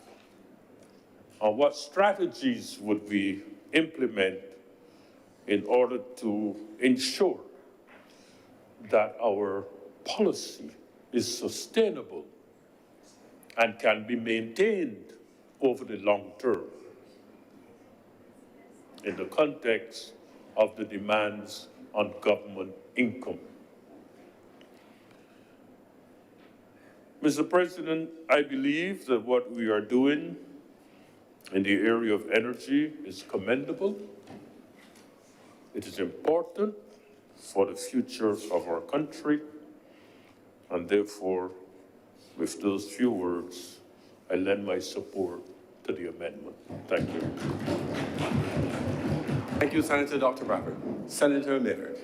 And what strategies would we implement in order to ensure that our policy is sustainable and can be maintained over the long term in the context of the demands on government income? Mr. President, I believe that what we are doing in the area of energy is commendable. It is important for the future of our country, and therefore, with those few words, I lend my support to the amendment. Thank you. Thank you, Senator Dr. Bradford. Senator Millard.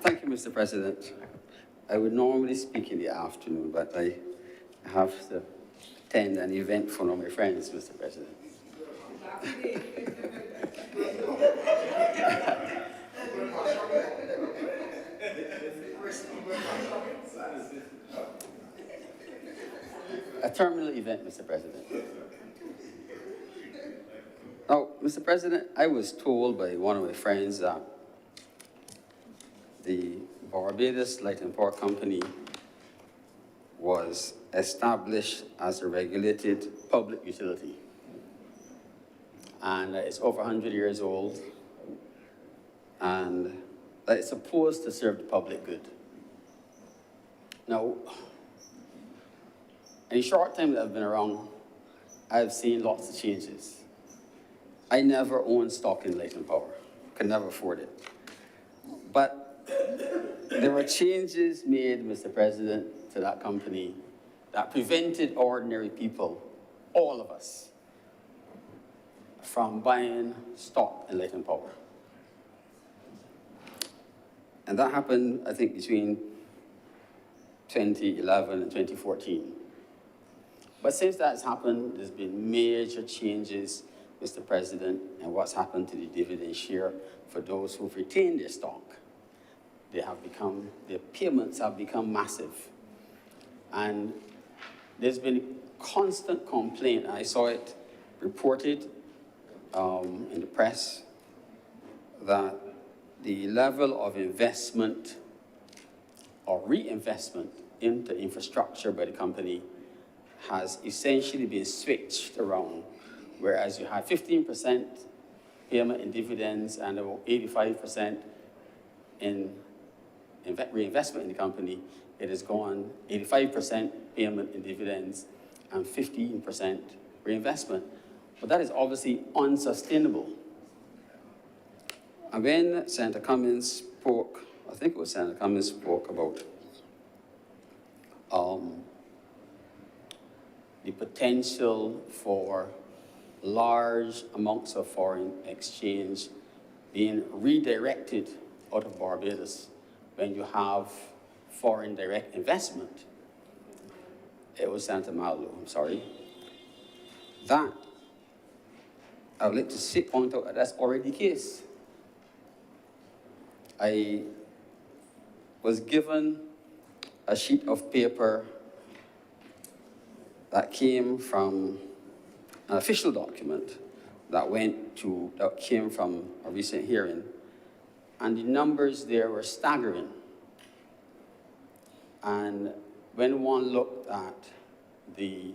Thank you, Mr. President. I would normally speak in the afternoon, but I have to attend an event for one of my friends, Mr. President. A terminal event, Mr. President. Now, Mr. President, I was told by one of my friends that the Barbados Light and Power Company was established as a regulated public utility. And it's over 100 years old, and that it's supposed to serve the public good. Now, in the short time that I've been around, I've seen lots of changes. I never owned stock in Light and Power, could never afford it. But there were changes made, Mr. President, to that company that prevented ordinary people, all of us, from buying stock in Light and Power. And that happened, I think, between 2011 and 2014. But since that's happened, there's been major changes, Mr. President, and what's happened to the dividend share for those who've retained their stock. Their payments have become massive. And there's been constant complaint. I saw it reported in the press that the level of investment or reinvestment into infrastructure by the company has essentially been switched around, whereas you had 15% payment in dividends and about 85% in reinvestment in the company. It has gone 85% payment in dividends and 15% reinvestment. But that is obviously unsustainable. And when Senator Cummins spoke, I think it was Senator Cummins spoke about the potential for large amounts of foreign exchange being redirected out of Barbados when you have foreign direct investment. It was Senator Mallow, I'm sorry. That, I would like to point out that that's already the case. I was given a sheet of paper that came from an official document that came from a recent hearing, and the numbers there were staggering. And when one looked at the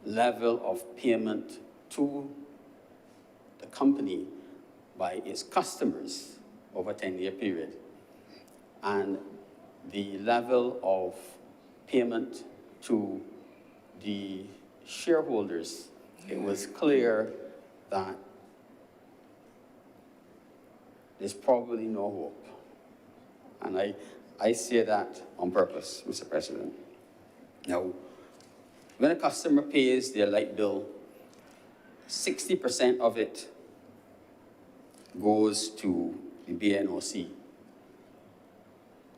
level of payment to the company by its customers over a 10-year period, and the level of payment to the shareholders, it was clear that there's probably no hope. And I say that on purpose, Mr. President. Now, when a customer pays their light bill, 60% of it goes to the BNOC.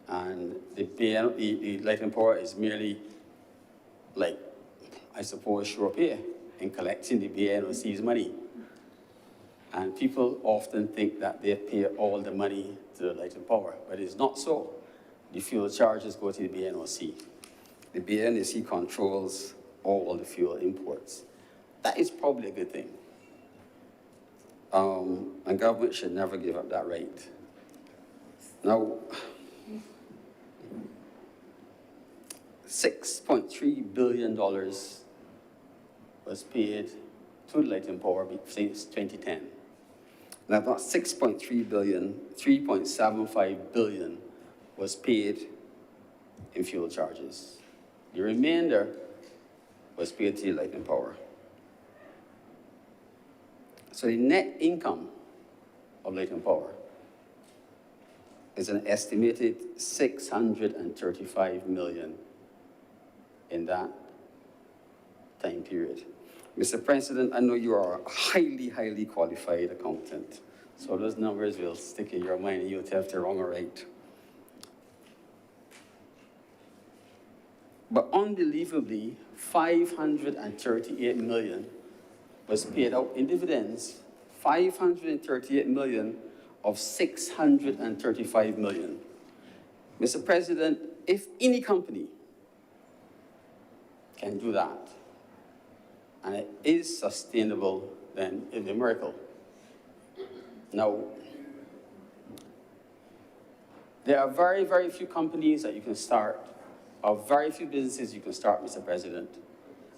And the Light and Power is merely like, I suppose, sure pay in collecting the BNOC's money. And people often think that they pay all the money to the Light and Power, but it's not so. The fuel charges go to the BNOC. The BNOC controls all the fuel imports. That is probably a good thing. And government should never give up that right. Now, $6.3 billion was paid to the Light and Power since 2010. Now, that 6.3 billion, 3.75 billion was paid in fuel charges. The remainder was paid to the Light and Power. So the net income of Light and Power is an estimated $635 million in that time period. Mr. President, I know you are a highly, highly qualified accountant, so those numbers will stick in your mind and you'll tell if they're wrong or right. But unbelievably, $538 million was paid out in dividends. $538 million of $635 million. Mr. President, if any company can do that, and it is sustainable, then it's a miracle. Now, there are very, very few companies that you can start, or very few businesses you can start, Mr. President.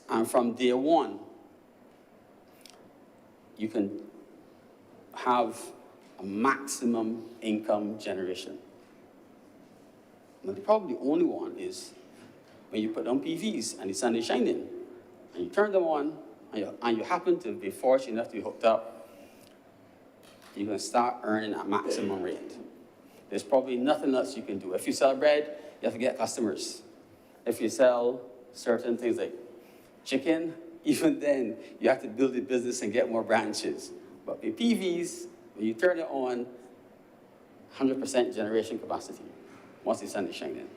And from day one, you can have a maximum income generation. Now, probably the only one is when you put on PVs and the sun is shining, and you turn them on, and you happen to be fortunate enough to be hooked up, you can start earning at maximum rate. There's probably nothing else you can do. If you sell bread, you have to get customers. If you sell certain things like chicken, even then, you have to build a business and get more branches. But with PVs, when you turn it on, 100% generation capacity once the sun is shining.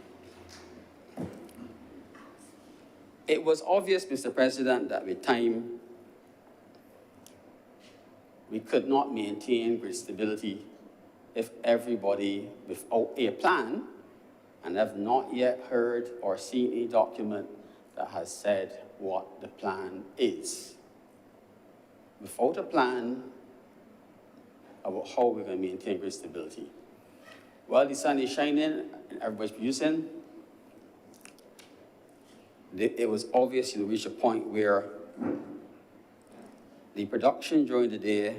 It was obvious, Mr. President, that with time, we could not maintain grid stability if everybody without a plan, and have not yet heard or seen a document that has said what the plan is. Without a plan about how we're going to maintain grid stability. While the sun is shining and everybody's producing, it was obvious you reach a point where the production during the day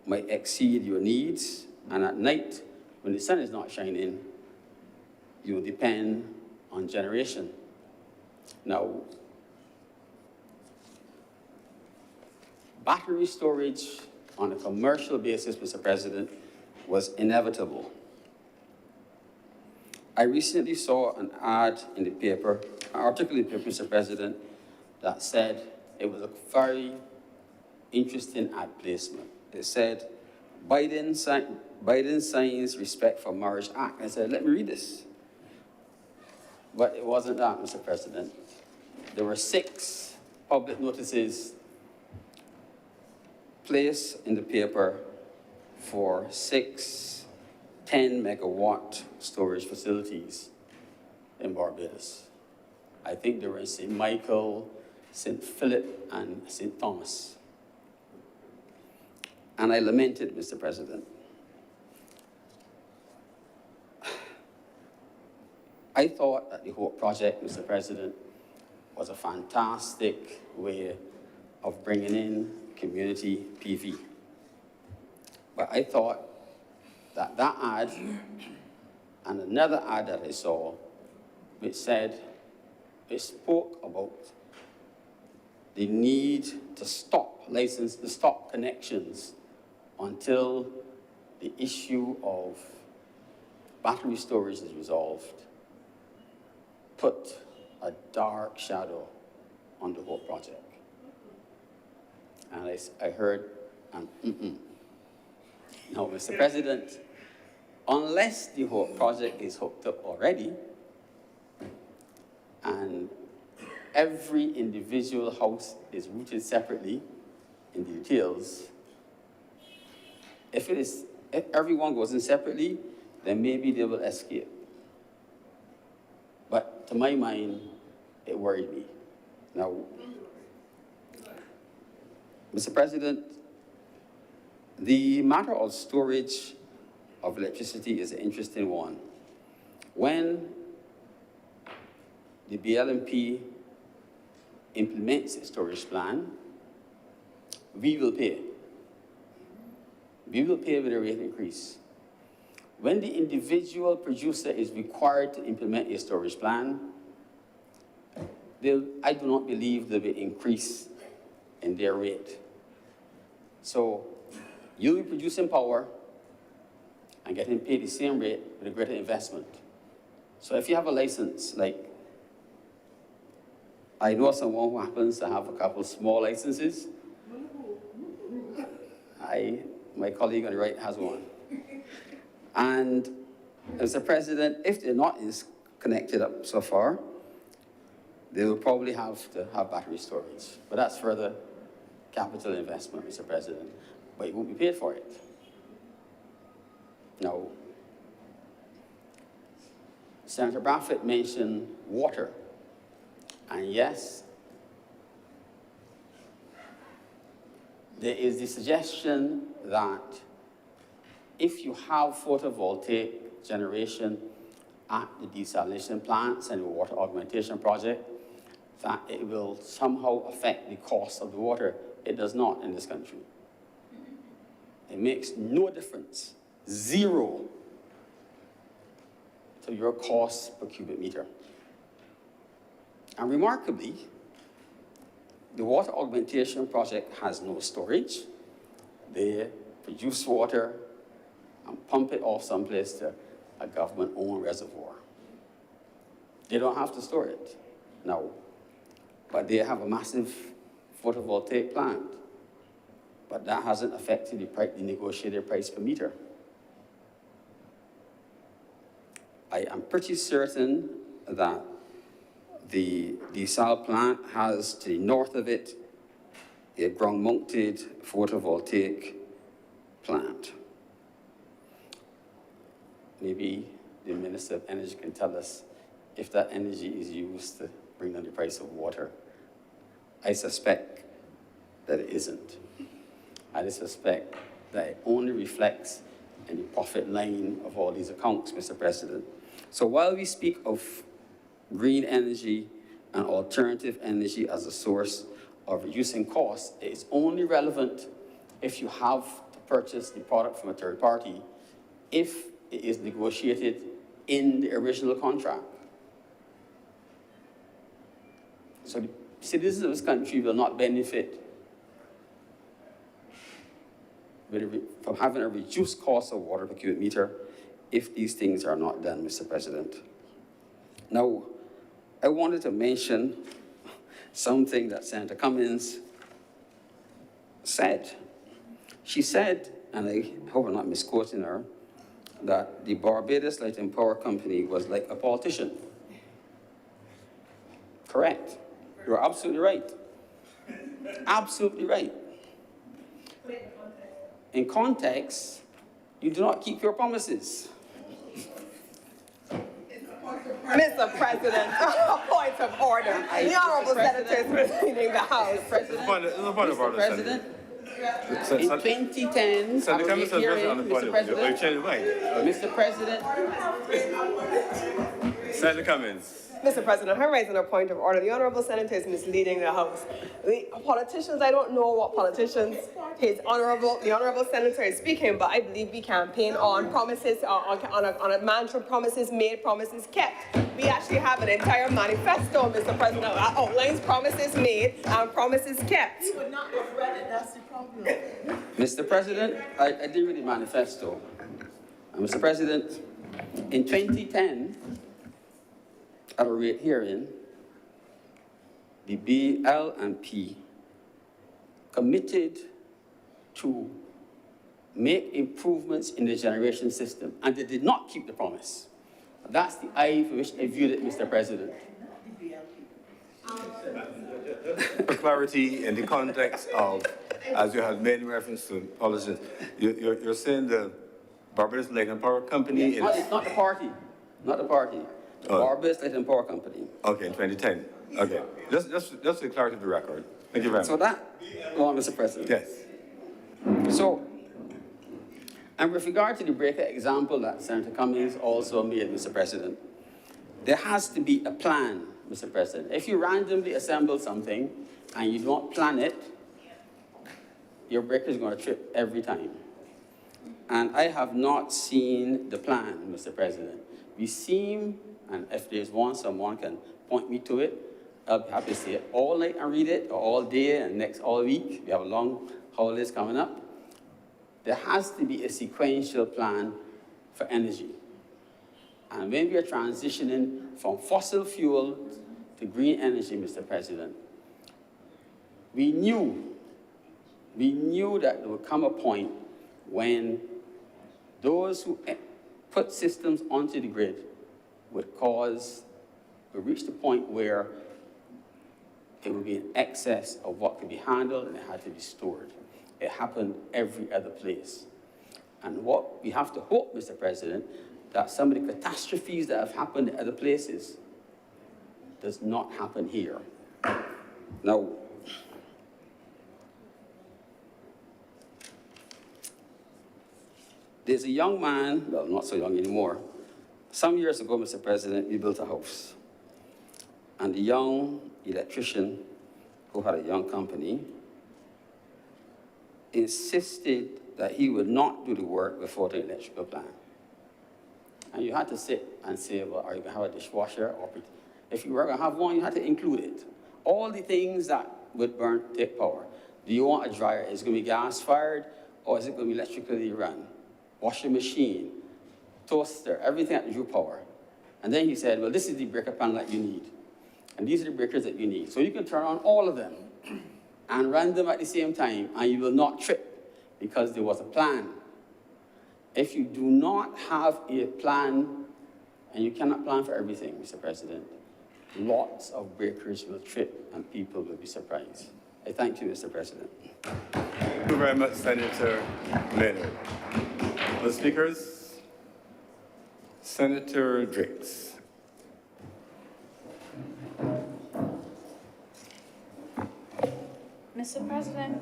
might exceed your needs, and at night, when the sun is not shining, you will depend on generation. Now, battery storage on a commercial basis, Mr. President, was inevitable. I recently saw an ad in the paper, an article in the paper, Mr. President, that said it was a very interesting ad placement. It said, Biden signs Respect for Marriage Act. I said, let me read this. But it wasn't that, Mr. President. There were 6 public notices placed in the paper for 6 10-megawatt storage facilities in Barbados. I think they were in St. Michael, St. Philip, and St. Thomas. And I lamented, Mr. President. I thought that the whole project, Mr. President, was a fantastic way of bringing in community PV. But I thought that that ad and another ad that I saw, which said, it spoke about the need to stop connections until the issue of battery storage is resolved, put a dark shadow on the whole project. And I heard, No, Mr. President, unless the whole project is hooked up already, and every individual house is routed separately in the details. If everyone goes in separately, then maybe they will escape. But to my mind, it worried me. Now, Mr. President, the matter of storage of electricity is an interesting one. When the BLMP implements its storage plan, we will pay. We will pay with a rate increase. When the individual producer is required to implement a storage plan, I do not believe there will be an increase in their rate. So you'll be producing power and getting paid the same rate with a greater investment. So if you have a license, like I know someone who happens to have a couple small licenses. My colleague on the right has one. And Mr. President, if they're not connected up so far, they will probably have to have battery storage. But that's further capital investment, Mr. President. But you won't be paid for it. Now, Senator Bradford mentioned water. And yes, there is the suggestion that if you have photovoltaic generation at the desalination plants and the water augmentation project, that it will somehow affect the cost of the water. It does not in this country. It makes no difference, zero, to your cost per cubic meter. And remarkably, the water augmentation project has no storage. They produce water and pump it off someplace to a government-owned reservoir. They don't have to store it now, but they have a massive photovoltaic plant. But that hasn't affected the negotiated price per meter. I am pretty certain that the desal plant has to the north of it a ground-mounted photovoltaic plant. Maybe the Minister of Energy can tell us if that energy is used to bring down the price of water. I suspect that it isn't. I suspect that it only reflects in the profit line of all these accounts, Mr. President. So while we speak of green energy and alternative energy as a source of reducing costs, it is only relevant if you have to purchase the product from a third party, if it is negotiated in the original contract. So the citizens of this country will not benefit from having a reduced cost of water per cubic meter if these things are not done, Mr. President. Now, I wanted to mention something that Senator Cummins said. She said, and I hope I'm not misquoting her, that the Barbados Light and Power Company was like a politician. Correct. You're absolutely right. Absolutely right. In context, you do not keep your promises. Mr. President, a point of order. The Honorable Senator is proceeding the House. Mr. President, in 2010, Senator Cummins says on the point of order. Are you changing mind? Mr. President, Senator Cummins. Mr. President, I'm raising a point of order. The Honorable Senator is misleading the House. The politicians, I don't know what politicians the Honorable Senator is speaking, but I believe we campaign on promises, on a mantra, promises made, promises kept. We actually have an entire manifesto, Mr. President, that outlines promises made and promises kept. You would not have read it, that's the problem. Mr. President, I did read the manifesto. And Mr. President, in 2010, at a rate hearing, the BLMP committed to make improvements in the generation system, and they did not keep the promise. That's the eye for which I viewed it, Mr. President. For clarity, in the context of, as you have made reference to politicians, you're saying the Barbados Light and Power Company is... Not the party, not the party. Barbados Light and Power Company. Okay, in 2010. Okay. Just for clarity of the record. Thank you very much. So that, well, Mr. President. Yes. So, and with regard to the breaker example that Senator Cummings also made, Mr. President, there has to be a plan, Mr. President. If you randomly assemble something and you don't plan it, your breaker is going to trip every time. And I have not seen the plan, Mr. President. We seem, and if there's someone can point me to it, I'll be happy to see it all night and read it, or all day and all week. We have a long holidays coming up. There has to be a sequential plan for energy. And when we are transitioning from fossil fuel to green energy, Mr. President, we knew that there would come a point when those who put systems onto the grid would reach the point where it would be in excess of what could be handled and it had to be stored. It happened every other place. And what we have to hope, Mr. President, that some of the catastrophes that have happened in other places does not happen here. Now, there's a young man, well, not so young anymore. Some years ago, Mr. President, we built a house. And the young electrician who had a young company insisted that he would not do the work before the electrical plan. And you had to sit and say, well, are you going to have a dishwasher? Or if you were going to have one, you had to include it. All the things that would take power. Do you want a dryer? Is it going to be gas-fired, or is it going to be electrically run? Washing machine, toaster, everything that drew power. And then he said, well, this is the breaker panel that you need. And these are the breakers that you need. So you can turn on all of them and run them at the same time, and you will not trip because there was a plan. If you do not have a plan, and you cannot plan for everything, Mr. President, lots of breakers will trip and people will be surprised. I thank you, Mr. President. Thank you very much, Senator Maynard. Other speakers? Senator Drakes. Mr. President,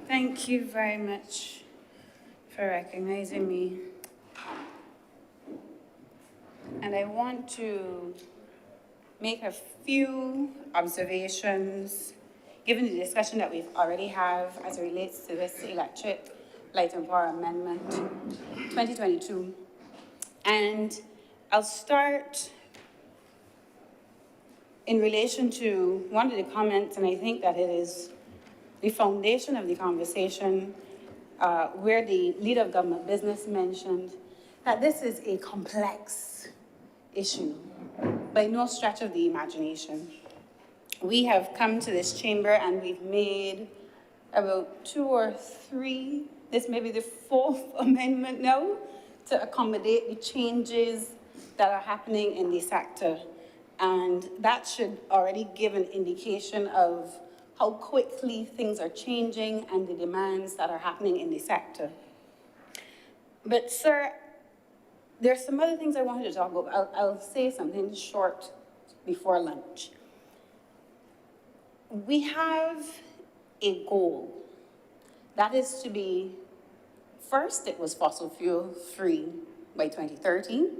thank you very much for recognizing me. And I want to make a few observations, given the discussion that we've already had as it relates to this Electric Light and Power Amendment 2022. And I'll start in relation to one of the comments, and I think that it is the foundation of the conversation, where the leader of government business mentioned that this is a complex issue by no stretch of the imagination. We have come to this chamber and we've made about 2 or 3, this may be the 4th amendment now, to accommodate the changes that are happening in the sector. And that should already give an indication of how quickly things are changing and the demands that are happening in the sector. But, sir, there's some other things I wanted to talk about. I'll say something short before lunch. We have a goal. That is to be, first, it was fossil fuel free by 2030,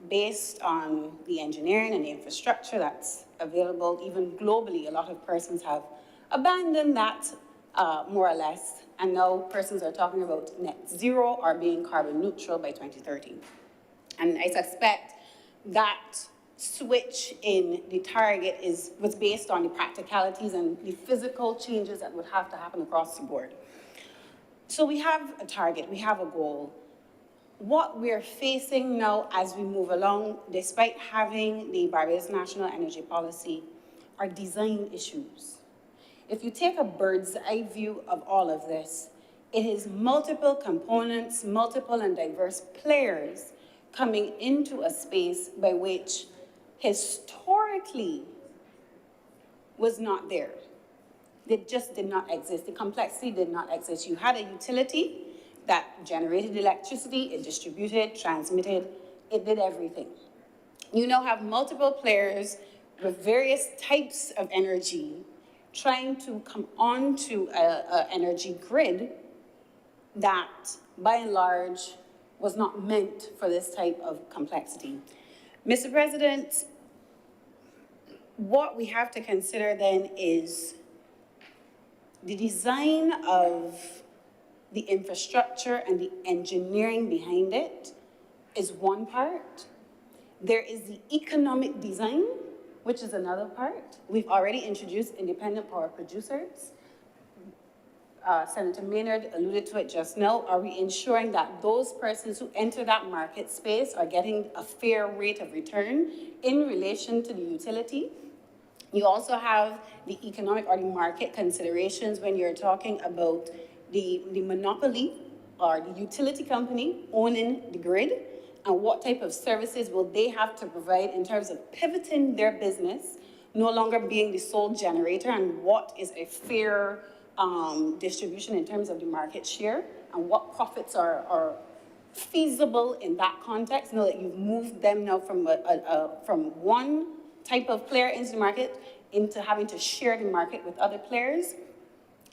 based on the engineering and the infrastructure that's available. Even globally, a lot of persons have abandoned that, more or less, and now persons are talking about net zero or being carbon neutral by 2030. And I suspect that switch in the target was based on the practicalities and the physical changes that would have to happen across the board. So we have a target, we have a goal. What we're facing now as we move along, despite having the Barbados National Energy Policy, are design issues. If you take a bird's eye view of all of this, it is multiple components, multiple and diverse players coming into a space by which historically was not there. It just did not exist. The complexity did not exist. You had a utility that generated electricity, it distributed, transmitted, it did everything. You now have multiple players with various types of energy trying to come onto an energy grid that, by and large, was not meant for this type of complexity. Mr. President, what we have to consider then is the design of the infrastructure and the engineering behind it is one part. There is the economic design, which is another part. We've already introduced independent power producers. Senator Maynard alluded to it just now. Are we ensuring that those persons who enter that market space are getting a fair rate of return in relation to the utility? You also have the economic or the market considerations when you're talking about the monopoly or the utility company owning the grid, and what type of services will they have to provide in terms of pivoting their business, no longer being the sole generator, and what is a fair distribution in terms of the market share, and what profits are feasible in that context. Know that you've moved them now from from one type of player into the market into having to share the market with other players,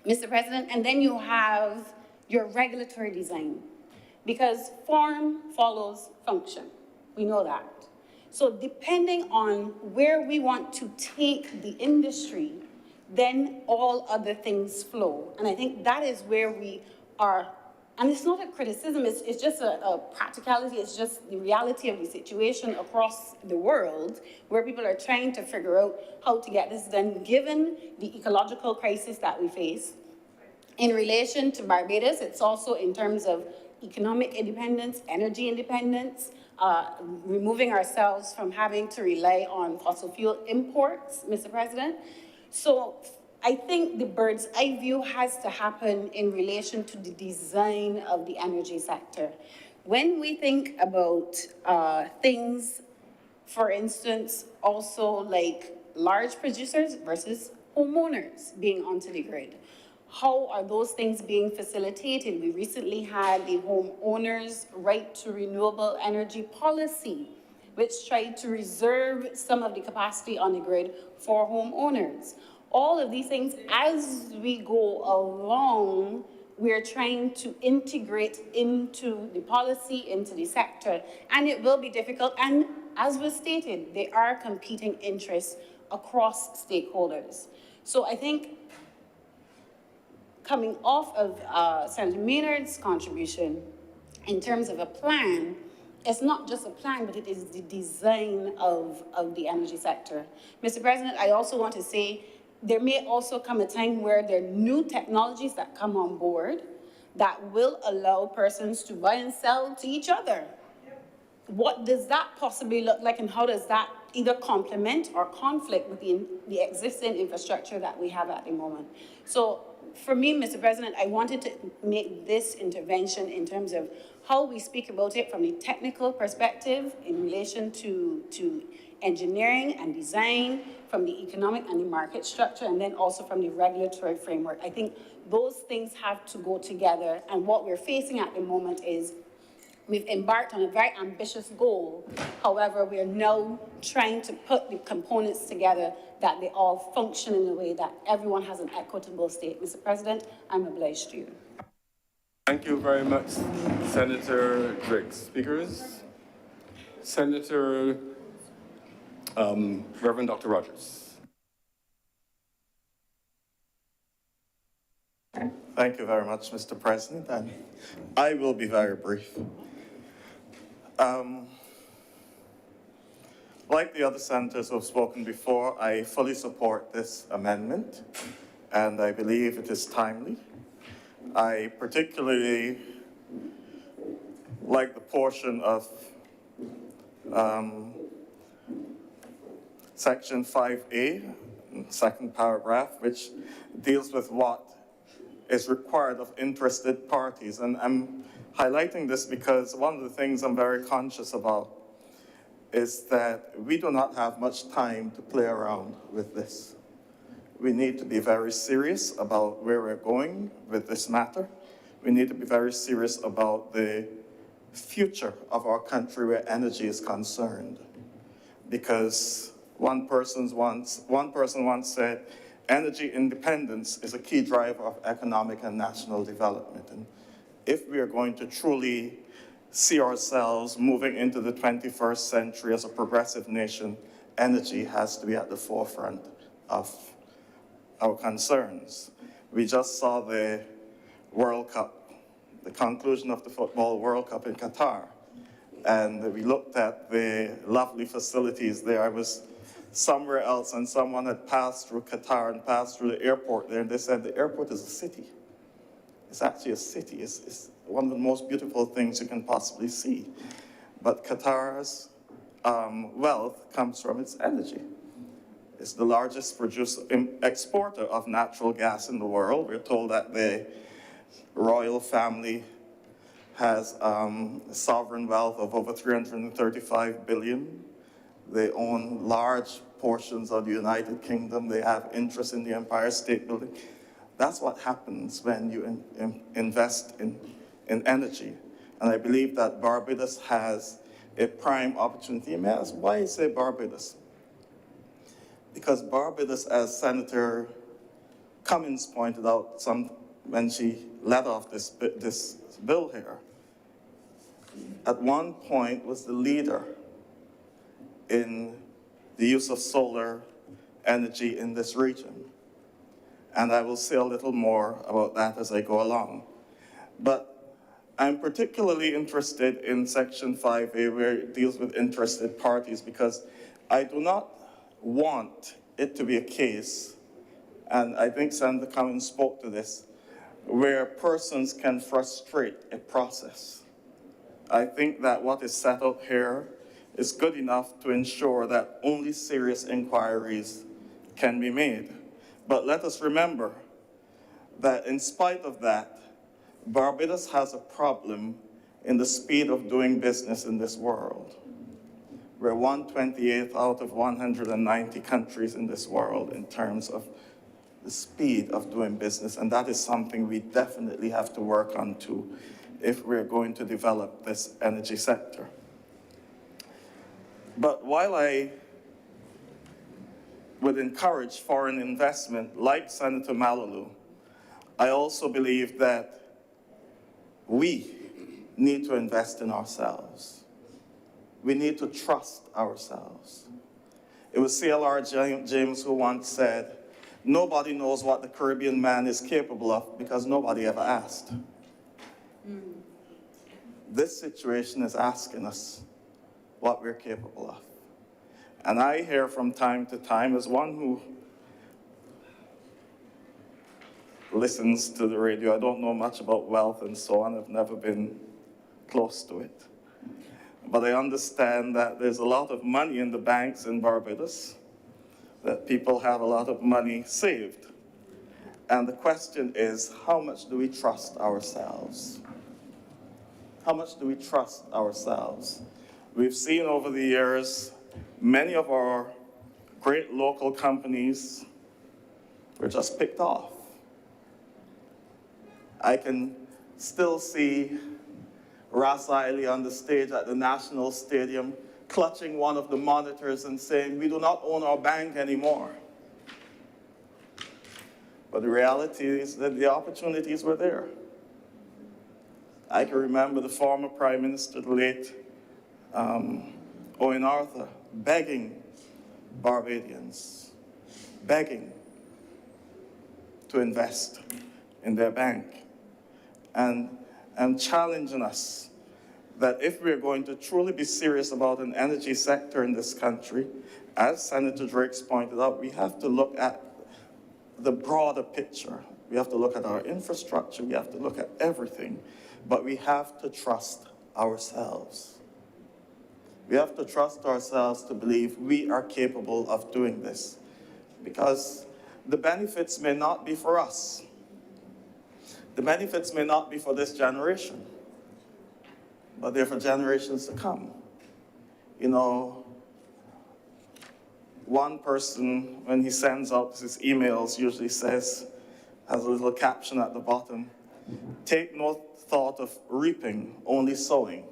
Mr. President. And then you have your regulatory design, because form follows function. We know that. So depending on where we want to take the industry, then all other things flow. And I think that is where we are. And it's not a criticism, it's just a practicality, it's just the reality of the situation across the world, where people are trying to figure out how to get this done, given the ecological crisis that we face. In relation to Barbados, it's also in terms of economic independence, energy independence, removing ourselves from having to rely on fossil fuel imports, Mr. President. So I think the bird's eye view has to happen in relation to the design of the energy sector. When we think about things, for instance, also like large producers versus homeowners being onto the grid, how are those things being facilitated? We recently had the homeowners' right to renewable energy policy, which tried to reserve some of the capacity on the grid for homeowners. All of these things, as we go along, we're trying to integrate into the policy, into the sector, and it will be difficult. And as was stated, there are competing interests across stakeholders. So I think coming off of Senator Maynard's contribution, in terms of a plan, it's not just a plan, but it is the design of the energy sector. Mr. President, I also want to say there may also come a time where there are new technologies that come on board that will allow persons to buy and sell to each other. What does that possibly look like, and how does that either complement or conflict with the existing infrastructure that we have at the moment? So for me, Mr. President, I wanted to make this intervention in terms of how we speak about it from the technical perspective in relation to engineering and design, from the economic and the market structure, and then also from the regulatory framework. I think those things have to go together, and what we're facing at the moment is we've embarked on a very ambitious goal. However, we are now trying to put the components together that they all function in a way that everyone has an equitable state. Mr. President, I'm obliged to you. Thank you very much, Senator Driggs. Speakers? Senator Reverend Dr. Rogers. Thank you very much, Mr. President, and I will be very brief. Like the other senators who have spoken before, I fully support this amendment, and I believe it is timely. I particularly like the portion of Section 5A, second paragraph, which deals with what is required of interested parties. And I'm highlighting this because one of the things I'm very conscious about is that we do not have much time to play around with this. we need to be very serious about where we're going with this matter. We need to be very serious about the future of our country where energy is concerned. Because one person once said, energy independence is a key driver of economic and national development. And if we are going to truly see ourselves moving into the 21st century as a progressive nation, energy has to be at the forefront of our concerns. We just saw the World Cup, the conclusion of the Football World Cup in Qatar. And we looked at the lovely facilities there. I was somewhere else and someone had passed through Qatar and passed through the airport there, and they said the airport is a city. It's actually a city. It's one of the most beautiful things you can possibly see. But Qatar's wealth comes from its energy. It's the largest exporter of natural gas in the world. We're told that the royal family has sovereign wealth of over 335 billion. They own large portions of the United Kingdom. They have interest in the Empire State Building. That's what happens when you invest in energy. And I believe that Barbados has a prime opportunity. You may ask, why I say Barbados? Because Barbados, as Senator Cummins pointed out when she led off this bill here, at one point was the leader in the use of solar energy in this region. And I will say a little more about that as I go along. But I'm particularly interested in Section 5A, where it deals with interested parties, because I do not want it to be a case, and I think Senator Cummins spoke to this, where persons can frustrate a process. I think that what is set out here is good enough to ensure that only serious inquiries can be made. But let us remember that in spite of that, Barbados has a problem in the speed of doing business in this world. We're 128th out of 190 countries in this world in terms of the speed of doing business, and that is something we definitely have to work on too if we're going to develop this energy sector. But while I would encourage foreign investment, like Senator Malalu, I also believe that we need to invest in ourselves. We need to trust ourselves. It was C.L.R. James who once said, nobody knows what the Caribbean man is capable of because nobody ever asked. This situation is asking us what we're capable of. And I hear from time to time, as one who listens to the radio, I don't know much about wealth and so on, I've never been close to it. But I understand that there's a lot of money in the banks in Barbados, that people have a lot of money saved. And the question is, how much do we trust ourselves? How much do we trust ourselves? We've seen over the years, many of our great local companies were just picked off. I can still see Ras Eiley on the stage at the National Stadium clutching one of the monitors and saying, we do not own our bank anymore. But the reality is that the opportunities were there. I can remember the former Prime Minister, the late Owen Arthur, begging Barbadians, begging to invest in their bank, and challenging us that if we're going to truly be serious about an energy sector in this country, as Senator Drakes pointed out, we have to look at the broader picture. We have to look at our infrastructure, we have to look at everything, but we have to trust ourselves. We have to trust ourselves to believe we are capable of doing this, because the benefits may not be for us. The benefits may not be for this generation, but they're for generations to come. You know, one person, when he sends out his emails, usually has a little caption at the bottom, "Take no thought of reaping, only sowing."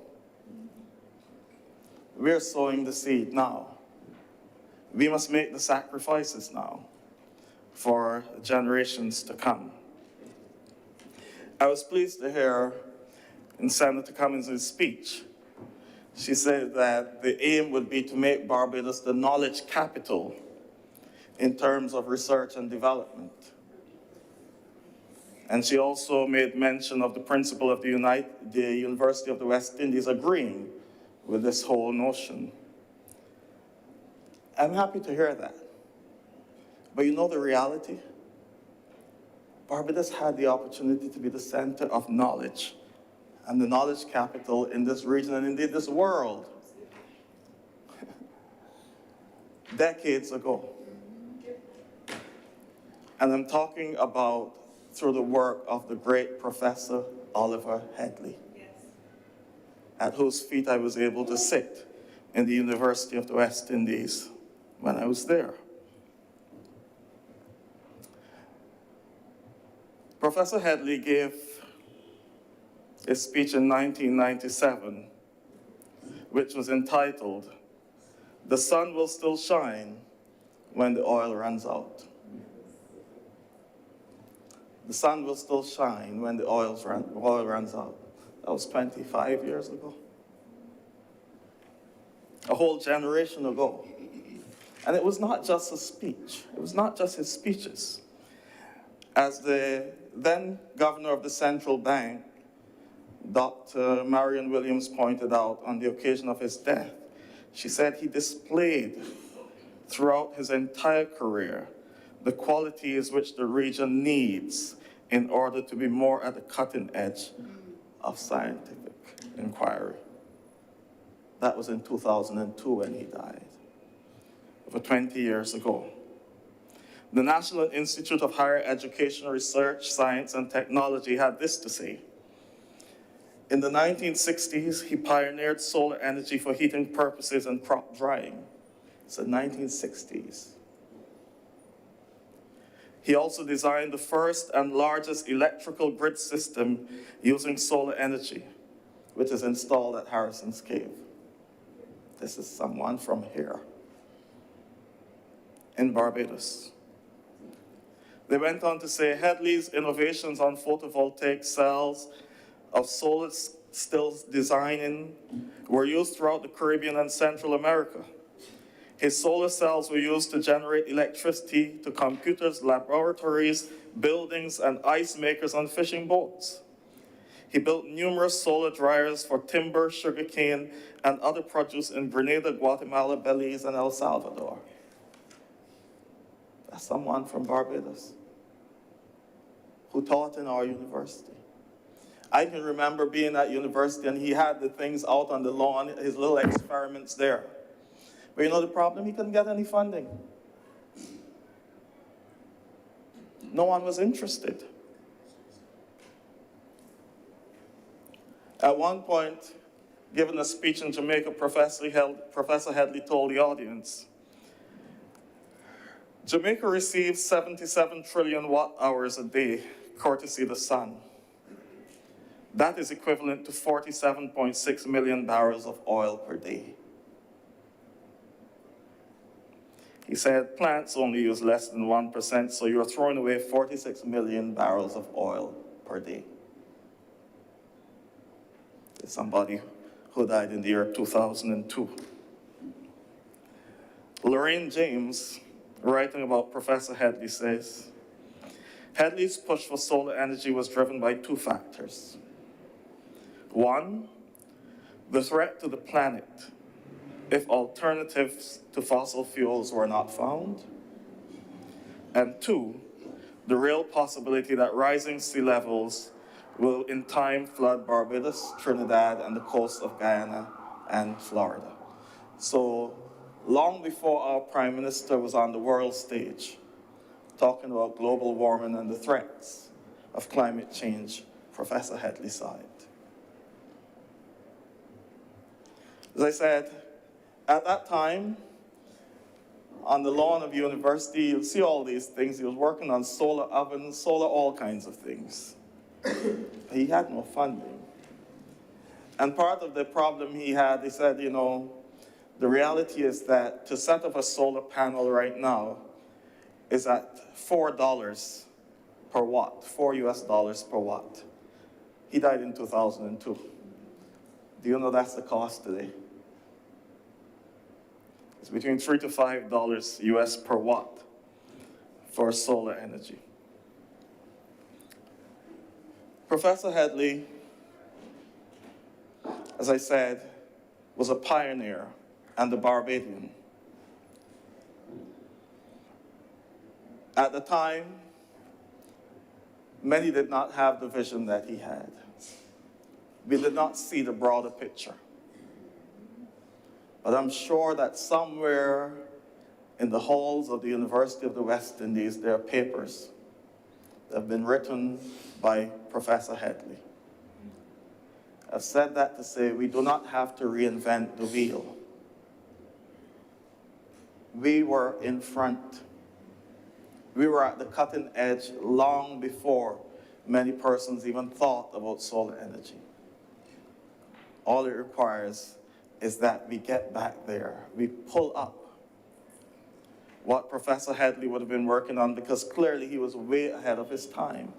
We're sowing the seed now. We must make the sacrifices now for generations to come. I was pleased to hear in Senator Cummings' speech, she said that the aim would be to make Barbados the knowledge capital in terms of research and development. And she also made mention of the principle of the University of the West Indies agreeing with this whole notion. I'm happy to hear that. But you know the reality? Barbados had the opportunity to be the center of knowledge and the knowledge capital in this region and indeed this world decades ago. And I'm talking about through the work of the great Professor Oliver Headley, at whose feet I was able to sit in the University of the West Indies when I was there. Professor Headley gave a speech in 1997, which was entitled, "The Sun Will Still Shine When the Oil Runs Out." The sun will still shine when the oil runs out. That was 25 years ago. A whole generation ago. And it was not just a speech. It was not just his speeches. As the then governor of the central bank, Dr. Marion Williams, pointed out on the occasion of his death, she said he displayed throughout his entire career the qualities which the region needs in order to be more at the cutting edge of scientific inquiry. That was in 2002 when he died, over 20 years ago. The National Institute of Higher Education, Research, Science, and Technology had this to say. In the 1960s, he pioneered solar energy for heating purposes and crop drying. It's the 1960s. He also designed the first and largest electrical grid system using solar energy, which is installed at Harrison's Cave. This is someone from here, in Barbados. They went on to say Headley's innovations on photovoltaic cells of solar stills designing were used throughout the Caribbean and Central America. His solar cells were used to generate electricity to computers, laboratories, buildings, and ice makers on fishing boats. He built numerous solar dryers for timber, sugarcane, and other produce in Grenada, Guatemala, Belize, and El Salvador. That's someone from Barbados who taught in our university. I can remember being at university and he had the things out on the lawn, his little experiments there. But you know the problem? He couldn't get any funding. No one was interested. At one point, given a speech in Jamaica, Professor Headley told the audience, Jamaica receives 77 trillion watt-hours a day, courtesy of the sun. That is equivalent to 47.6 million barrels of oil per day. He said plants only use less than 1%, so you're throwing away 46 million barrels of oil per day. It's somebody who died in the year 2002. Lorraine James, writing about Professor Headley, says, Headley's push for solar energy was driven by two factors. One, the threat to the planet if alternatives to fossil fuels were not found. And two, the real possibility that rising sea levels will in time flood Barbados, Trinidad, and the coast of Guyana and Florida. So long before our Prime Minister was on the world stage talking about global warming and the threats of climate change, Professor Headley saw it. As I said, at that time, on the lawn of the university. You'll see all these things. He was working on solar ovens, solar all kinds of things. He had no funding. And part of the problem he had, he said, you know, the reality is that to set up a solar panel right now is at $4 per watt, $4 per watt. He died in 2002. Do you know that's the cost today? It's between $3 to $5 US per watt for solar energy. Professor Headley, as I said, was a pioneer and a Barbadian. At the time, many did not have the vision that he had. We did not see the broader picture. But I'm sure that somewhere in the halls of the University of the West Indies, there are papers that have been written by Professor Headley. I've said that to say we do not have to reinvent the wheel. We were in front. We were at the cutting edge long before many persons even thought about solar energy. All it requires is that we get back there. We pull up what Professor Headley would have been working on, because clearly he was way ahead of his time.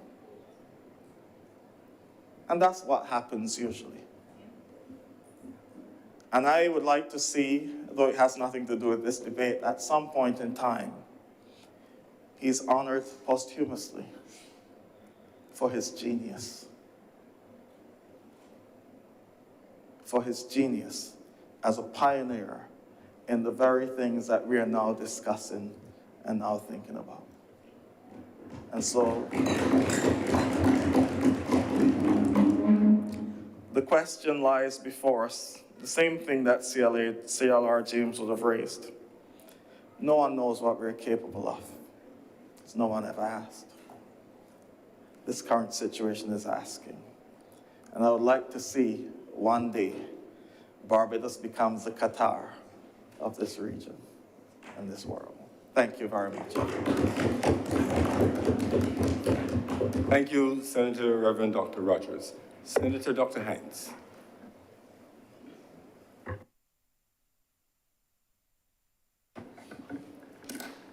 And that's what happens usually. And I would like to see, though it has nothing to do with this debate, at some point in time, he's honored posthumously for his genius. For his genius as a pioneer in the very things that we are now discussing and now thinking about. And so, the question lies before us, the same thing that CLR James would have raised. No one knows what we're capable of, because no one ever asked. This current situation is asking. And I would like to see one day Barbados becomes the Qatar of this region and this world. Thank you very much. Thank you, Senator Reverend Dr. Rogers. Senator Dr. Hines.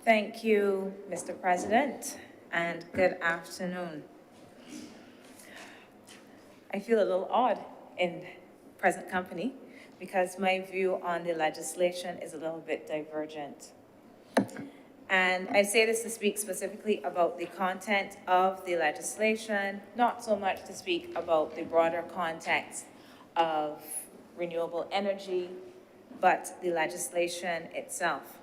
Thank you, Mr. President, and good afternoon. I feel a little odd in present company because my view on the legislation is a little bit divergent. And I say this to speak specifically about the content of the legislation, not so much to speak about the broader context of renewable energy, but the legislation itself.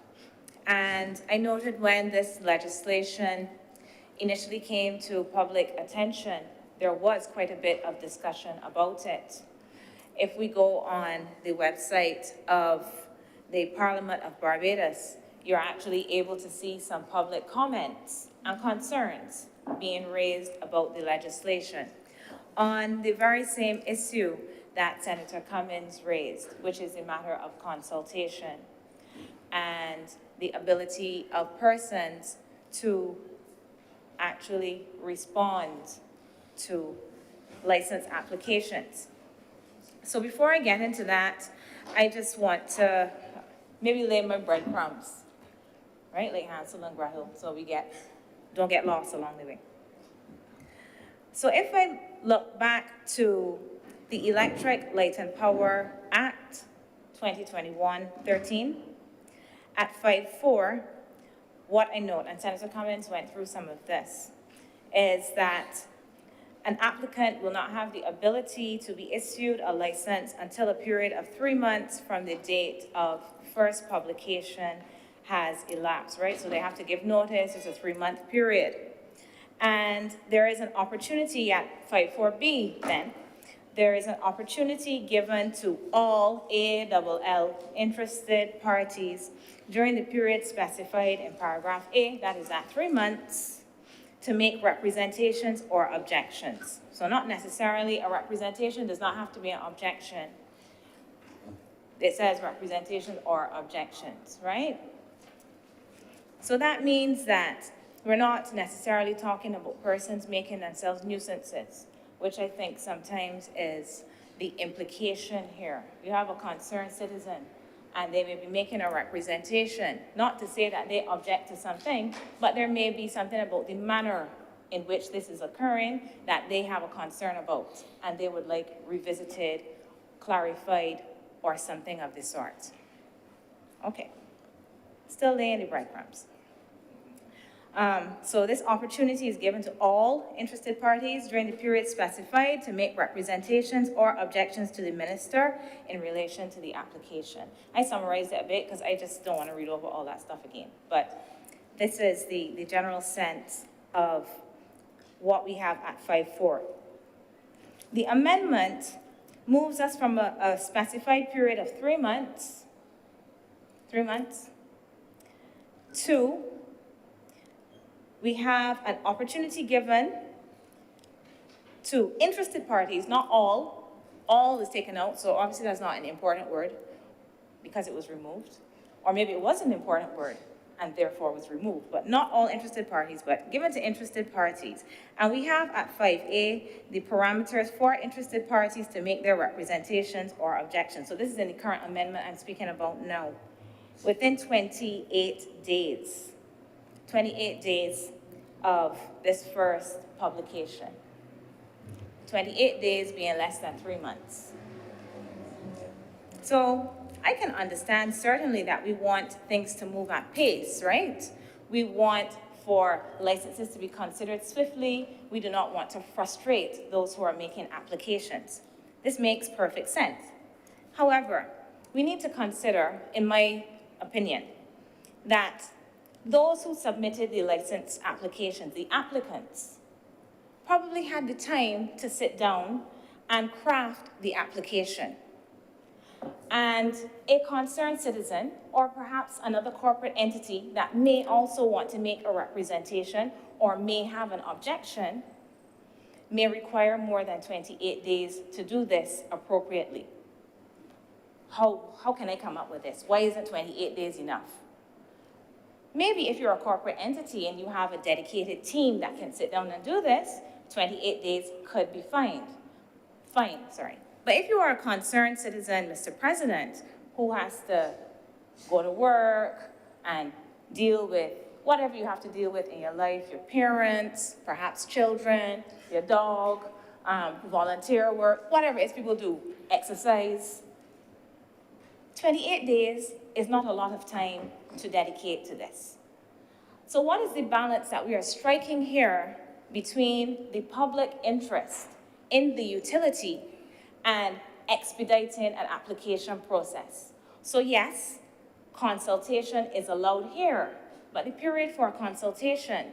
And I noted when this legislation initially came to public attention, there was quite a bit of discussion about it. If we go on the website of the Parliament of Barbados, you're actually able to see some public comments and concerns being raised about the legislation on the very same issue that Senator Cummins raised, which is a matter of consultation and the ability of persons to actually respond to license applications. So before I get into that, I just want to maybe lay my breadcrumbs, right? Like Hansel and Gretel, so we don't get lost along the way. So if I look back to the Electric Light and Power Act 2021-13, at 5.4, what I note, and Senator Cummins went through some of this, is that an applicant will not have the ability to be issued a license until a period of 3 months from the date of first publication has elapsed, right? So they have to give notice. It's a 3-month period. And there is an opportunity at 5.4B then. There is an opportunity given to all ALL interested parties during the period specified in paragraph A, that is at 3 months, to make representations or objections. So not necessarily a representation, does not have to be an objection. It says representations or objections, right? So that means that we're not necessarily talking about persons making themselves nuisances, which I think sometimes is the implication here. You have a concerned citizen, and they may be making a representation, not to say that they object to something, but there may be something about the manner in which this is occurring that they have a concern about, and they would like revisited, clarified, or something of the sort. Okay, still laying the breadcrumbs. So this opportunity is given to all interested parties during the period specified to make representations or objections to the minister in relation to the application. I summarized it a bit because I just don't want to read over all that stuff again. But this is the general sense of what we have at 5.4. The amendment moves us from a specified period of 3 months, to we have an opportunity given to interested parties, not all. All is taken out, so obviously that's not an important word because it was removed. Or maybe it was an important word and therefore was removed, but not all interested parties, but given to interested parties. And we have at 5A, the parameters for interested parties to make their representations or objections. So this is in the current amendment I'm speaking about now. Within 28 days. 28 days of this first publication. 28 days being less than 3 months. So I can understand certainly that we want things to move at pace, right? We want for licenses to be considered swiftly. We do not want to frustrate those who are making applications. This makes perfect sense. However, we need to consider, in my opinion, that those who submitted the license applications, the applicants, probably had the time to sit down and craft the application. And a concerned citizen, or perhaps another corporate entity that may also want to make a representation or may have an objection, may require more than 28 days to do this appropriately. How can I come up with this? Why isn't 28 days enough? Maybe if you're a corporate entity and you have a dedicated team that can sit down and do this, 28 days could be fine. But if you are a concerned citizen, Mr. President, who has to go to work and deal with whatever you have to deal with in your life, your parents, perhaps children, your dog, volunteer work, whatever it is people do, exercise, 28 days is not a lot of time to dedicate to this. So what is the balance that we are striking here between the public interest in the utility and expediting an application process? So yes, consultation is allowed here, but the period for consultation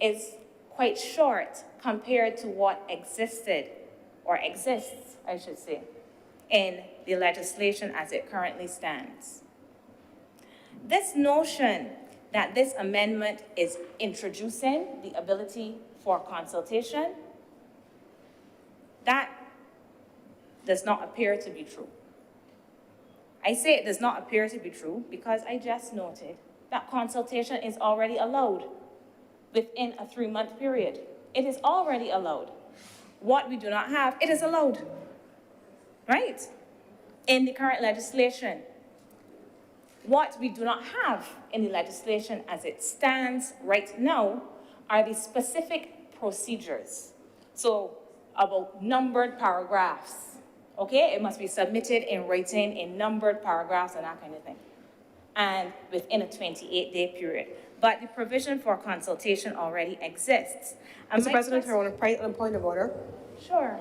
is quite short compared to what existed, or exists, I should say, in the legislation as it currently stands. This notion that this amendment is introducing the ability for consultation, that does not appear to be true. I say it does not appear to be true because I just noted that consultation is already allowed within a 3-month period. It is already allowed. What we do not have, it is allowed, right? In the current legislation. What we do not have in the legislation as it stands right now are the specific procedures. So about numbered paragraphs, okay? It must be submitted in writing in numbered paragraphs and that kind of thing. And within a 28-day period. But the provision for consultation already exists. And Mr. President, I want to point of order. Sure.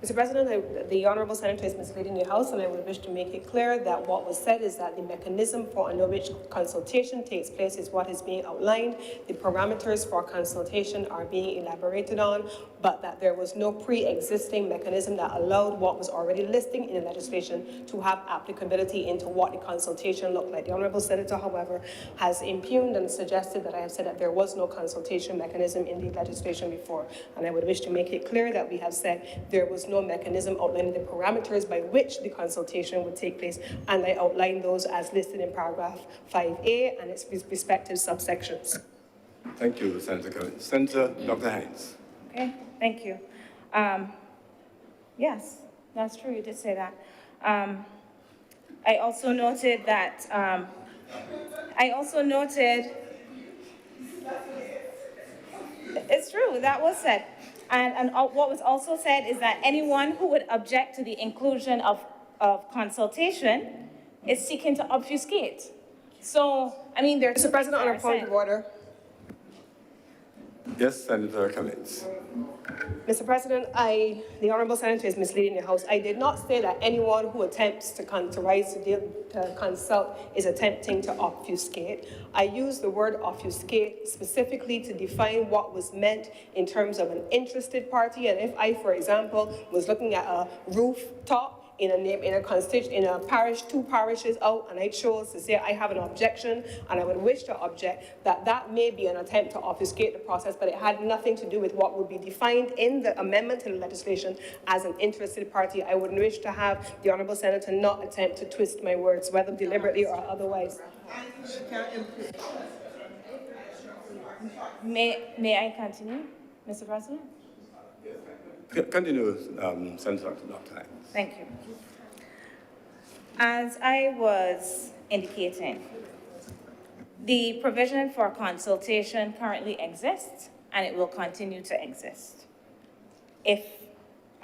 Mr. President, the Honourable Senator is misleading the House, and I would wish to make it clear that what was said is that the mechanism for under which consultation takes place is what is being outlined. The parameters for consultation are being elaborated on, but that there was no pre-existing mechanism that allowed what was already listing in the legislation to have applicability into what the consultation looked like. The Honourable Senator, however, has impugned and suggested that I have said that there was no consultation mechanism in the legislation before, and I would wish to make it clear that we have said there was no mechanism outlining the parameters by which the consultation would take place, and I outlined those as listed in paragraph 5A and its respective subsections. Thank you, Senator Cummings. Senator Dr. Hines. Okay, thank you. Yes, that's true, you did say that. I also noted that, it's true, that was said. And what was also said is that anyone who would object to the inclusion of consultation is seeking to obfuscate. So, I mean, there's... Mr. President, on a point of order. Yes, Senator Cummings. Mr. President, the Honourable Senator is misleading the House. I did not say that anyone who attempts to consult is attempting to obfuscate. I used the word obfuscate specifically to define what was meant in terms of an interested party. And if I, for example, was looking at a rooftop in a parish, 2 parishes out, and I chose to say I have an objection and I would wish to object, that may be an attempt to obfuscate the process, but it had nothing to do with what would be defined in the amendment to the legislation as an interested party. I would wish to have the Honourable Senator not attempt to twist my words, whether deliberately or otherwise. May I continue, Mr. President? Continue, Senator Dr. Hines. Thank you. As I was indicating, the provision for consultation currently exists, and it will continue to exist. If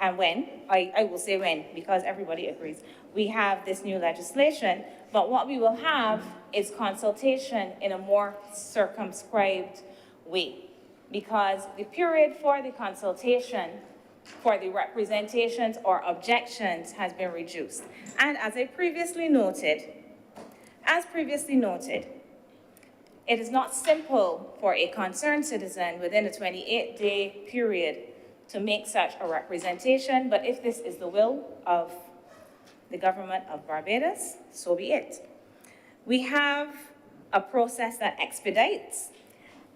and when, I will say when, because everybody agrees, we have this new legislation, but what we will have is consultation in a more circumscribed way, because the period for the consultation for the representations or objections has been reduced. And as previously noted, it is not simple for a concerned citizen within a 28-day period to make such a representation, but if this is the will of the government of Barbados, so be it. We have a process that expedites,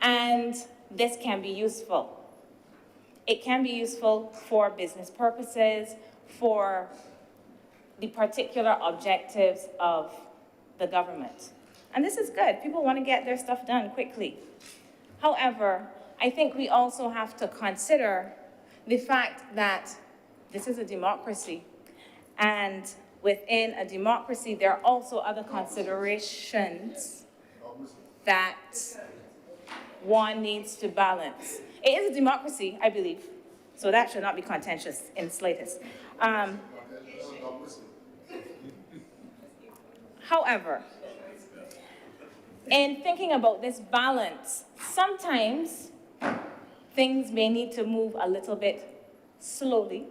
and this can be useful. It can be useful for business purposes, for the particular objectives of the government. And this is good. People want to get their stuff done quickly. However, I think we also have to consider the fact that this is a democracy. And within a democracy, there are also other considerations that one needs to balance. It is a democracy, I believe, so that should not be contentious in the slightest. However, in thinking about this balance, sometimes things may need to move a little bit slowly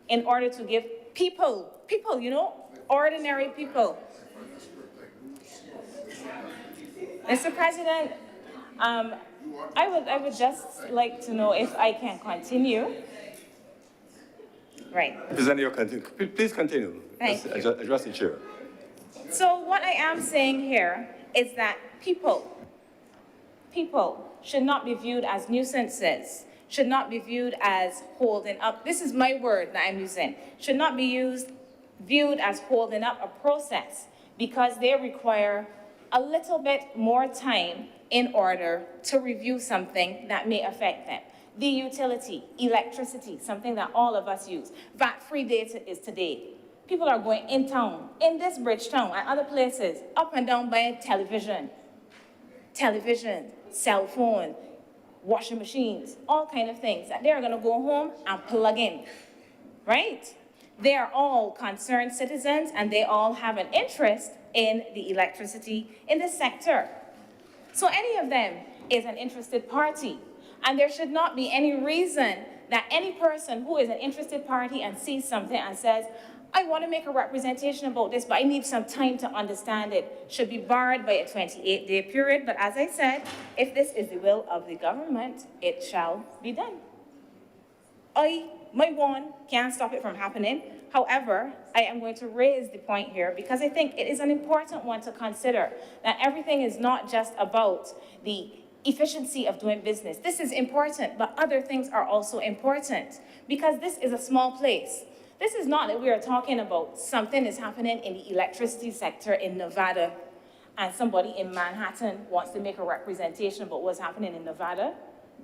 in order to give people, you know, ordinary people. Mr. President, I would just like to know if I can continue. Right. Please continue. Thank you. Address the chair. So what I am saying here is that people should not be viewed as nuisances, should not be viewed as holding up. This is my word that I'm using. Should not be viewed as holding up a process because they require a little bit more time in order to review something that may affect them. The utility, electricity, something that all of us use. VAT-free data is today. People are going in town, in this bridge town and other places, up and down buying television, cell phone, washing machines, all kind of things that they're gonna go home and plug in, right? They are all concerned citizens and they all have an interest in the electricity in this sector. So any of them is an interested party. And there should not be any reason that any person who is an interested party and sees something and says, I want to make a representation about this, but I need some time to understand it, should be barred by a 28-day period. But as I said, if this is the will of the government, it shall be done. My one can't stop it from happening. However, I am going to raise the point here because I think it is an important one to consider, that everything is not just about the efficiency of doing business. This is important, but other things are also important because this is a small place. This is not that we are talking about something is happening in the electricity sector in Nevada and somebody in Manhattan wants to make a representation about what's happening in Nevada.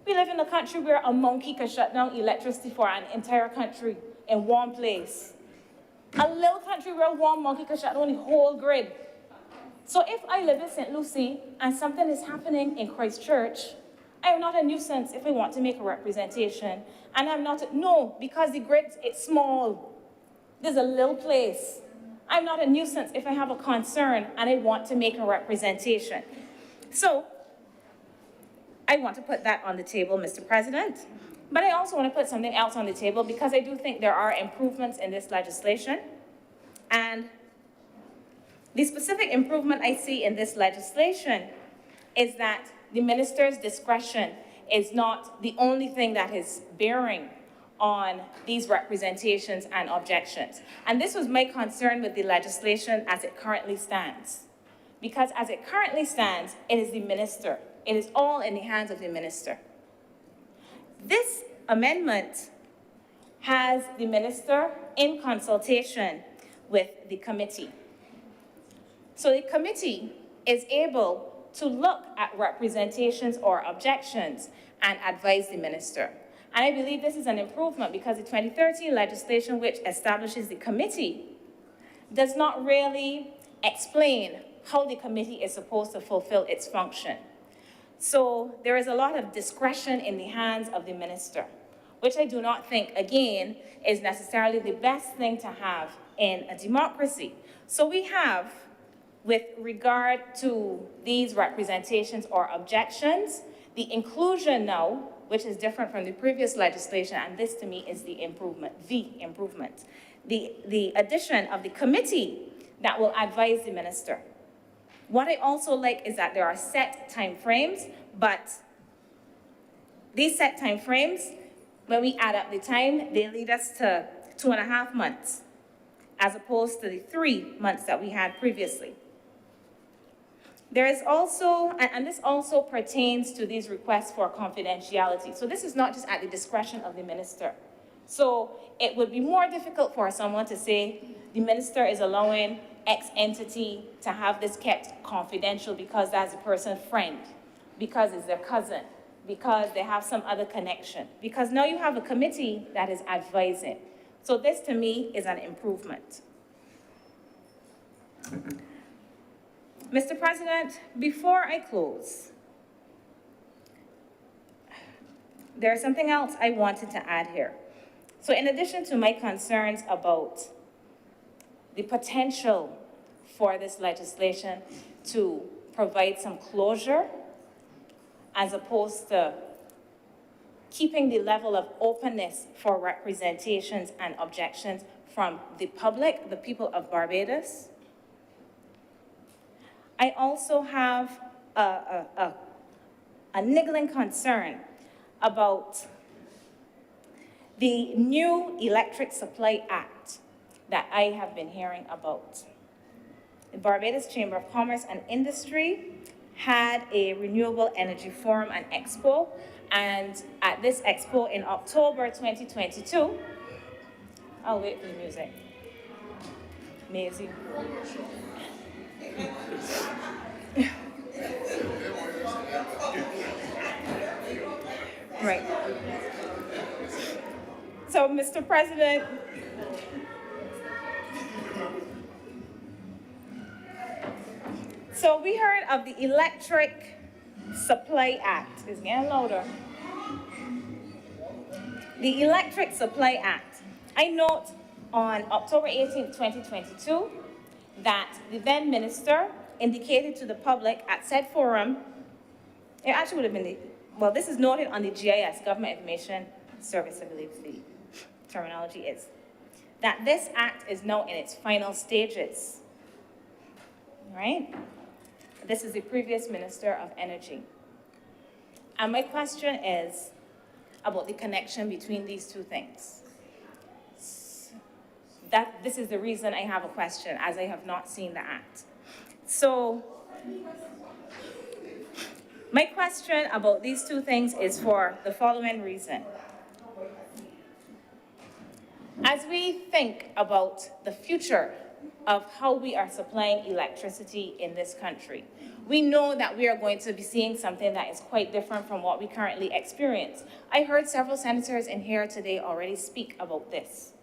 We live in a country where a monkey can shut down electricity for an entire country in one place. A little country where one monkey can shut down the whole grid. So if I live in St. Lucie and something is happening in Christchurch, I am not a nuisance if I want to make a representation. And I'm not, no, because the grid, it's small. There's a little place. I'm not a nuisance if I have a concern and I want to make a representation. So I want to put that on the table, Mr. President. But I also want to put something else on the table because I do think there are improvements in this legislation. And the specific improvement I see in this legislation is that the minister's discretion is not the only thing that is bearing on these representations and objections. And this was my concern with the legislation as it currently stands. Because as it currently stands, it is the minister. It is all in the hands of the minister. This amendment has the minister in consultation with the committee. So the committee is able to look at representations or objections and advise the minister. And I believe this is an improvement because the 2013 legislation, which establishes the committee, does not really explain how the committee is supposed to fulfill its function. So there is a lot of discretion in the hands of the minister, which I do not think, again, is necessarily the best thing to have in a democracy. So we have, with regard to these representations or objections, the inclusion now, which is different from the previous legislation, and this to me is the improvement, the addition of the committee that will advise the minister. What I also like is that there are set time frames, but these set time frames, when we add up the time, they lead us to 2.5 months, as opposed to the 3 months that we had previously. There is also, and this also pertains to these requests for confidentiality. So this is not just at the discretion of the minister. So it would be more difficult for someone to say, the minister is allowing X entity to have this kept confidential because that's a person's friend, because it's their cousin, because they have some other connection. Because now you have a committee that is advising. So this to me is an improvement. Mr. President, before I close, there's something else I wanted to add here. So in addition to my concerns about the potential for this legislation to provide some closure, as opposed to keeping the level of openness for representations and objections from the public, the people of Barbados, I also have a niggling concern about the new Electric Supply Act that I have been hearing about. The Barbados Chamber of Commerce and Industry had a renewable energy forum and expo, and at this expo in October 2022, I'll wait for the music. Amazing. Right. So, Mr. President, so we heard of the Electric Supply Act. It's getting louder. The Electric Supply Act. I note on October 18, 2022, that the then minister indicated to the public at said forum, it actually would have been well, this is noted on the GIS, Government Information Service, I believe the terminology is, that this act is now in its final stages, right? This is the previous Minister of Energy. And my question is about the connection between these two things. This is the reason I have a question, as I have not seen the act. So, my question about these two things is for the following reason. As we think about the future of how we are supplying electricity in this country, we know that we are going to be seeing something that is quite different from what we currently experience. I heard several senators in here today already speak about this.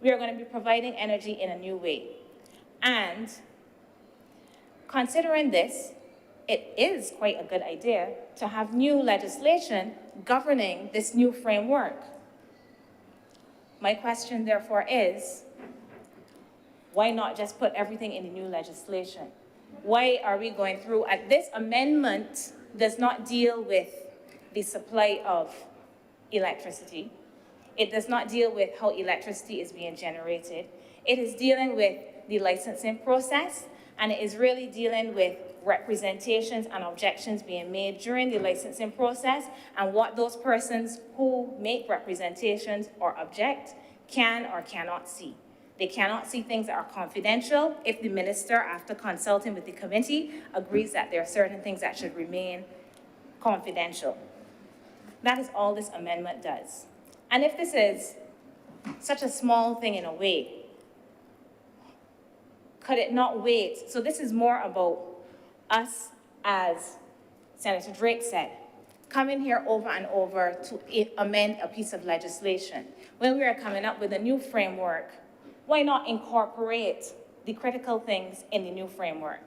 We are going to be providing energy in a new way. And considering this, it is quite a good idea to have new legislation governing this new framework. My question, therefore, is, why not just put everything in the new legislation? Why are we going through, this amendment does not deal with the supply of electricity. It does not deal with how electricity is being generated. It is dealing with the licensing process, and it is really dealing with representations and objections being made during the licensing process, and what those persons who make representations or object can or cannot see. They cannot see things that are confidential if the minister, after consulting with the committee, agrees that there are certain things that should remain confidential. That is all this amendment does. And if this is such a small thing in a way, could it not wait? So this is more about us, as Senator Drake said, coming here over and over to amend a piece of legislation. When we are coming up with a new framework, why not incorporate the critical things in the new framework?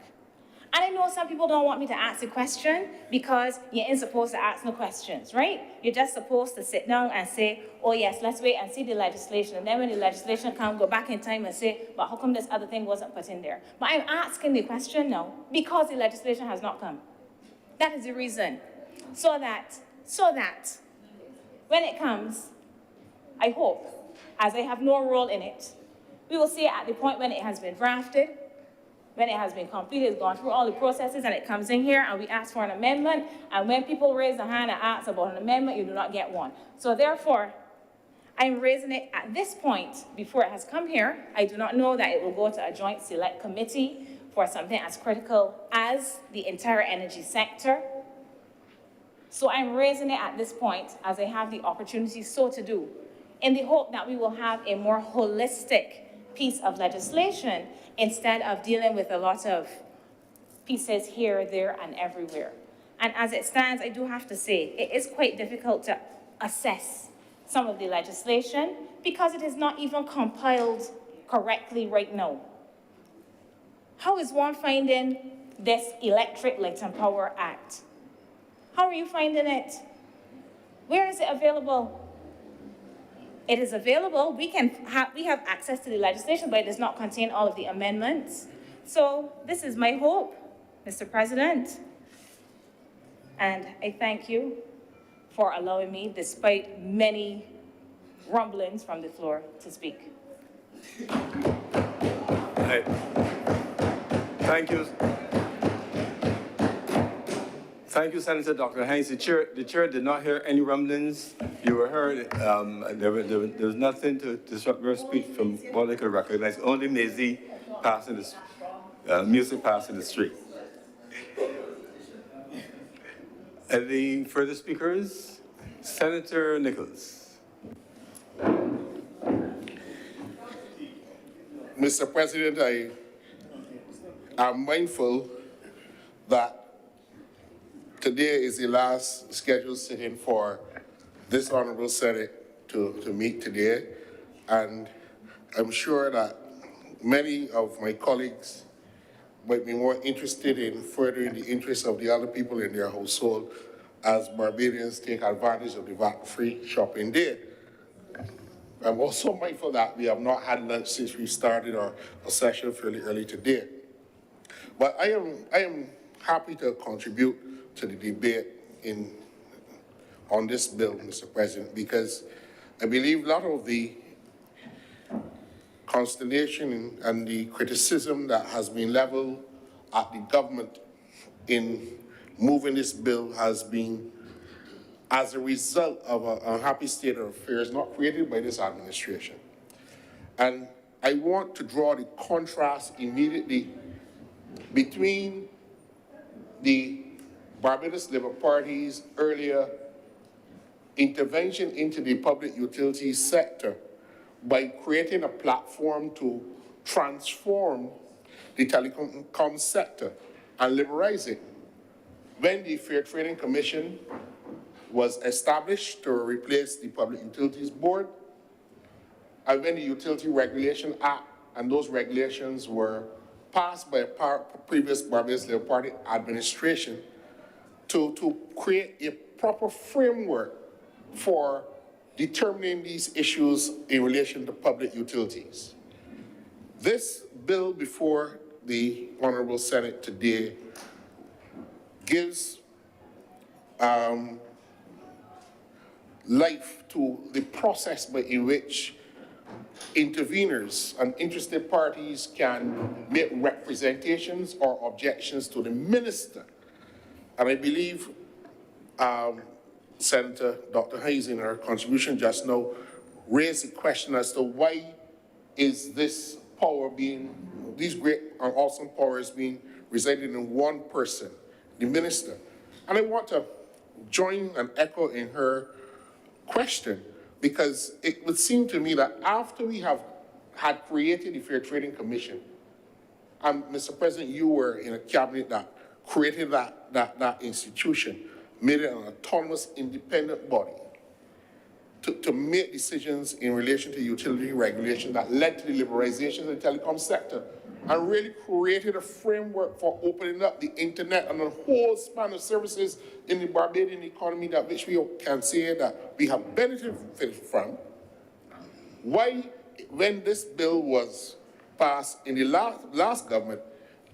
And I know some people don't want me to ask a question because you ain't supposed to ask no questions, right? You're just supposed to sit down and say, oh yes, let's wait and see the legislation. And then when the legislation comes, go back in time and say, but how come this other thing wasn't put in there? But I'm asking the question now because the legislation has not come. That is the reason. So that when it comes, I hope, as I have no role in it, we will see it at the point when it has been drafted, when it has been completed, it's gone through all the processes, and it comes in here, and we ask for an amendment, and when people raise their hand and ask about an amendment, you do not get one. So therefore, I'm raising it at this point before it has come here. I do not know that it will go to a joint select committee for something as critical as the entire energy sector. So I'm raising it at this point as I have the opportunity so to do, in the hope that we will have a more holistic piece of legislation instead of dealing with a lot of pieces here, there, and everywhere. And as it stands, I do have to say, it is quite difficult to assess some of the legislation because it is not even compiled correctly right now. How is one finding this Electric Light and Power Act? How are you finding it? Where is it available? It is available. We have access to the legislation, but it does not contain all of the amendments. So this is my hope, Mr. President. And I thank you for allowing me, despite many rumblings from the floor, to speak. Thank you. Thank you, Senator Dr. Hines. The chair did not hear any rumblings. You were heard. There was nothing to disrupt your speech from what I could recognize. Only Maisie passing the music passing the street. Any further speakers? Senator Nichols. Mr. President, I am mindful that today is the last scheduled sitting for this Honorable Senate to meet today, and I'm sure that many of my colleagues might be more interested in furthering the interests of the other people in their household as Barbadians take advantage of the VAT-free shopping day. I'm also mindful that we have not had lunch since we started our session fairly early today. But I am happy to contribute to the debate on this bill, Mr. President, because I believe a lot of the consternation and the criticism that has been leveled at the government in moving this bill has been as a result of an unhappy state of affairs not created by this administration. And I want to draw the contrast immediately between the Barbados Labour Party's earlier intervention into the public utilities sector, by creating a platform to transform the telecom sector and liberalize it. When the Fair Trading Commission was established to replace the Public Utilities Board, and when the Utility Regulation Act and those regulations were passed by a previous Barbados Labour Party administration to create a proper framework for determining these issues in relation to public utilities. This bill before the Honorable Senate today gives life to the process in which interveners and interested parties can make representations or objections to the minister. And I believe Senator Dr. Hayes in her contribution just now raised the question as to why is this power these great and awesome powers being residing in one person, the minister. And I want to join and echo in her question, because it would seem to me that after we had created the Fair Trading Commission, and Mr. President, you were in a cabinet that created that institution, made it an autonomous, independent body to make decisions in relation to utility regulation that led to the liberalization of the telecom sector, and really created a framework for opening up the internet and a whole span of services in the Barbadian economy that which we can say that we have benefited from. Why, when this bill was passed in the last government,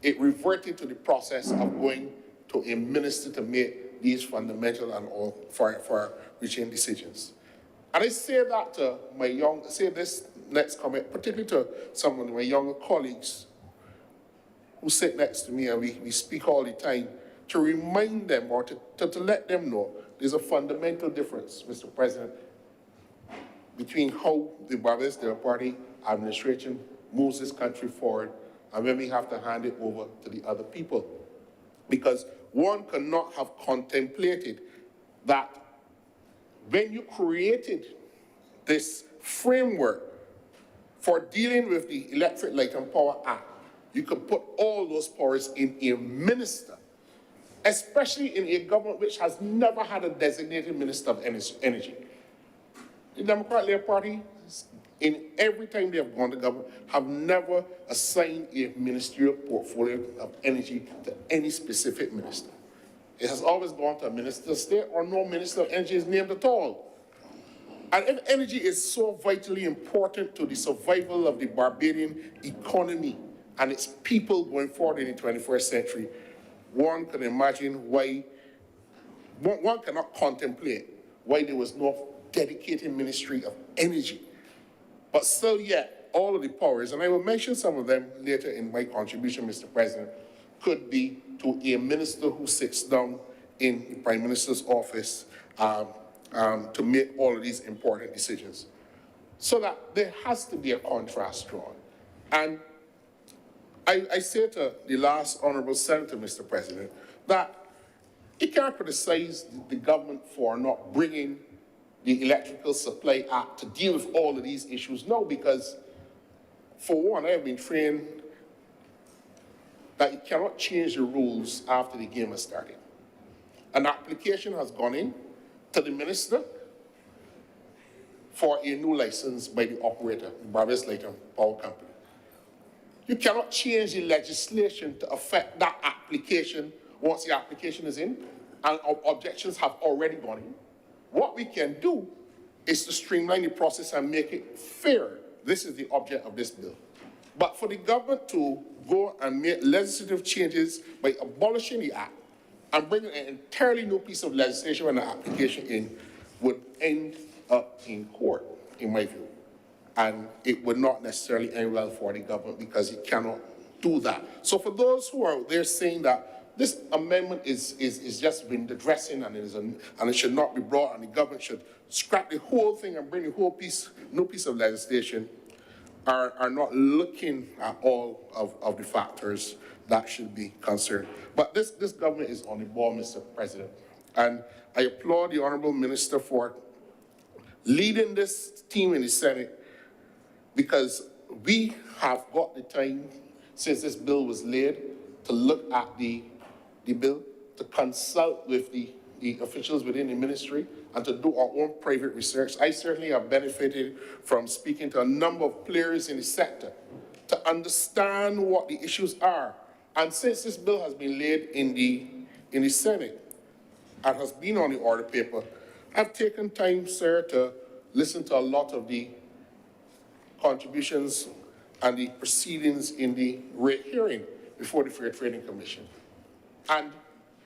it reverted to the process of going to a minister to make these fundamental and all for reaching decisions. And I say that to say this next comment, particularly to some of my younger colleagues who sit next to me and we speak all the time, to remind them or to let them know there's a fundamental difference, Mr. President, between how the Barbados Labour Party administration moves this country forward and when we have to hand it over to the other people. Because one cannot have contemplated that when you created this framework for dealing with the Electric Light and Power Act, you could put all those powers in a minister, especially in a government which has never had a designated minister of energy. The Democratic Labour Party, in every time they have gone to government, have never assigned a ministerial portfolio of energy to any specific minister. It has always gone to a minister of state, or no minister of energy is named at all. And if energy is so vitally important to the survival of the Barbadian economy and its people going forward in the 21st century, one can imagine why, one cannot contemplate why there was no dedicated Ministry of Energy. But still yet, all of the powers, and I will mention some of them later in my contribution, Mr. President, could be to a minister who sits down in the Prime Minister's office to make all of these important decisions. So that there has to be a contrast drawn. And I say to the last honorable senator, Mr. President, that you can't criticize the government for not bringing the Electrical Supply Act to deal with all of these issues. No, because for one, I have been trained that you cannot change the rules after the game has started. An application has gone in to the minister for a new license by the operator, the Barbados Light and Power Company. You cannot change the legislation to affect that application once the application is in and objections have already gone in. What we can do is to streamline the process and make it fair. This is the object of this bill. But for the government to go and make legislative changes by abolishing the act and bringing an entirely new piece of legislation when the application in would end up in court, in my view. And it would not necessarily end well for the government because it cannot do that. So for those who are there saying that this amendment is just window dressing and it should not be brought and the government should scrap the whole thing and bring the whole new piece of legislation, are not looking at all of the factors that should be considered. But this government is on the ball, Mr. President. And I applaud the Honorable Minister for leading this team in the Senate because we have got the time since this bill was laid to look at the bill, to consult with the officials within the ministry, and to do our own private research. I certainly have benefited from speaking to a number of players in the sector to understand what the issues are. And since this bill has been laid in the Senate and has been on the order paper, I've taken time, sir, to listen to a lot of the contributions and the proceedings in the rate hearing before the Fair Trading Commission. And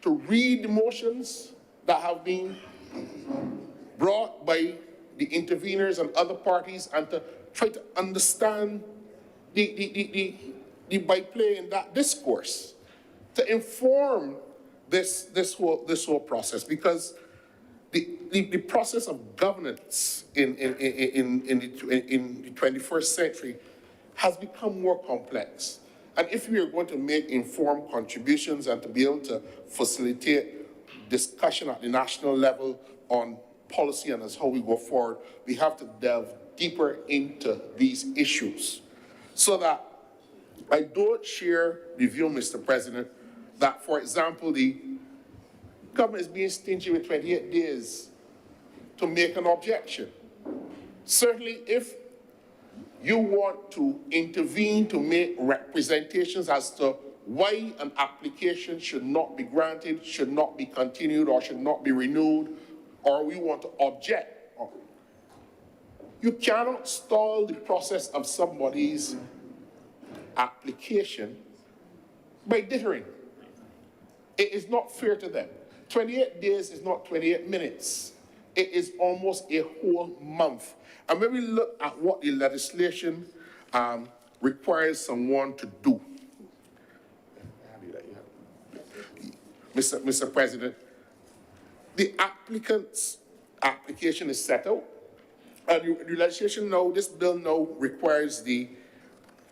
to read the motions that have been brought by the interveners and other parties, and to try to understand the byplay in that discourse, to inform this whole process, because the process of governance in the 21st century has become more complex. And if we are going to make informed contributions and to be able to facilitate discussion at the national level on policy and as how we go forward, we have to delve deeper into these issues. So that I don't share the view, Mr. President, that, for example, the government is being stingy with 28 days to make an objection. Certainly, if you want to intervene to make representations as to why an application should not be granted, should not be continued, or should not be renewed, or we want to object, you cannot stall the process of somebody's application by dithering. It is not fair to them. 28 days is not 28 minutes. It is almost a whole month. And when we look at what the legislation requires someone to do, Mr. President, the applicant's application is set out, and the legislation now, this bill now requires the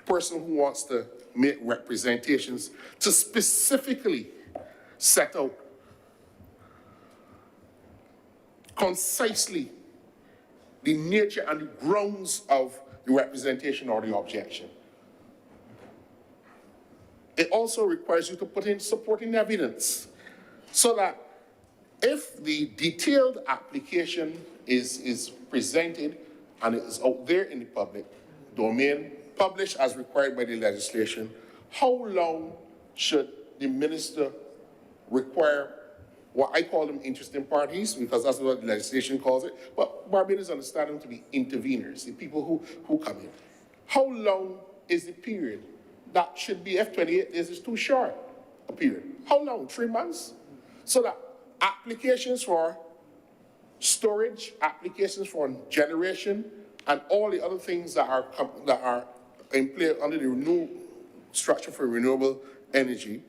person who wants to make representations to specifically set out concisely the nature and the grounds of the representation or the objection. It also requires you to put in supporting evidence so that if the detailed application is presented and it is out there in the public domain, published as required by the legislation, how long should the minister require what I call them interested parties, because that's what the legislation calls it, but Barbadians understand them to be interveners, the people who come in. How long is the period? That should be, if 28 days is too short a period. How long? 3 months? So that applications for storage, applications for generation, and all the other things that are in play under the new structure for renewable energy,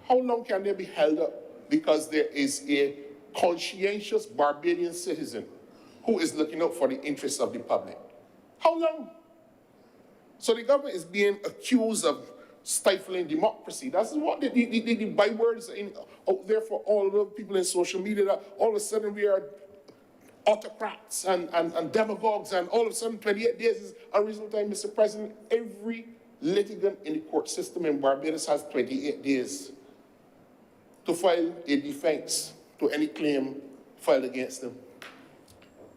how long can they be held up? Because there is a conscientious Barbadian citizen who is looking out for the interests of the public. How long? So the government is being accused of stifling democracy. That's what the bywords out there for all the people in social media, that all of a sudden we are autocrats and demagogues, and all of a sudden 28 days is unreasonable time, Mr. President. Every litigant in the court system in Barbados has 28 days to file a defense to any claim filed against them.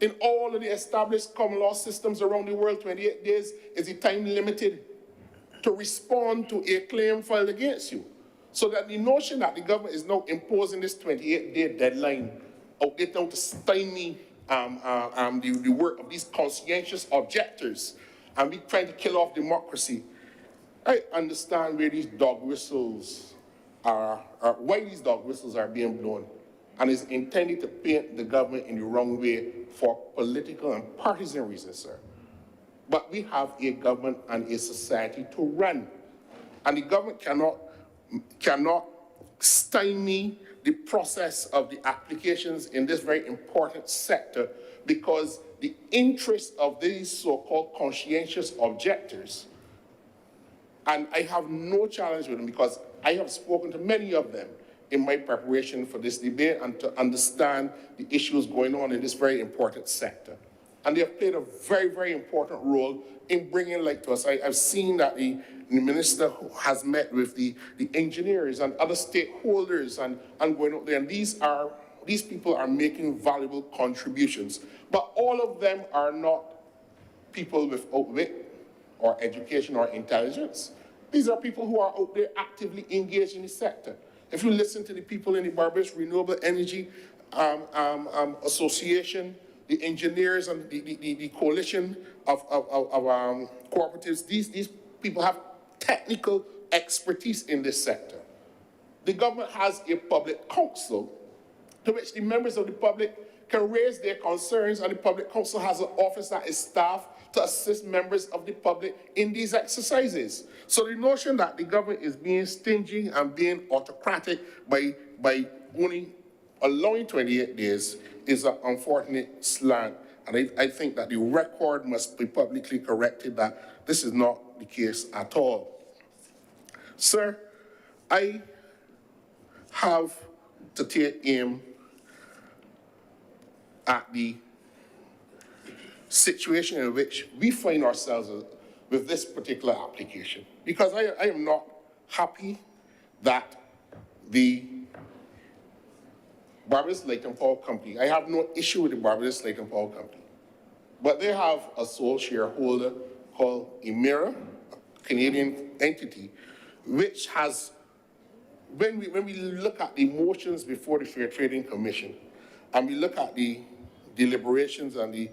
In all of the established common law systems around the world, 28 days is the time limited to respond to a claim filed against you. So that the notion that the government is now imposing this 28-day deadline out there now to stymie the work of these conscientious objectors and be trying to kill off democracy, I understand where these dog whistles why these dog whistles are being blown, and is intended to paint the government in the wrong way for political and partisan reasons, sir. But we have a government and a society to run, and the government cannot stymie the process of the applications in this very important sector, because the interests of these so-called conscientious objectors, and I have no challenge with them because I have spoken to many of them in my preparation for this debate and to understand the issues going on in this very important sector. And they have played a very, very important role in bringing light to us. I've seen that the minister has met with the engineers and other stakeholders and going out there. And these people are making valuable contributions. But all of them are not people without wit or education or intelligence. These are people who are out there actively engaged in the sector. If you listen to the people in the Barbados Renewable Energy Association, the engineers and the coalition of cooperatives, these people have technical expertise in this sector. The government has a public council to which the members of the public can raise their concerns, and the public council has an office that is staffed to assist members of the public in these exercises. So the notion that the government is being stingy and being autocratic by only allowing 28 days is an unfortunate slant. And I think that the record must be publicly corrected that this is not the case at all. Sir, I have to take aim at the situation in which we find ourselves with this particular application, because I am not happy that the Barbados Light and Power Company, I have no issue with the Barbados Light and Power Company, but they have a sole shareholder called Emira, a Canadian entity, which has, when we look at the motions before the Fair Trading Commission, and we look at the deliberations and the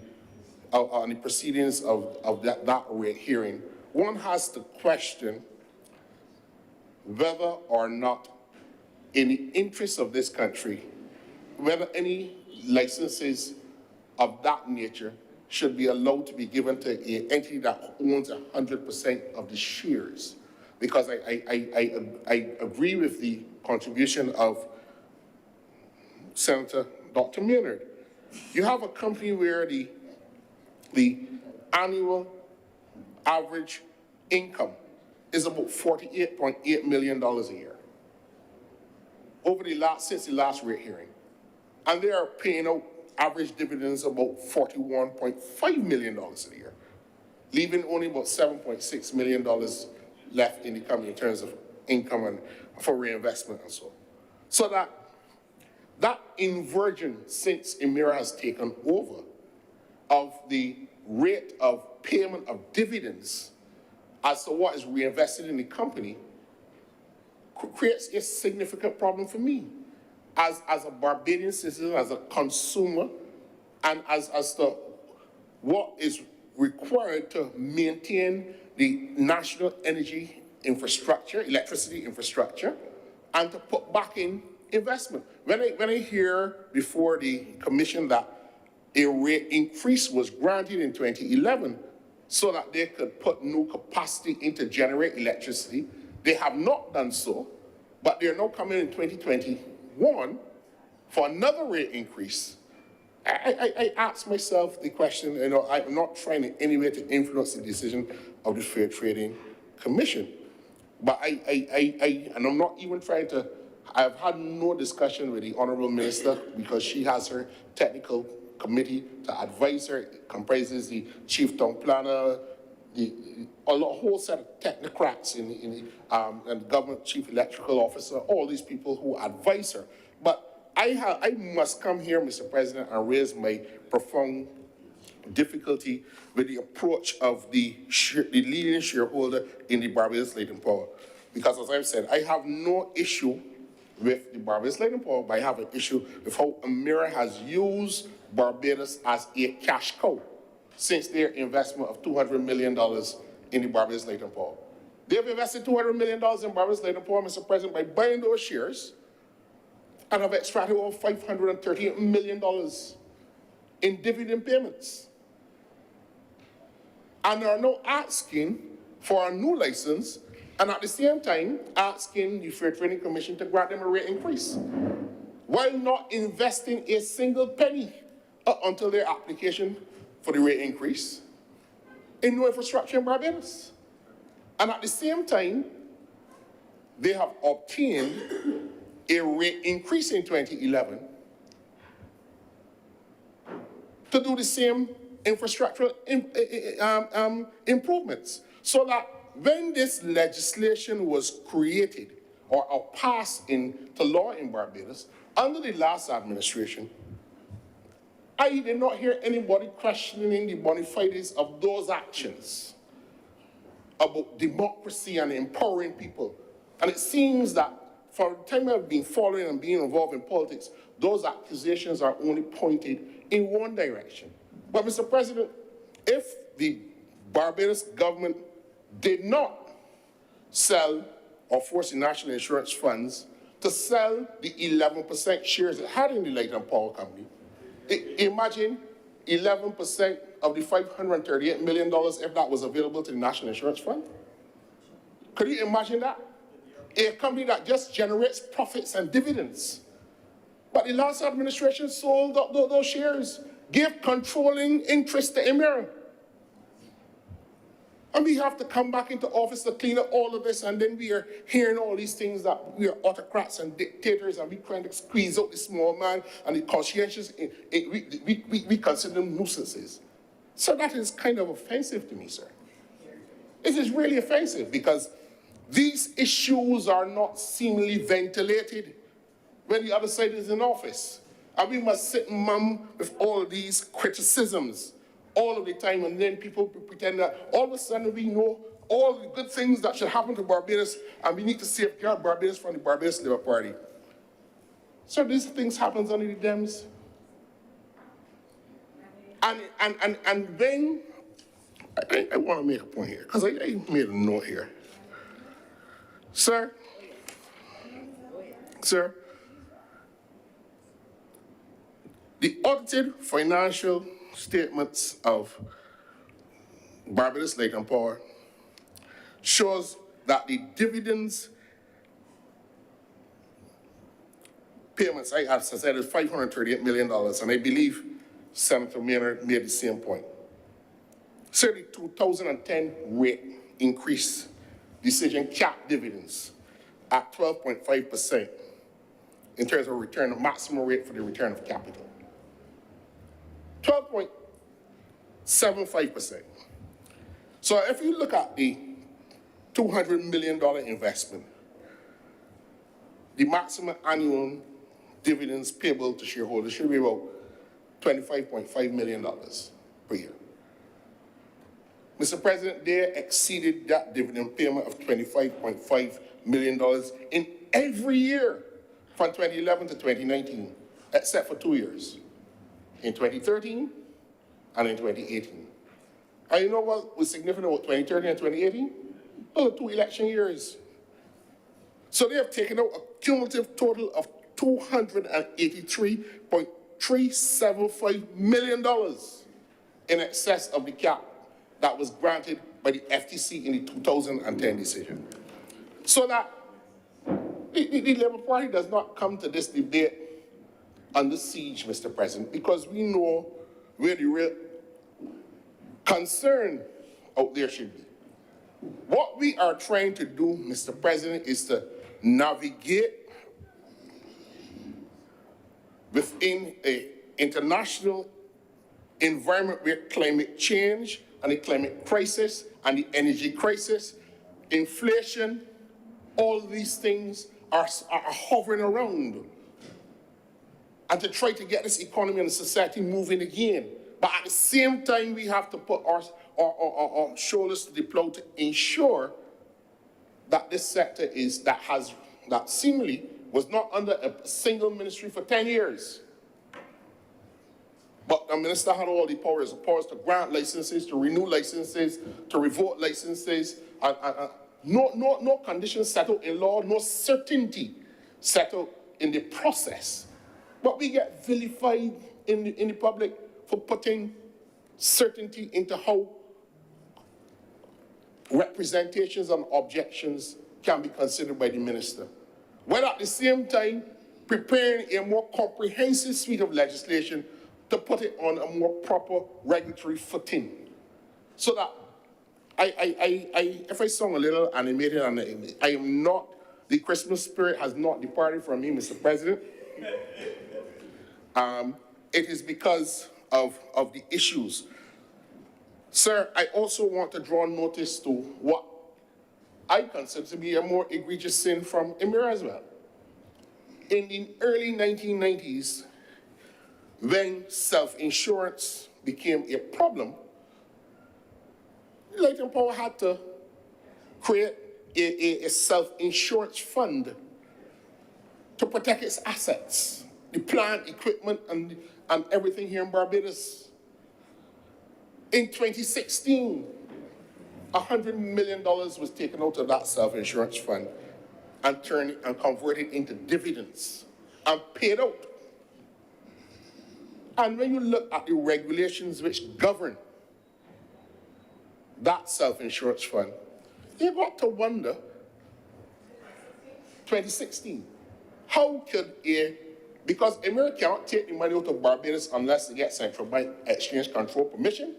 proceedings of that rate hearing, one has to question whether or not, in the interests of this country, whether any licenses of that nature should be allowed to be given to an entity that owns 100% of the shares. Because I agree with the contribution of Senator Dr. Maynard. You have a company where the annual average income is about $48.8 million a year since the last rate hearing. And they are paying out average dividends about $41.5 million a year, leaving only about $7.6 million left in the company in terms of income and for reinvestment and so on. So that inversion since Emira has taken over of the rate of payment of dividends as to what is reinvested in the company creates a significant problem for me as a Barbadian citizen, as a consumer, and as to what is required to maintain the national energy infrastructure, electricity infrastructure, and to put back in investment. When I hear before the commission that a rate increase was granted in 2011 so that they could put new capacity in to generate electricity, they have not done so, but they're now coming in 2021 for another rate increase. I ask myself the question, I'm not trying in any way to influence the decision of the Fair Trading Commission, but and I'm not even trying to, I've had no discussion with the Honorable Minister because she has her technical committee to advise her. It comprises the Chief Town Planner, a whole set of technocrats and Government Chief Electrical Officer, all these people who advise her. But I must come here, Mr. President, and raise my profound difficulty with the approach of the leading shareholder in the Barbados Light and Power. Because as I've said, I have no issue with the Barbados Light and Power, but I have an issue with how Emira has used Barbados as a cash cow since their investment of $200 million in the Barbados Light and Power. They've invested $200 million in Barbados Light and Power, Mr. President, by buying those shares, and have extracted over $538 million in dividend payments. And are now asking for a new license, and at the same time asking the Fair Trading Commission to grant them a rate increase, while not investing a single penny until their application for the rate increase in new infrastructure in Barbados. And at the same time, they have obtained a rate increase in 2011 to do the same infrastructural improvements. So that when this legislation was created or passed into law in Barbados, under the last administration, I did not hear anybody questioning the bona fides of those actions about democracy and empowering people. And it seems that for the time I've been following and being involved in politics, those accusations are only pointed in one direction. But Mr. President, if the Barbados government did not sell or force the national insurance funds to sell the 11% shares it had in the Light and Power Company, imagine 11% of the $538 million if that was available to the National Insurance Fund. Could you imagine that? A company that just generates profits and dividends. But the last administration sold up those shares, gave controlling interest to Emira. And we have to come back into office to clean up all of this, and then we are hearing all these things that we are autocrats and dictators, and we trying to squeeze out the small man and the conscientious, we consider them nuisances. So that is kind of offensive to me, sir. It is really offensive because these issues are not seemingly ventilated when the other side is in office. And we must sit and mum with all of these criticisms all of the time, and then people pretend that all of a sudden we know all the good things that should happen to Barbados, and we need to safeguard Barbados from the Barbados Labour Party. So these things happen under the Dems. And then, I want to make a point here, because I made a note here. Sir, the audited financial statements of Barbados Light and Power shows that the dividends payments, as I said, is $538 million, and I believe Senator Maynard made the same point. So the 2010 rate increased decision cap dividends at 12.5% in terms of return, the maximum rate for the return of capital. 12.75%. So if you look at the $200 million investment, the maximum annual dividends payable to shareholders should be about $25.5 million per year. Mr. President, they exceeded that dividend payment of $25.5 million in every year from 2011 to 2019, except for 2 years, in 2013 and in 2018. And you know what was significant about 2013 and 2018? Those are 2 election years. So they have taken out a cumulative total of $283.375 million in excess of the cap that was granted by the FTC in the 2010 decision. So that the Labour Party does not come to this debate under siege, Mr. President, because we know where the real concern out there should be. What we are trying to do, Mr. President, is to navigate within an international environment where climate change and the climate crisis and the energy crisis, inflation, all these things are hovering around. And to try to get this economy and society moving again. But at the same time, we have to put our shoulders to the plow to ensure that this sector that seemingly was not under a single ministry for 10 years. But the minister had all the powers to grant licenses, to renew licenses, to revoke licenses, and no conditions settled in law, no certainty settled in the process. But we get vilified in the public for putting certainty into how representations and objections can be considered by the minister, while at the same time preparing a more comprehensive suite of legislation to put it on a more proper regulatory footing. So that if I sound a little animated, and I am not, the Christmas spirit has not departed from me, Mr. President. It is because of the issues Sir, I also want to draw notice to what I consider to be a more egregious sin from Emir as well. In the early 1990s, when self-insurance became a problem, Light and Power had to create a self-insurance fund to protect its assets, the plant, equipment, and everything here in Barbados. In 2016, $100 million was taken out of that self-insurance fund and turned and converted into dividends and paid out. And when you look at the regulations which govern that self-insurance fund, you got to wonder, 2016, how could because America cannot take the money out of Barbados unless they get central bank exchange control permission.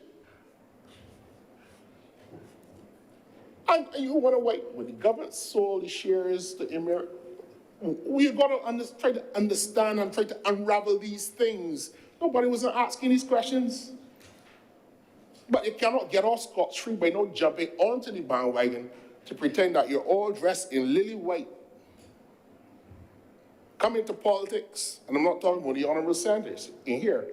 And you want to wait when the government sold the shares to Emir. We've got to try to understand and try to unravel these things. Nobody was asking these questions. But you cannot get off scot-free by not jumping onto the bandwagon to pretend that you're all dressed in lily white. Come into politics, and I'm not talking about the Honorable Sanders in here,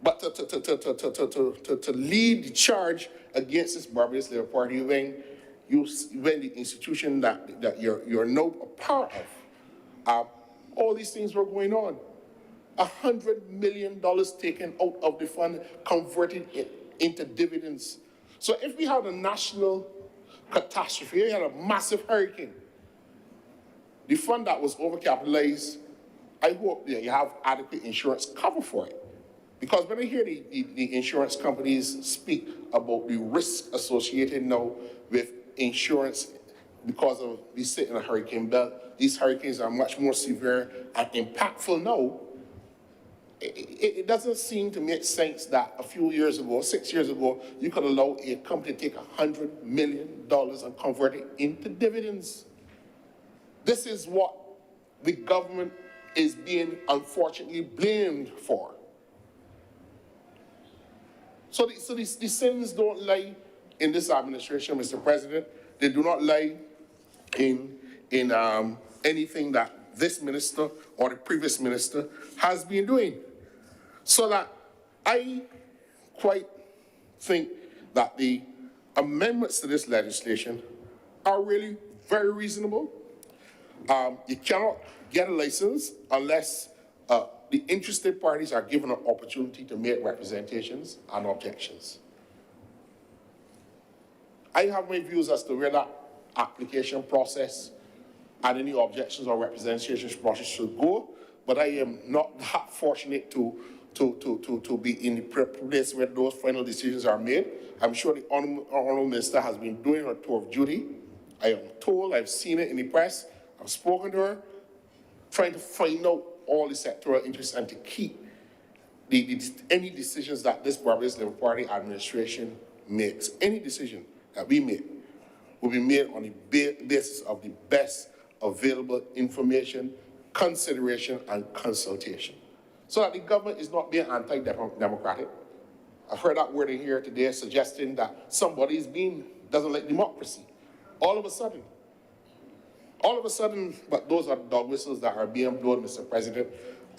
but to lead the charge against this Barbados Labour Party when the institution that you're now a part of, all these things were going on. $100 million taken out of the fund, converted it into dividends. So if we had a national catastrophe, we had a massive hurricane, the fund that was overcapitalized, I hope that you have adequate insurance cover for it. Because when I hear the insurance companies speak about the risk associated now with insurance because of we sit in a hurricane belt, these hurricanes are much more severe and impactful now. It doesn't seem to make sense that a few years ago, 6 years ago, you could allow a company to take $100 million and convert it into dividends. This is what the government is being unfortunately blamed for. So the sins don't lie in this administration, Mr. President. They do not lie in anything that this minister or the previous minister has been doing. So that I quite think that the amendments to this legislation are really very reasonable. You cannot get a license unless the interested parties are given an opportunity to make representations and objections. I have my views as to where that application process and any objections or representations process should go, but I am not that fortunate to be in the place where those final decisions are made. I'm sure the Honourable Minister has been doing her tour of duty. I am told, I've seen it in the press, I've spoken to her, trying to find out all the sectoral interests and to keep any decisions that this Barbados Labour Party administration makes, any decision that we make, will be made on the basis of the best available information, consideration, and consultation. So that the government is not being anti-democratic. I've heard that word in here today suggesting that somebody doesn't like democracy. All of a sudden, but those are dog whistles that are being blown, Mr. President,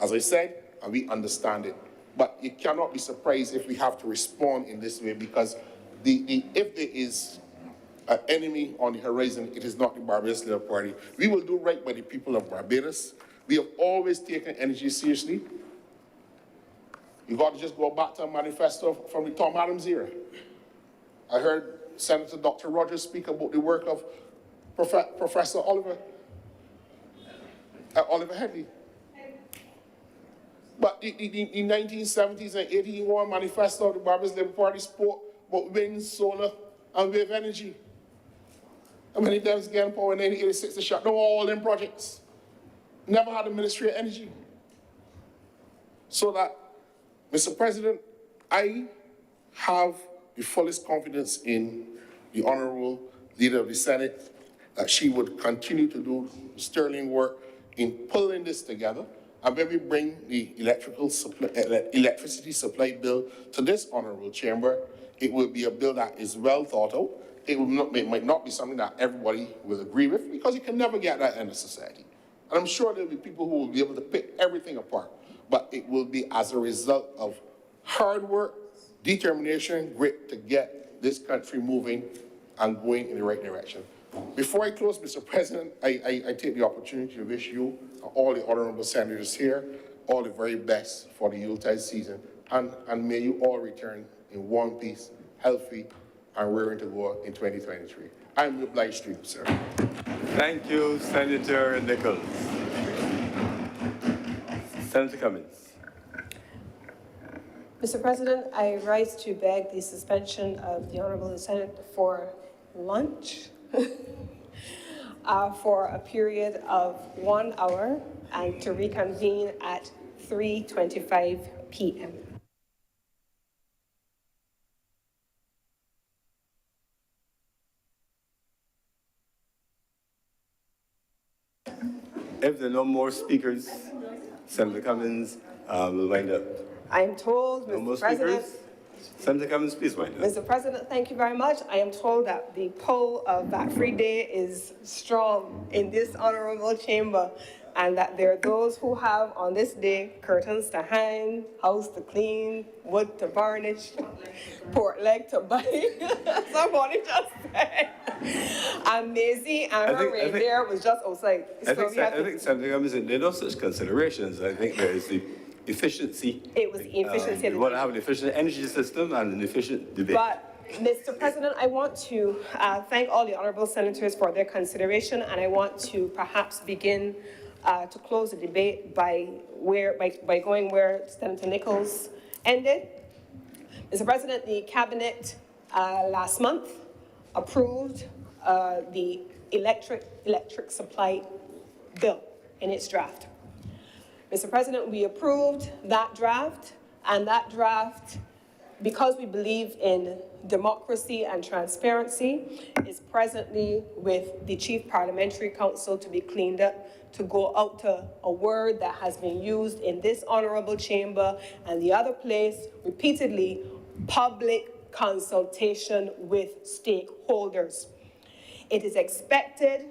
as I said, and we understand it. But you cannot be surprised if we have to respond in this way, because if there is an enemy on the horizon, it is not the Barbados Labour Party. We will do right by the people of Barbados. We have always taken energy seriously. You got to just go back to a manifesto from the Tom Adams era. I heard Senator Dr. Rogers speak about the work of Professor Oliver Headley. But the 1970s and 81 manifesto of the Barbados Labour Party spoke about wind, solar, and wave energy. And when the Dems gained power in 1986, they shut down all them projects. Never had a Ministry of Energy. So that, Mr. President, I have the fullest confidence in the Honourable Leader of the Senate that she would continue to do sterling work in pulling this together. And when we bring the electricity supply bill to this Honourable Chamber, It will be a bill that is well thought out. It might not be something that everybody will agree with, because you can never get that in a society. And I'm sure there'll be people who will be able to pick everything apart, but it will be as a result of hard work, determination, grit to get this country moving and going in the right direction. Before I close, Mr. President, I take the opportunity to wish you, all the honorable senators here, all the very best for the Yuletide season, and may you all return in one piece, healthy, and raring to go in 2023. I'm obliged to you, sir. Thank you, Senator Nichols. Senator Cummins. Mr. President, I rise to beg the suspension of the Honorable Senate for lunch for a period of 1 hour and to reconvene at 3:25 p.m. If there are no more speakers, Senator Cummins will wind up. I am told, No more Mr. President. speakers? Senator Cummins, please wind up. Mr. President, thank you very much. I am told that the pull of that free day is strong in this honorable chamber, and that there are those who have on this day curtains to hang, house to clean, wood to varnish, pork leg to buy. Somebody just said. And Maisie and her reindeer was just outside. I think Senator Cummins, there are no such considerations. I think there is the efficiency. It was the efficiency. We want to have an efficient energy system and an efficient debate. But, Mr. President, I want to thank all the honorable senators for their consideration, and I want to perhaps begin to close the debate by going where Senator Nichols ended. Mr. President, the Cabinet last month approved the electric supply bill in its draft. Mr. President, we approved that draft, and that draft, because we believe in democracy and transparency, is presently with the Chief Parliamentary Council to be cleaned up, to go out to a word that has been used in this honorable chamber and the other place repeatedly, public consultation with stakeholders. It is expected,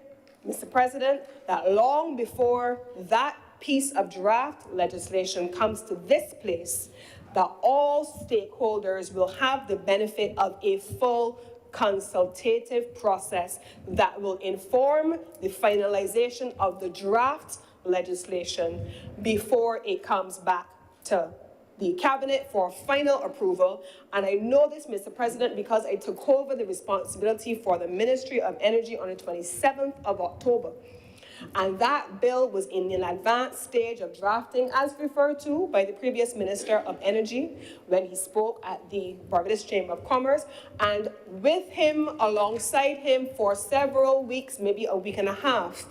Mr. President, that long before that piece of draft legislation comes to this place, that all stakeholders will have the benefit of a full consultative process that will inform the finalization of the draft legislation before it comes back to the Cabinet for final approval. And I know this, Mr. President, because I took over the responsibility for the Ministry of Energy on the 27th of October. And that bill was in an advanced stage of drafting, as referred to by the previous Minister of Energy when he spoke at the Barbados Chamber of Commerce. And with him, alongside him for several weeks, maybe a week and a half,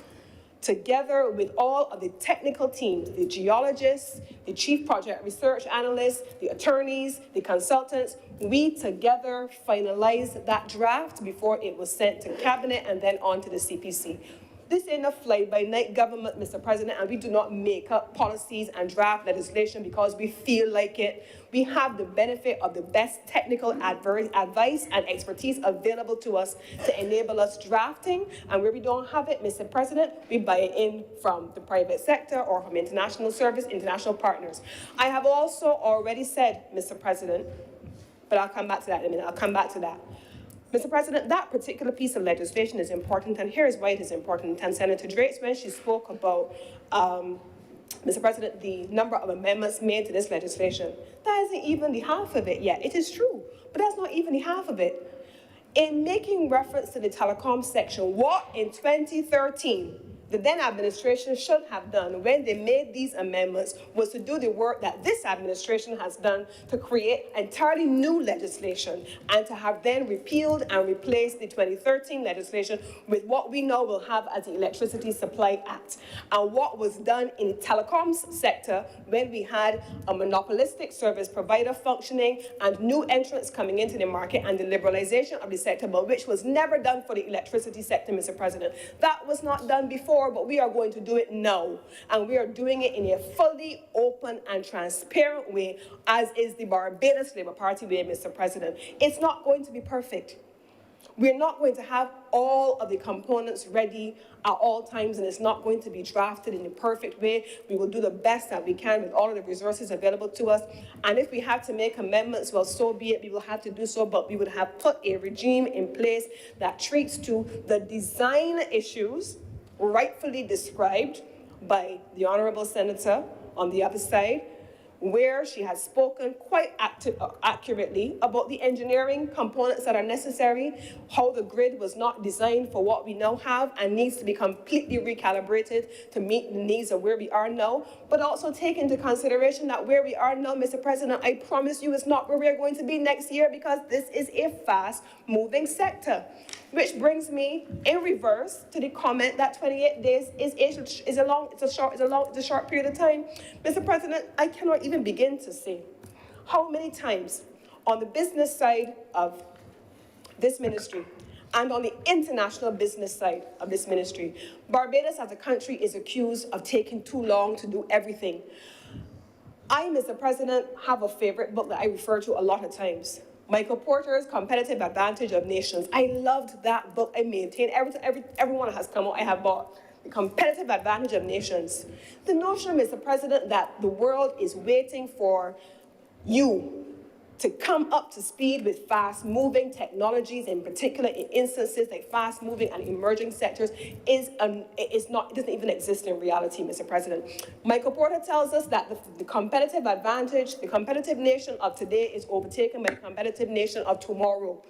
together with all of the technical teams, the geologists, the chief project research analysts, the attorneys, the consultants, we together finalized that draft before it was sent to Cabinet and then on to the CPC. This ain't a fly-by-night government, Mr. President, and we do not make up policies and draft legislation because we feel like it. We have the benefit of the best technical advice and expertise available to us to enable us drafting, and where we don't have it, Mr. President, we buy it in from the private sector or from international service, international partners. I have also already said, Mr. President, but I'll come back to that in a minute, I'll come back to that. Mr. President, that particular piece of legislation is important, and here's why it is important. And Senator Drake's, when she spoke about, Mr. President, the number of amendments made to this legislation, that isn't even the half of it yet. It is true, but that's not even the half of it. In making reference to the telecom section, what in 2013 the then administration should have done when they made these amendments was to do the work that this administration has done to create entirely new legislation and to have then repealed and replaced the 2013 legislation with what we now will have as the Electricity Supply Act. And what was done in the telecoms sector when we had a monopolistic service provider functioning and new entrants coming into the market and the liberalization of the sector, but which was never done for the electricity sector, Mr. President. That was not done before. before, but we are going to do it now. And we are doing it in a fully open and transparent way, as is the Barbados Labour Party way, Mr. President. It's not going to be perfect. We're not going to have all of the components ready at all times, and it's not going to be drafted in a perfect way. We will do the best that we can with all of the resources available to us. And if we have to make amendments, well, so be it. We will have to do so, but we would have put a regime in place that treats to the design issues rightfully described by the Honourable Senator on the other side, where she has spoken quite accurately about the engineering components that are necessary, how the grid was not designed for what we now have and needs to be completely recalibrated to meet the needs of where we are now, but also take into consideration that where we are now, Mr. President, I promise you is not where we're going to be next year, because this is a fast-moving sector. Which brings me in reverse to the comment that 28 days is a short period of time. Mr. President, I cannot even begin to say how many times on the business side of this ministry and on the international business side of this ministry, Barbados as a country is accused of taking too long to do everything. I, Mr. President, have a favorite book that I refer to a lot of times. Michael Porter's Competitive Advantage of Nations. I loved that book. I maintain everyone that has come out, I have bought. The Competitive Advantage of Nations. The notion, Mr. President, that the world is waiting for you to come up to speed with fast-moving technologies, in particular in instances like fast-moving and emerging sectors, it doesn't even exist in reality, Mr. President. Michael Porter tells us that the competitive advantage, the competitive nation of today is overtaken by the competitive nation of tomorrow.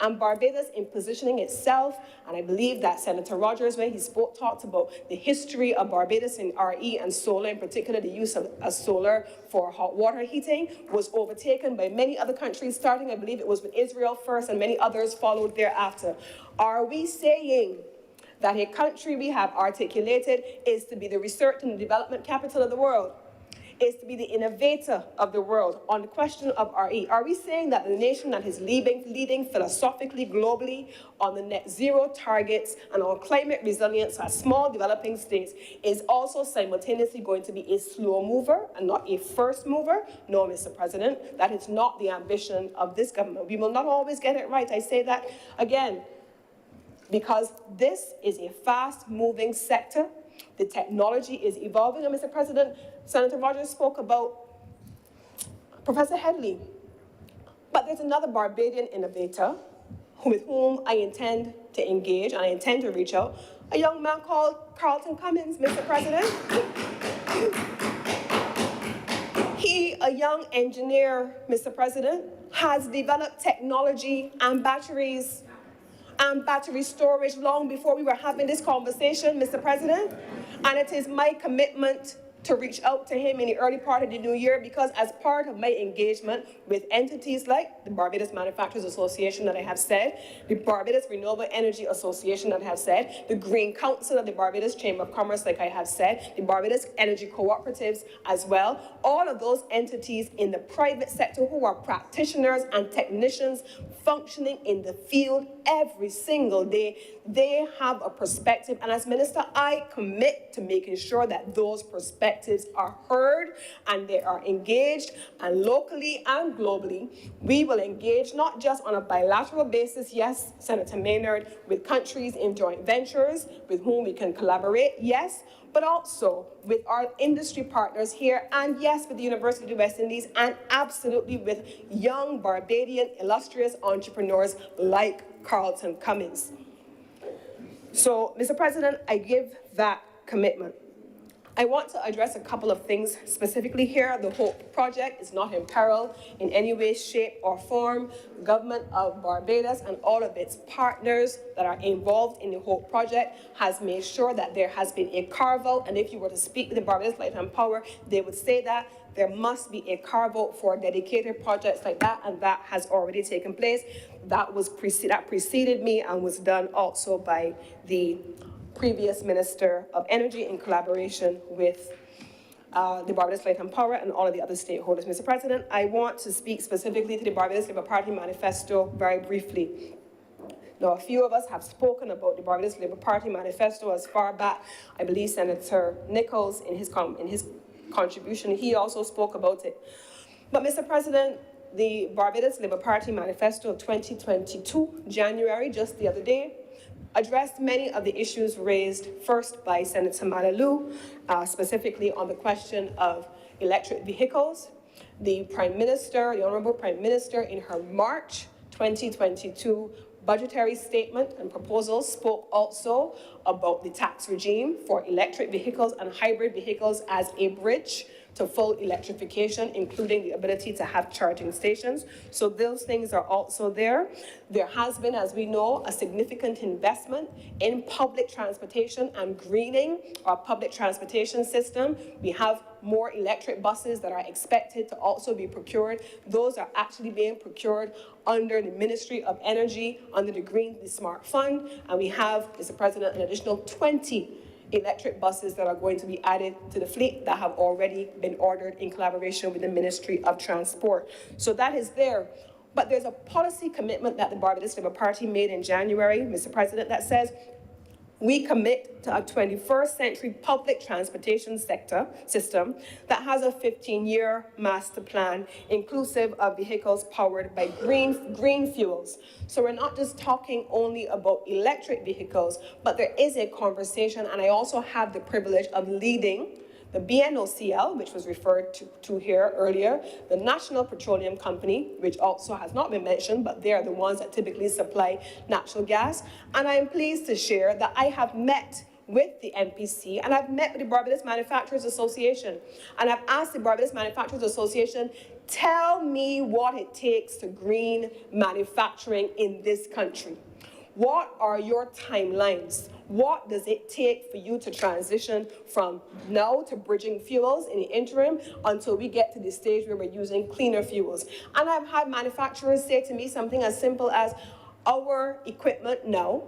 And Barbados, in positioning itself, and I believe that Senator Rogers, when he talked about the history of Barbados in RE and solar, in particular the use of solar for hot water heating, was overtaken by many other countries, starting, I believe it was with Israel first, and many others followed thereafter. Are we saying that a country we have articulated is to be the research and development capital of the world, is to be the innovator of the world on the question of RE? Are we saying that the nation that is leading philosophically, globally, on the net zero targets and on climate resilience as small developing states is also simultaneously going to be a slow mover and not a first mover? No, Mr. President, that is not the ambition of this government. We will not always get it right. I say that again, because this is a fast-moving sector. The technology is evolving. And Mr. President, Senator Rogers spoke about Professor Headley. But there's another Barbadian innovator with whom I intend to engage and I intend to reach out, a young man called Carlton Cummins, Mr. President. He, a young engineer, Mr. President, has developed technology and batteries and battery storage long before we were having this conversation, Mr. President. And it is my commitment to reach out to him in the early part of the new year, because as part of my engagement with entities like the Barbados Manufacturers Association that I have said, the Barbados Renewable Energy Association that I have said, the Green Council of the Barbados Chamber of Commerce like I have said, the Barbados Energy Cooperatives as well, all of those entities in the private sector who are practitioners and technicians functioning in the field every single day, they have a perspective. And as Minister, I commit to making sure that those perspectives are heard and they are engaged. And locally and globally, we will engage not just on a bilateral basis, yes, Senator Maynard, with countries in joint ventures with whom we can collaborate, yes, but also with our industry partners here, and yes, with the University of the West Indies, and absolutely with young Barbadian illustrious entrepreneurs like Carlton Cummins. So, Mr. President, I give that commitment. I want to address a couple of things specifically here. The HOPE project is not in peril in any way, shape, or form. The government of Barbados and all of its partners that are involved in the HOPE project has made sure that there has been a carve-out, and if you were to speak with the Barbados Light and Power, they would say that there must be a carve-out for dedicated projects like that, and that has already taken place. That preceded me and was done also by the previous Minister of Energy in collaboration with the Barbados Light and Power and all of the other stakeholders. Mr. President, I want to speak specifically to the Barbados Labour Party manifesto very briefly. Now, a few of us have spoken about the Barbados Labour Party manifesto as far back, I believe Senator Nichols in his contribution, he also spoke about it. But Mr. President, the Barbados Labour Party manifesto of 2022, January, just the other day, addressed many of the issues raised first by Senator Malalu, specifically on the question of electric vehicles. The Prime Minister, the Honourable Prime Minister, in her March 2022 budgetary statement and proposals spoke also about the tax regime for electric vehicles and hybrid vehicles as a bridge to full electrification, including the ability to have charging stations. So those things are also there. There has been, as we know, a significant investment in public transportation and greening our public transportation system. We have more electric buses that are expected to also be procured. Those are actually being procured under the Ministry of Energy, under the Smart Fund, and we have, Mr. President, an additional 20 electric buses that are going to be added to the fleet that have already been ordered in collaboration with the Ministry of Transport. So that is there. But there's a policy commitment that the Barbados Labour Party made in January, Mr. President, that says we commit to a 21st century public transportation system that has a 15-year master plan, inclusive of vehicles powered by green fuels. So we're not just talking only about electric vehicles, but there is a conversation, and I also have the privilege of leading the BNOCL, which was referred to here earlier, the National Petroleum Company, which also has not been mentioned, but they are the ones that typically supply natural gas. And I am pleased to share that I have met with the NPC, and I've met with the Barbados Manufacturers Association, and I've asked the Barbados Manufacturers Association, tell me what it takes to green manufacturing in this country. What are your timelines? What does it take for you to transition from now to bridging fuels in the interim until we get to the stage where we're using cleaner fuels? And I've had manufacturers say to me something as simple as, our equipment now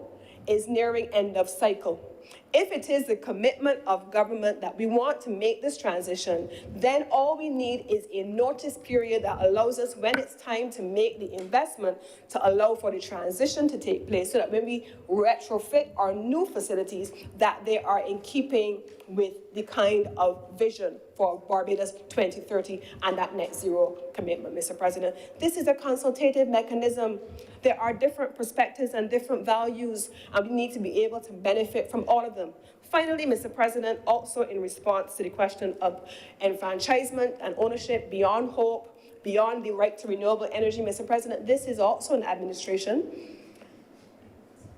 is nearing end of cycle. If it is the commitment of government that we want to make this transition, then all we need is a notice period that allows us, when it's time to make the investment, to allow for the transition to take place, so that when we retrofit our new facilities, that they are in keeping with the kind of vision for Barbados 2030 and that net zero commitment, Mr. President. This is a consultative mechanism. There are different perspectives and different values, and we need to be able to benefit from all of them. Finally, Mr. President, also in response to the question of enfranchisement and ownership beyond hope, beyond the right to renewable energy, Mr. President, this is also an administration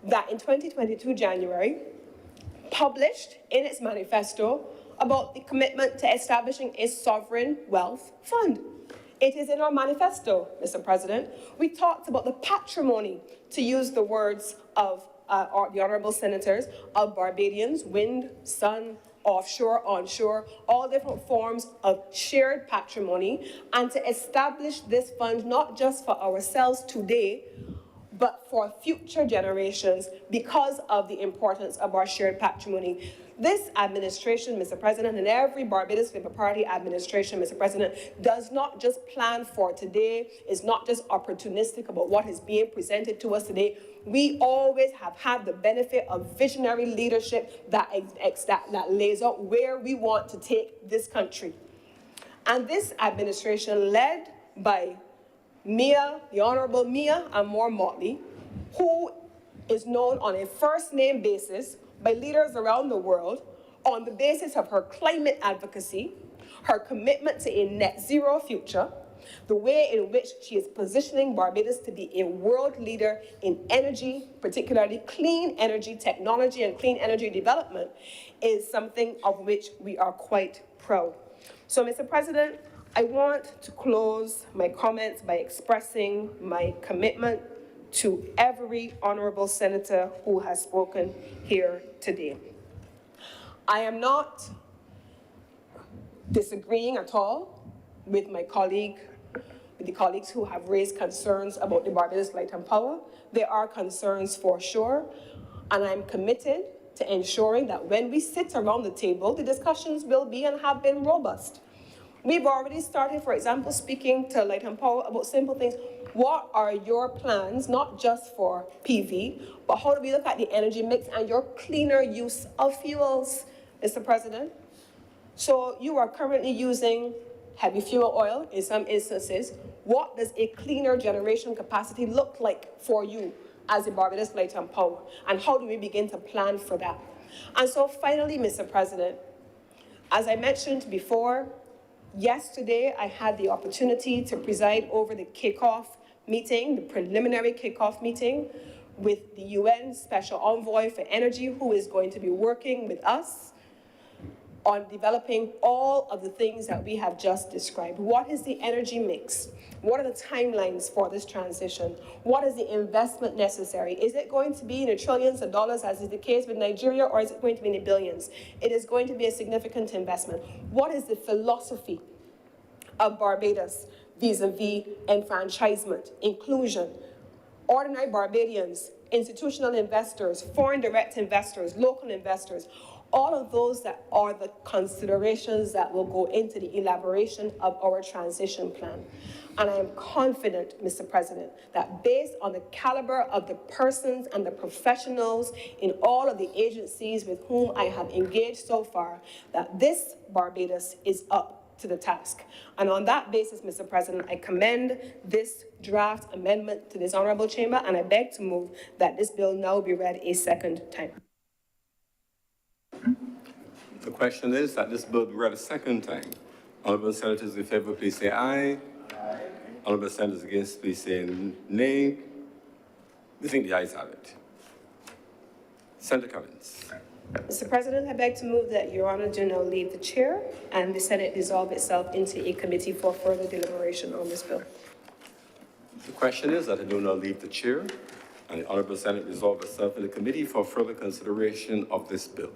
that in 2022 January published in its manifesto about the commitment to establishing a sovereign wealth fund. It is in our manifesto, Mr. President. We talked about the patrimony, to use the words of the honourable senators, of Barbadians, wind, sun, offshore, onshore, all different forms of shared patrimony, and to establish this fund not just for ourselves today, but for future generations because of the importance of our shared patrimony. This administration, Mr. President, and every Barbados Labour Party administration, Mr. President, does not just plan for today, is not just opportunistic about what is being presented to us today. We always have had the benefit of visionary leadership that lays out where we want to take this country. And this administration, led by Mia, the Honourable Mia Amor Motley, who is known on a first-name basis by leaders around the world on the basis of her climate advocacy, her commitment to a net zero future, the way in which she is positioning Barbados to be a world leader in energy, particularly clean energy technology and clean energy development, is something of which we are quite proud. So, Mr. President, I want to close my comments by expressing my commitment to every honourable senator who has spoken here today. I am not disagreeing at all with my colleague, with the colleagues who have raised concerns about the Barbados Light and Power. There are concerns for sure, and I'm committed to ensuring that when we sit around the table, the discussions will be and have been robust. We've already started, for example, speaking to Light and Power about simple things. What are your plans, not just for PV, but how do we look at the energy mix and your cleaner use of fuels, Mr. President? So you are currently using heavy fuel oil in some instances. What does a cleaner generation capacity look like for you as a Barbados Light and Power? And how do we begin to plan for that? And so finally, Mr. President, as I mentioned before, yesterday I had the opportunity to preside over the kickoff meeting, the preliminary kickoff meeting with the UN Special Envoy for Energy, who is going to be working with us on developing all of the things that we have just described. What is the energy mix? What are the timelines for this transition? What is the investment necessary? Is it going to be in the trillions of dollars, as is the case with Nigeria, or is it going to be in the billions? It is going to be a significant investment. What is the philosophy of Barbados vis-a-vis enfranchisement, inclusion, ordinary Barbadians, institutional investors, foreign direct investors, local investors? All of those that are the considerations that will go into the elaboration of our transition plan. And I am confident, Mr. President, that based on the caliber of the persons and the professionals in all of the agencies with whom I have engaged so far, that this Barbados is up to the task. And on that basis, Mr. President, I commend this draft amendment to this honorable chamber, and I beg to move that this bill now be read a second time. The question is that this bill be read a second time. Honorable senators in favor, please say aye. Aye. Honorable senators against, please say nay. We think the ayes have it. Senator Collins. Mr. President, I beg to move that Your Honor do now leave the chair and the Senate dissolve itself into a committee for further deliberation on this bill. The question is that I do not leave the chair and the Honorable Senate resolve itself in the committee for further consideration of this bill.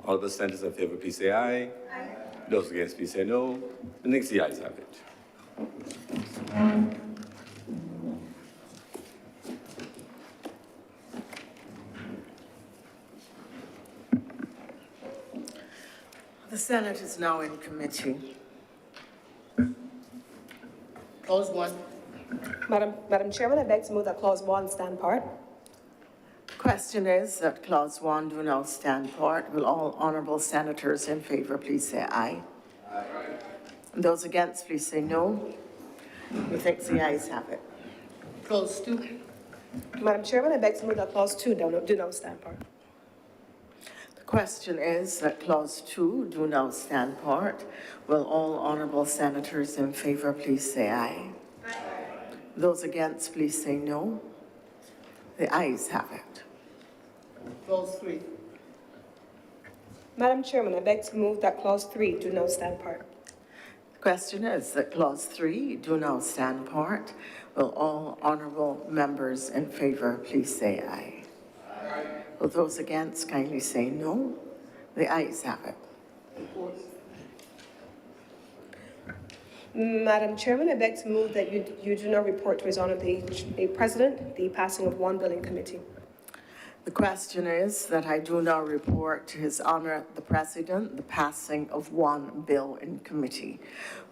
Honorable senators in favor, please say aye. Aye. Those against, please say no. The next, the ayes have it. The Senate is now in committee. Clause 1. Madam Chairman, I beg to move that Clause 1 stand part. Question is that Clause 1 do now stand part. Will all honourable senators in favour please say aye? Aye. Those against, please say no. We think the ayes have it. Clause 2. Madam Chairman, I beg to move that Clause 2 do now stand part. The question is that Clause 2 do now stand part. Will all honourable senators in favour please say aye? Aye. Those against, please say no. The ayes have it. Clause 3. Madam Chairman, I beg to move that Clause 3 do now stand part. The question is that Clause 3 do now stand part. Will all honourable members in favour please say aye? Aye. Will those against kindly say no? The ayes have it. Madam Chairman, I beg to move that you do not report to His Honour the President the passing of one bill in committee. The question is that I do now report to His Honour the President the passing of one bill in committee.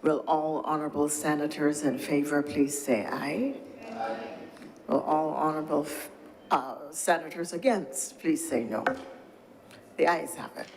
Will all honourable senators in favour please say aye? Aye. Will all honourable senators against please say no? The ayes have it.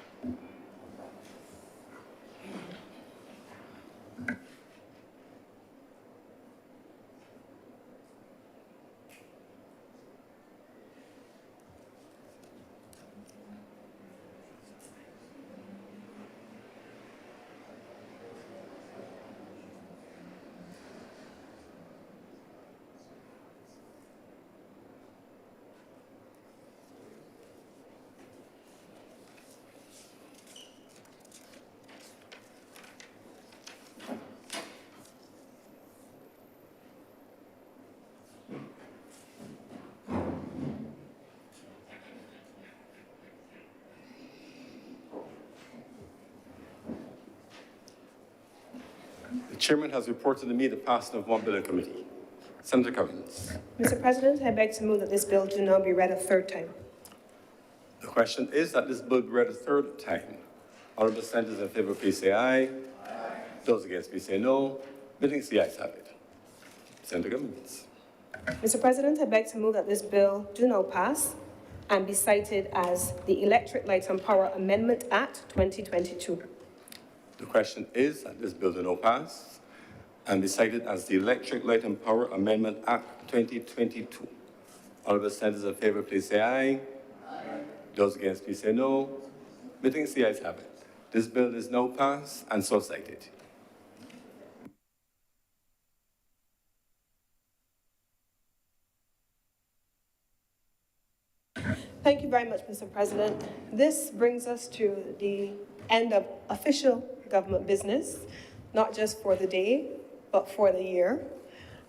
The chairman has reported to me the passing of one bill in committee. Senator Collins. Mr. President, I beg to move that this bill do now be read a third time. The question is that this bill be read a third time. Honourable senators in favour, please say aye. Aye. Those against, please say no. Meeting the ayes have it. Senator Governments. Mr. President, I beg to move that this bill do now pass and be cited as the Electric Light and Power Amendment Act 2022. The question is that this bill do not pass and be cited as the Electric Light and Power Amendment Act 2022. Honourable senators in favour, please say aye. Those against, please say no. Meeting the ayes have it. This bill is now passed and so cited. Thank you very much, Mr. President. This brings us to the end of official government business, not just for the day, but for the year.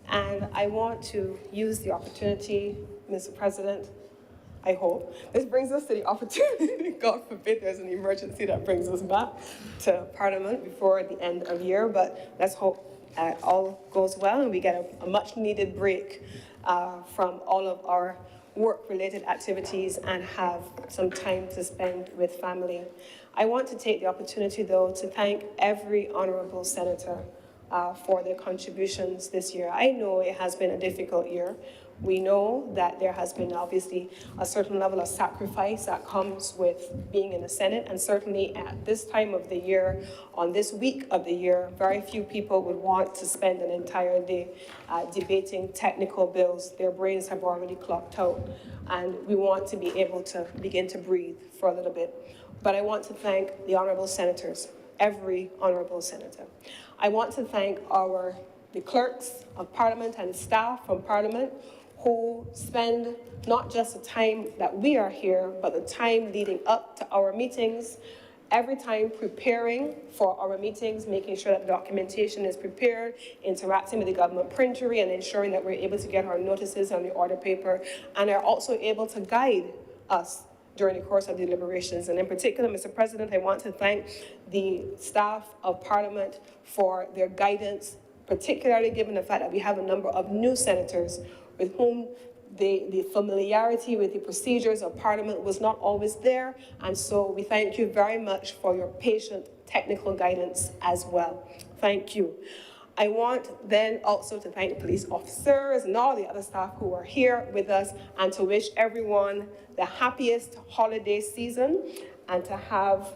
And I want to use the opportunity, Mr. President, I hope. This brings us to the opportunity, God forbid there's an emergency that brings us back to Parliament before the end of year, but let's hope all goes well and we get a much needed break from all of our work-related activities and have some time to spend with family. I want to take the opportunity, though, to thank every honourable senator for their contributions this year. I know it has been a difficult year. We know that there has been obviously a certain level of sacrifice that comes with being in the Senate, and certainly at this time of the year, on this week of the year, very few people would want to spend an entire day debating technical bills. Their brains have already clocked out, and we want to be able to begin to breathe for a little bit. But I want to thank the honourable senators, every honourable senator. I want to thank the clerks of Parliament and staff from Parliament who spend not just the time that we are here, but the time leading up to our meetings, every time preparing for our meetings, making sure that the documentation is prepared, interacting with the government printery, and ensuring that we're able to get our notices on the order paper, and are also able to guide us during the course of the deliberations. And in particular, Mr. President, I want to thank the staff of Parliament for their guidance, particularly given the fact that we have a number of new senators with whom the familiarity with the procedures of Parliament was not always there. And so we thank you very much for your patient technical guidance as well. Thank you. I want then also to thank the police officers and all the other staff who are here with us, and to wish everyone the happiest holiday season and to have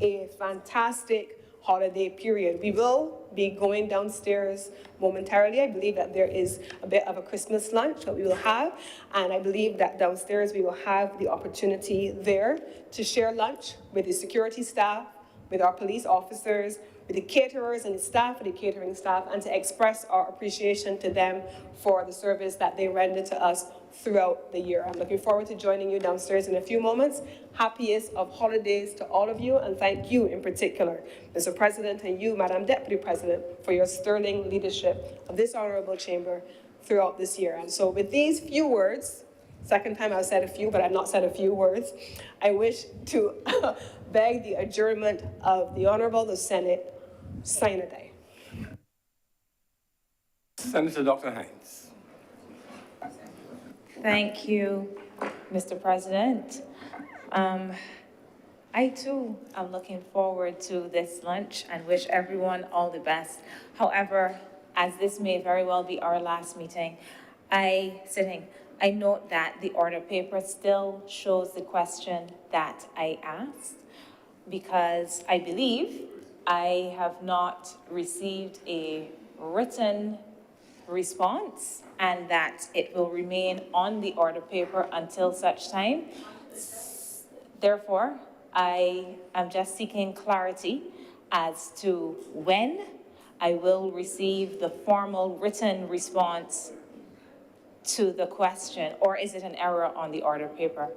a fantastic holiday period. We will be going downstairs momentarily. I believe that there is a bit of a Christmas lunch that we will have, and I believe that downstairs we will have the opportunity there to share lunch with the security staff, with our police officers, with the caterers and the staff of the catering staff, and to express our appreciation to them for the service that they render to us throughout the year. I'm looking forward to joining you downstairs in a few moments. Happiest of holidays to all of you, and thank you in particular, Mr. President, and you, Madam Deputy President, for your sterling leadership of this honourable chamber throughout this year. And so with these few words, second time I've said a few, but I've not said a few words, I wish to beg the adjournment of the Honourable the Senate. Sign a day. Senator Dr. Hines. Thank you, Mr. President. I too am looking forward to this lunch and wish everyone all the best. However, as this may very well be our last meeting, I note that the order paper still shows the question that I asked, because I believe I have not received a written response, and that it will remain on the order paper until such time. Therefore, I am just seeking clarity as to when I will receive the formal written response to the question, or is it an error on the order paper?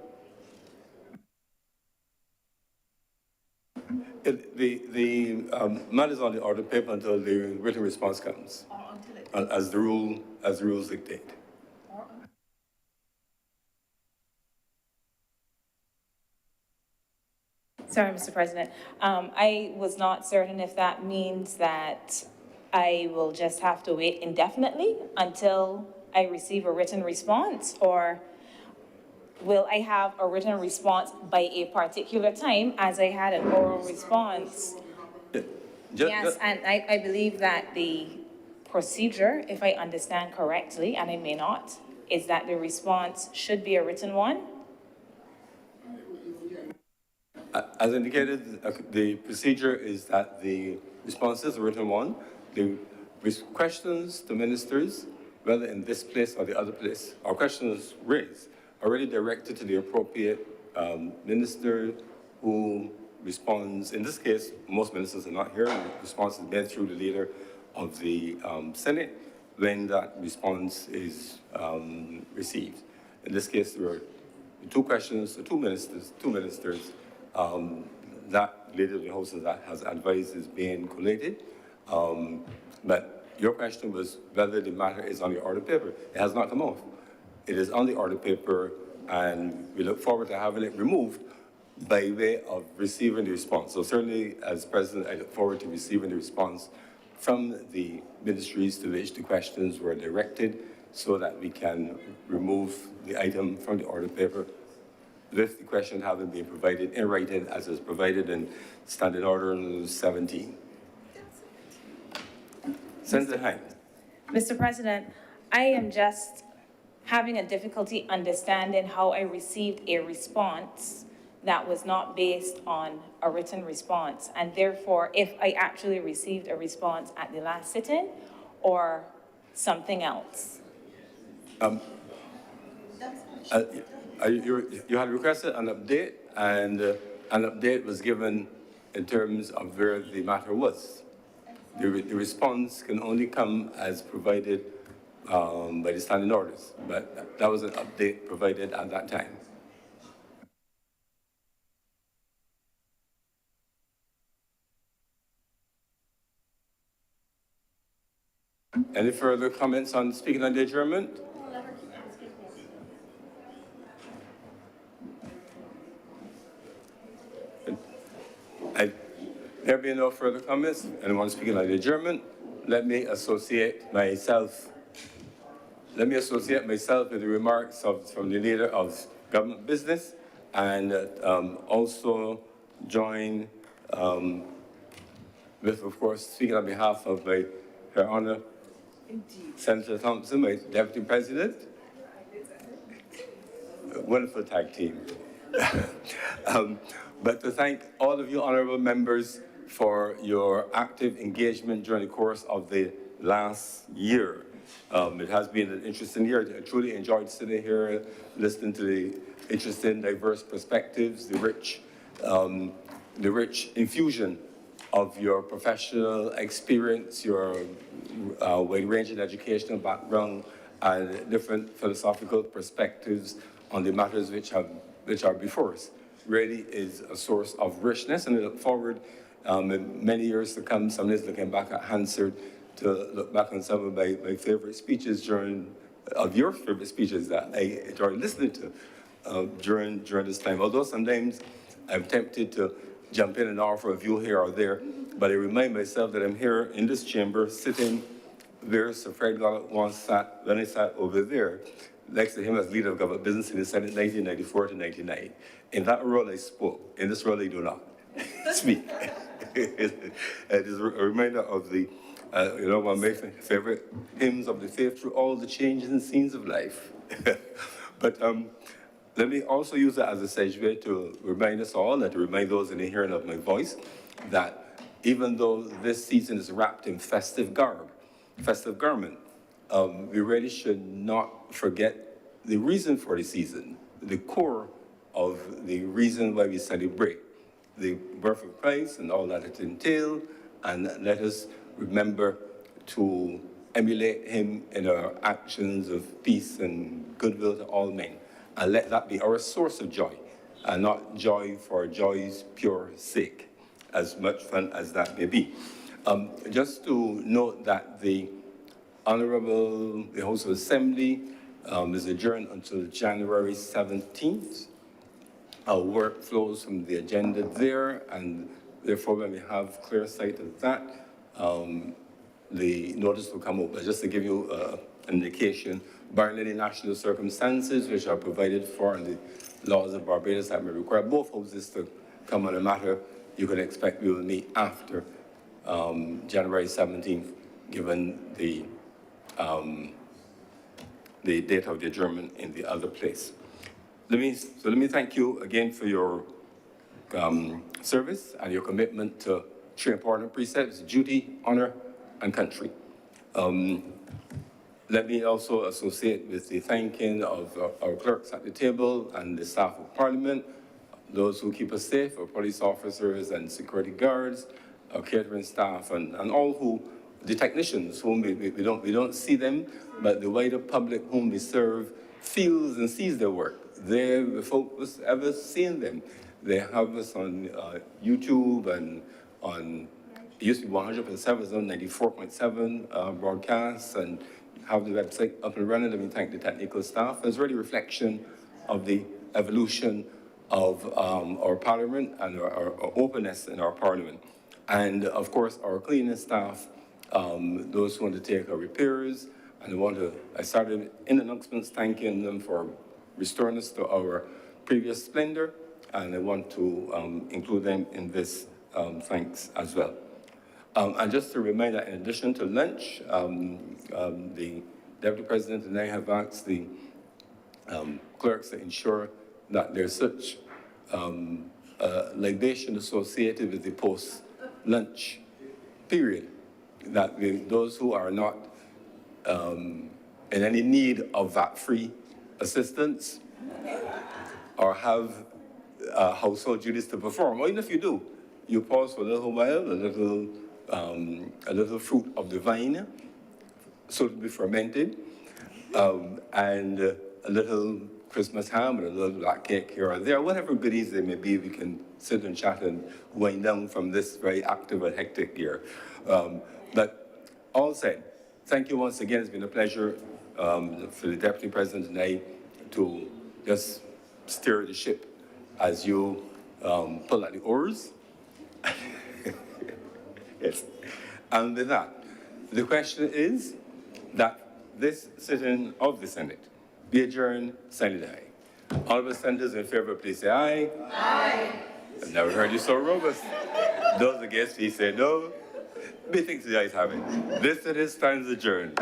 The matter is on the order paper until the written response comes, as the rules dictate. Sorry, Mr. President. I was not certain if that means that I will just have to wait indefinitely until I receive a written response, or will I have a written response by a particular time as I had an oral response? Yes, and I believe that the procedure, if I understand correctly, and I may not, is that the response should be a written one. As indicated, the procedure is that the response is a written one. The questions to ministers, whether in this place or the other place, or questions raised, already directed to the appropriate minister who responds. In this case, most ministers are not here. The response is made through the leader of the Senate when that response is received. In this case, there were two questions to two ministers. That leader of the House has advised is being collated. But your question was whether the matter is on the order paper. It has not come off. It is on the order paper, and we look forward to having it removed by way of receiving the response. So certainly, as president, I look forward to receiving the response from the ministries to which the questions were directed so that we can remove the item from the order paper with the question having been provided in writing as is provided in Standing Order 17. Senator Hine. Mr. President, I am just having a difficulty understanding how I received a response that was not based on a written response, and therefore if I actually received a response at the last sit-in or something else. You had requested an update, and an update was given in terms of where the matter was. The response can only come as provided by the standing orders, but that was an update provided at that time. Any further comments on speaking on the adjournment? There being no further comments, anyone speaking on the adjournment, let me associate myself with the remarks from the leader of government business, and also join with, of course, speaking on behalf of Her Honor, Senator Thompson, my Deputy President. A wonderful tag team. But to thank all of you honorable members for your active engagement during the course of the last year. It has been an interesting year. I truly enjoyed sitting here, listening to the interesting, diverse perspectives, the rich infusion of your professional experience, your wide-ranging educational background, and different philosophical perspectives on the matters which are before us. Really is a source of richness, and I look forward in many years to come, some days looking back at Hansard, to look back on some of my favorite speeches your favorite speeches that I enjoyed listening to during this time. Although sometimes I'm tempted to jump in and offer a view here or there, but I remind myself that I'm here in this chamber sitting where Sir Fred Goddard once sat when I sat over there, next to him as leader of government business in the Senate 1994 to 99. In that role I spoke, in this role I do not speak. It is a reminder of the, one of my favorite hymns of the faith through all the changes and scenes of life. But let me also use that as a segue to remind us all, and to remind those in the hearing of my voice, that even though this season is wrapped in festive garment, we really should not forget the reason for the season, the core of the reason why we celebrate the birth of Christ and all that it entails, and let us remember to emulate him in our actions of peace and goodwill to all men. And let that be our source of joy, and not joy for joy's pure sake, as much fun as that may be. Just to note that the House of Assembly is adjourned until January 17th. Our work flows from the agenda there, and therefore when we have clear sight of that, the notice will come out. But just to give you an indication, barring any national circumstances which are provided for in the laws of Barbados that may require both houses to come on a matter, you can expect we will meet after January 17th, given the date of the adjournment in the other place. Let me thank you again for your service and your commitment to three important precepts: duty, honor, and country. Let me also associate with the thanking of our clerks at the table and the staff of Parliament, those who keep us safe, our police officers and security guards, our catering staff, and all the technicians whom we don't see them, but the wider public whom we serve feels and sees their work. Before us ever seen them, they have us on YouTube and on, it used to be 100.7, so 94.7 broadcasts, and have the website up and running. Let me thank the technical staff. It's really a reflection of the evolution of our Parliament and our openness in our Parliament. And of course, our cleaning staff, those who undertake our repairs, and I started in announcements thanking them for restoring us to our previous splendor, and I want to include them in this thanks as well. And just to remind that in addition to lunch, the Deputy President and I have asked the clerks to ensure that there's such libation associated with the post-lunch period, that those who are not in any need of VAT-free assistance or have household duties to perform, or even if you do, you pause for a little while, a little fruit of the vine, so to be fermented, and a little Christmas ham and a little black cake here or there, whatever goodies there may be, we can sit and chat and wind down from this very active and hectic year. But all said, thank you once again. It's been a pleasure for the Deputy President and I to just steer the ship as you pull at the oars. Yes. And with that, the question is that this sitting of the Senate be adjourned, silent aye. All of the senators in favor, please say aye. Aye. I've never heard you so robust. Those against, please say no. Methinks the ayes have it. This it is, stands adjourned.